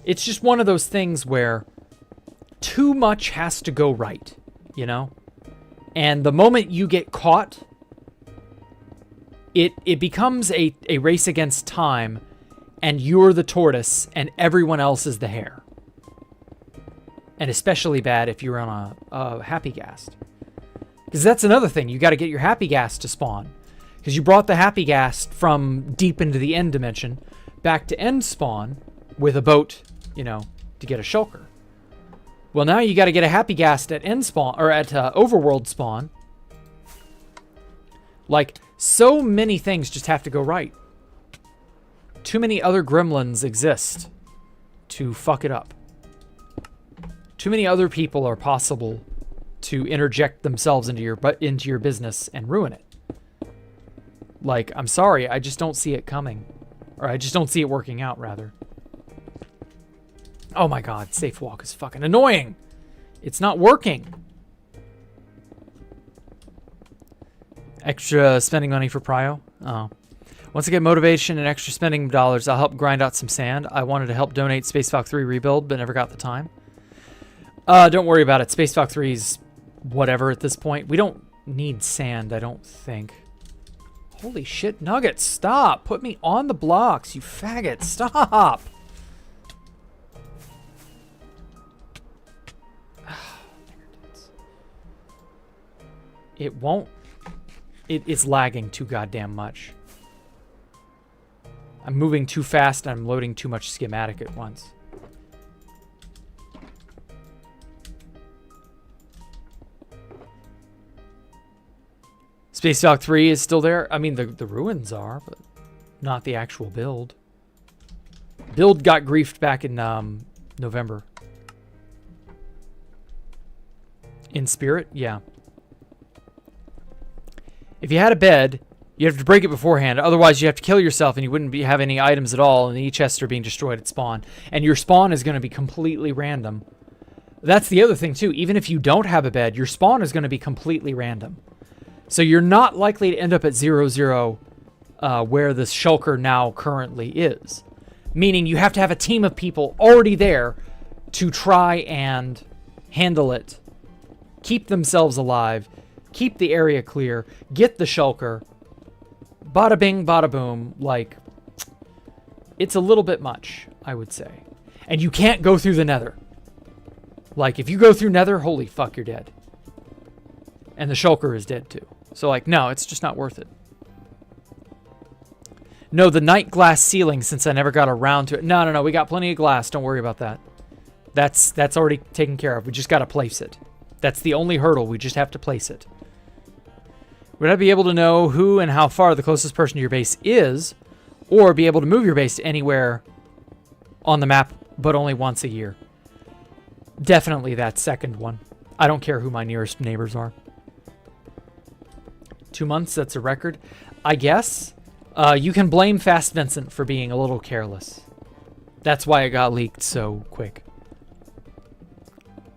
It's just one of those things where too much has to go right, you know? And the moment you get caught, it becomes a race against time, and you're the tortoise, and everyone else is the hare. And especially bad if you're on a happy ghast. Because that's another thing. You got to get your happy ghast to spawn. Because you brought the happy ghast from deep into the end dimension back to end spawn with a boat, you know, to get a shulker. Well, now you got to get a happy ghast at end spawn, or at overworld spawn. Like, so many things just have to go right. Too many other gremlins exist to fuck it up. Too many other people are possible to interject themselves into your business and ruin it. Like, I'm sorry, I just don't see it coming. Or I just don't see it working out, rather. Oh my god, safe walk is fucking annoying. It's not working. Extra spending money for prio? Oh. Once I get motivation and extra spending dollars, I'll help grind out some sand. I wanted to help donate Space Valk 3 rebuild, but never got the time. Don't worry about it. Space Valk 3's whatever at this point. We don't need sand, I don't think. Holy shit, Nuggets, stop! Put me on the blocks, you faggot, stop! It won't... It's lagging too goddamn much. I'm moving too fast and I'm loading too much schematic at once. Space Valk 3 is still there. I mean, the ruins are, but not the actual build. Build got griefed back in November. In spirit? Yeah. If you had a bed, you have to break it beforehand. Otherwise, you have to kill yourself and you wouldn't have any items at all, and the chests are being destroyed at spawn. And your spawn is going to be completely random. That's the other thing, too. Even if you don't have a bed, your spawn is going to be completely random. So you're not likely to end up at 0-0 where the shulker now currently is. Meaning you have to have a team of people already there to try and handle it. Keep themselves alive. Keep the area clear. Get the shulker. Bada bing, bada boom. Like, it's a little bit much, I would say. And you can't go through the nether. Like, if you go through nether, holy fuck, you're dead. And the shulker is dead too. So, like, no, it's just not worth it. No, the night glass ceiling, since I never got around to it. No, we got plenty of glass. Don't worry about that. That's already taken care of. We just got to place it. That's the only hurdle. We just have to place it. Would I be able to know who and how far the closest person to your base is, or be able to move your base to anywhere on the map, but only once a year? Definitely that second one. I don't care who my nearest neighbors are. 2 months, that's a record. I guess you can blame Fast Vincent for being a little careless. That's why it got leaked so quick.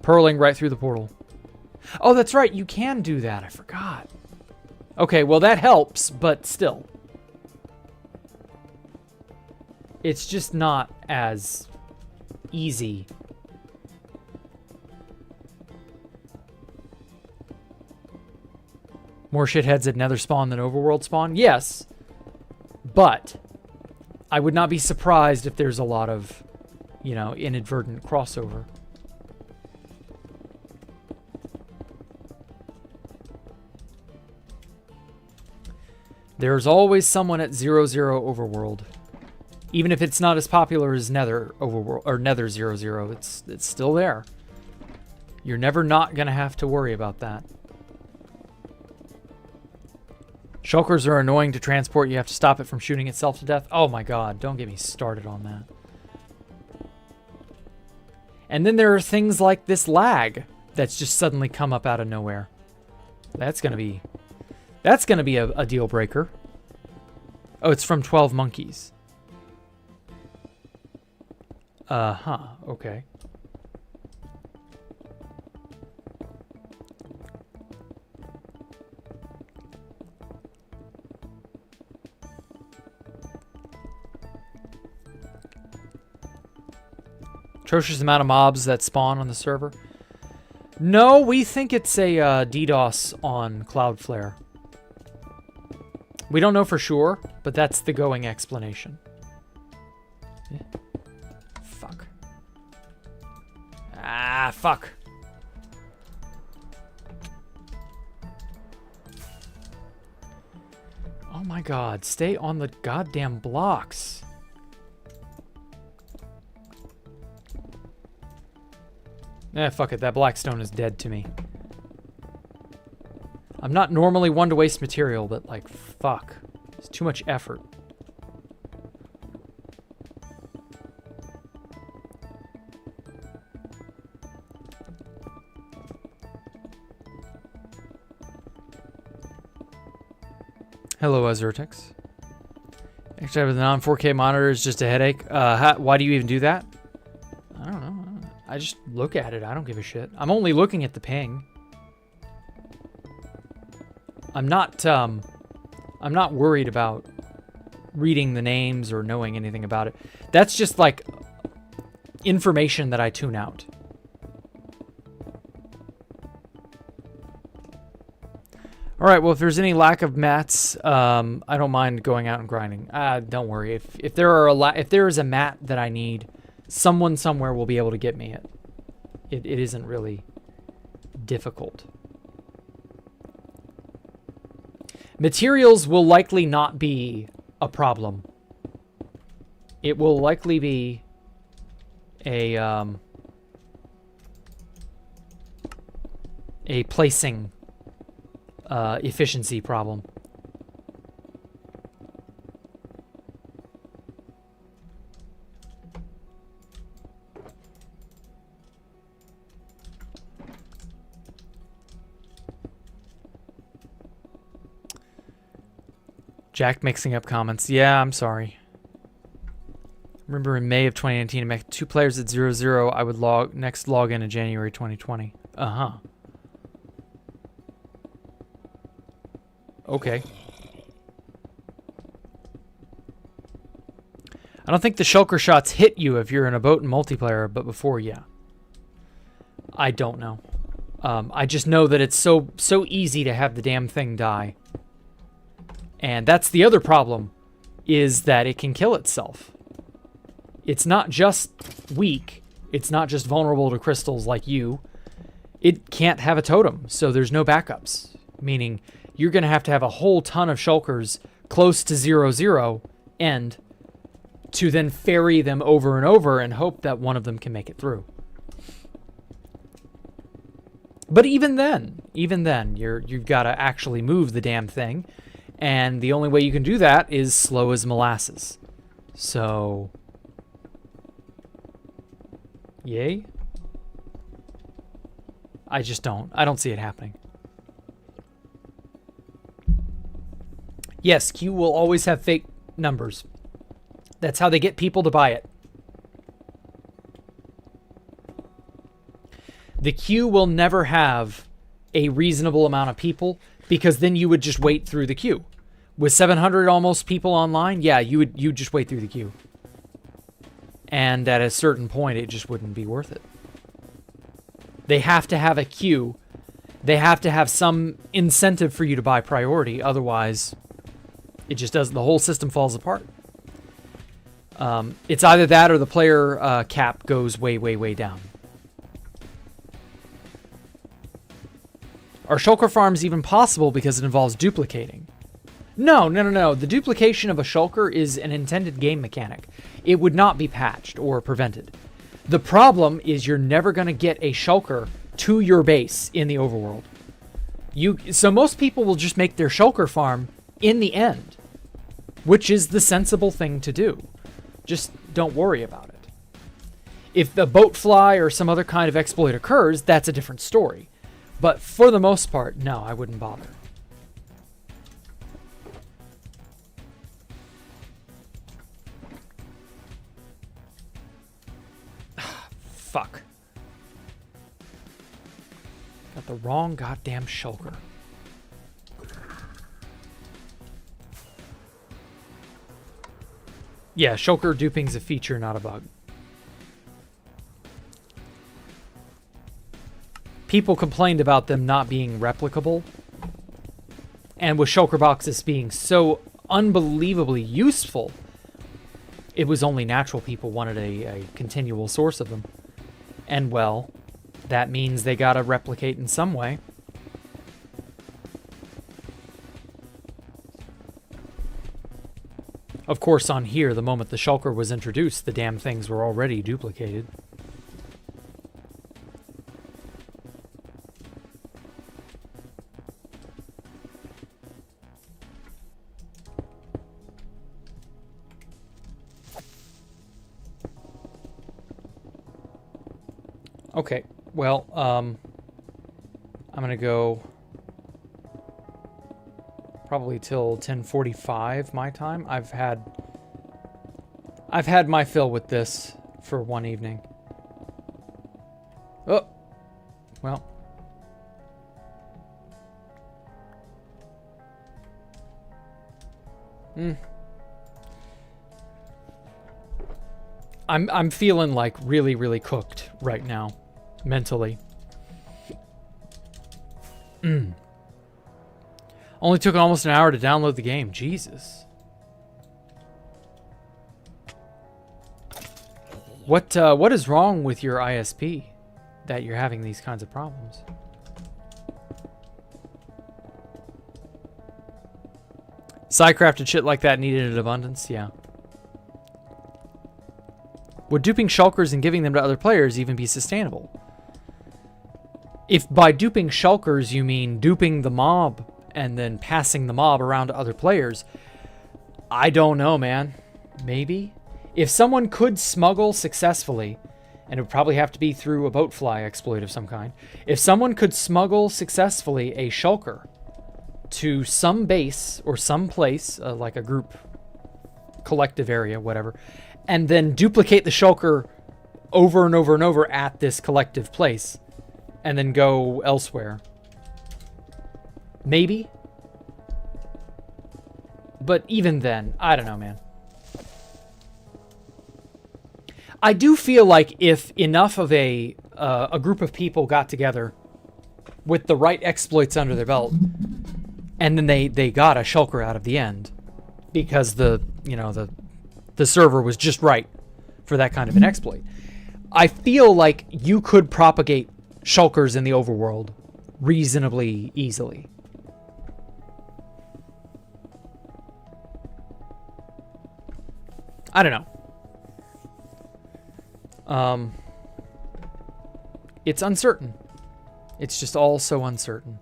Purling right through the portal. Oh, that's right. You can do that. I forgot. Okay, well, that helps, but still. It's just not as easy. More shitheads at Nether spawn than Overworld spawn? Yes. But I would not be surprised if there's a lot of, you know, inadvertent crossover. There's always someone at 0-0 Overworld. Even if it's not as popular as Nether Overworld or Nether 0-0, it's still there. You're never not gonna have to worry about that. Shulkers are annoying to transport. You have to stop it from shooting itself to death. Oh my god, don't get me started on that. And then there are things like this lag that's just suddenly come up out of nowhere. That's gonna be a deal breaker. Oh, it's from 12 Monkeys. Okay. Atrocious amount of mobs that spawn on the server. No, we think it's a DDoS on Cloudflare. We don't know for sure, but that's the going explanation. Yeah. Fuck. Ah, fuck. Oh my god, stay on the goddamn blocks. Fuck it, that blackstone is dead to me. I'm not normally one to waste material, but like, fuck. It's too much effort. Hello, Azurtix. Actually, with a non-4K monitor is just a headache. Why do you even do that? I don't know. I just look at it. I don't give a shit. I'm only looking at the ping. I'm not worried about reading the names or knowing anything about it. That's just like information that I tune out. All right, well, if there's any lack of mats, I don't mind going out and grinding. Don't worry. If there is a mat that I need, someone somewhere will be able to get me it. It isn't really difficult. Materials will likely not be a problem. It will likely be a placing efficiency problem. Jack mixing up comments. Yeah, I'm sorry. Remember in May of 2019, I met 2 players at 0-0. I would log in January 2020. Uh-huh. Okay. I don't think the shulker shots hit you if you're in a boat in multiplayer, but before, yeah. I don't know. I just know that it's so easy to have the damn thing die. And that's the other problem, is that it can kill itself. It's not just weak. It's not just vulnerable to crystals like you. It can't have a totem, so there's no backups. Meaning, you're going to have a whole ton of shulkers close to 0-0 end to then ferry them over and over and hope that one of them can make it through. But even then, you've got to actually move the damn thing. And the only way you can do that is slow as molasses. So, yay? I don't see it happening. Yes, Q will always have fake numbers. That's how they get people to buy it. The queue will never have a reasonable amount of people, because then you would just wait through the queue. With 700 almost people online, yeah, you'd just wait through the queue. And at a certain point, it just wouldn't be worth it. They have to have a queue. They have to have some incentive for you to buy priority. Otherwise, it just doesn't. The whole system falls apart. It's either that or the player cap goes way, way, way down. Are shulker farms even possible because it involves duplicating? No. The duplication of a shulker is an intended game mechanic. It would not be patched or prevented. The problem is you're never going to get a shulker to your base in the overworld. So most people will just make their shulker farm in the end, which is the sensible thing to do. Just don't worry about it. If the boat fly or some other kind of exploit occurs, that's a different story. But for the most part, no, I wouldn't bother. Fuck. Got the wrong goddamn shulker. Yeah, shulker duping's a feature, not a bug. People complained about them not being replicable. And with shulker boxes being so unbelievably useful, it was only natural people wanted a continual source of them. And well, that means they gotta replicate in some way. Of course, on here, the moment the shulker was introduced, the damn things were already duplicated. Okay, well, I'm gonna go Probably till 10:45 my time. I've had my fill with this for one evening. Oh, well. I'm feeling like really, really cooked right now, mentally. Only took almost an hour to download the game. Jesus. What is wrong with your ISP that you're having these kinds of problems? Side-crafted shit like that needed in abundance, yeah. Would duping shulkers and giving them to other players even be sustainable? If by duping shulkers you mean duping the mob and then passing the mob around to other players, I don't know, man. Maybe? If someone could smuggle successfully, and it would probably have to be through a boatfly exploit of some kind, if someone could smuggle successfully a shulker to some base or some place, like a group, collective area, whatever, and then duplicate the shulker over and over and over at this collective place, and then go elsewhere. Maybe? But even then, I don't know, man. I do feel like if enough of a group of people got together with the right exploits under their belt, and then they got a shulker out of the end, because the server was just right for that kind of an exploit. I feel like you could propagate shulkers in the overworld reasonably easily. I don't know. It's uncertain. It's just all so uncertain.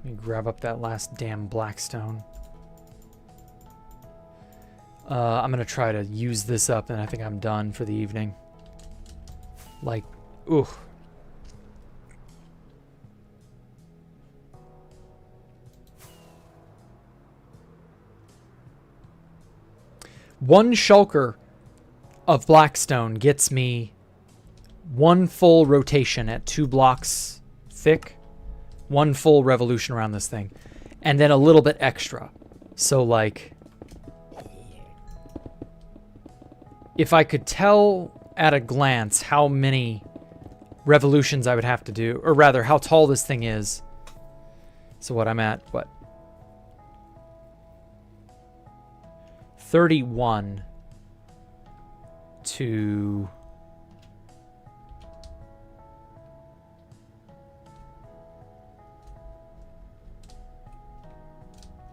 Let me grab up that last damn blackstone. I'm gonna try to use this up, and I think I'm done for the evening. Like, ooh. One shulker of blackstone gets me one full rotation at 2 blocks thick. One full revolution around this thing. And then a little bit extra. So, like, if I could tell at a glance how many revolutions I would have to do, or rather, how tall this thing is. So what I'm at, what? 31 to...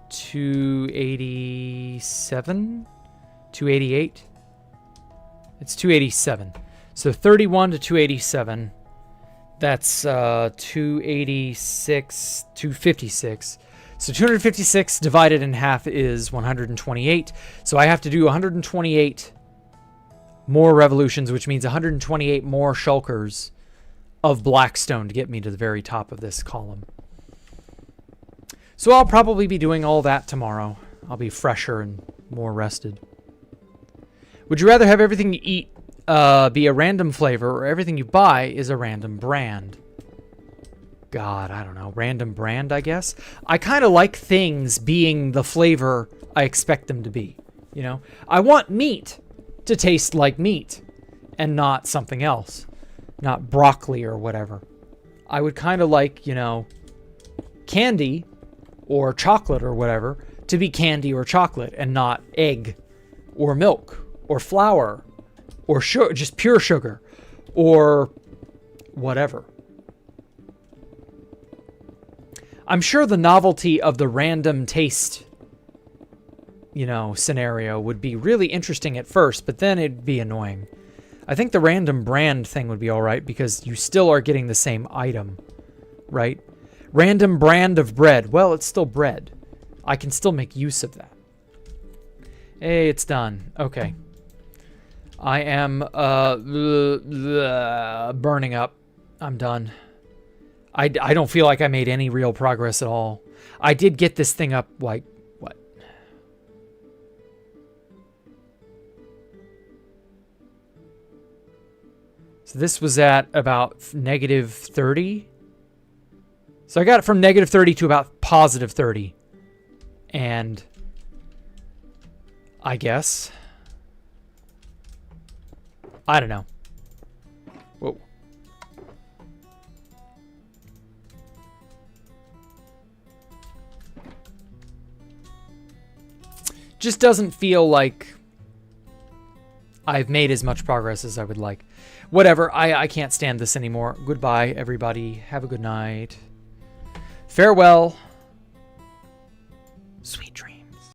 287? 288? It's 287. So 31 to 287. That's 286, 256. So 256 divided in half is 128. So I have to do 128 more revolutions, which means 128 more shulkers of blackstone to get me to the very top of this column. So I'll probably be doing all that tomorrow. I'll be fresher and more rested. Would you rather have everything you eat be a random flavor, or everything you buy is a random brand? God, I don't know. Random brand, I guess? I kind of like things being the flavor I expect them to be. You know? I want meat to taste like meat and not something else. Not broccoli or whatever. I would kind of like, you know, candy or chocolate or whatever to be candy or chocolate and not egg or milk or flour or sugar, just pure sugar or whatever. I'm sure the novelty of the random taste, you know, scenario would be really interesting at first, but then it'd be annoying. I think the random brand thing would be all right because you still are getting the same item, right? Random brand of bread. Well, it's still bread. I can still make use of that. Hey, it's done. Okay. I am burning up. I'm done. I don't feel like I made any real progress at all. I did get this thing up, like, what? So this was at about -30. So I got it from -30 to about +30. And I guess, I don't know. Whoa. Just doesn't feel like I've made as much progress as I would like. Whatever, I can't stand this anymore. Goodbye, everybody. Have a good night. Farewell. Sweet dreams.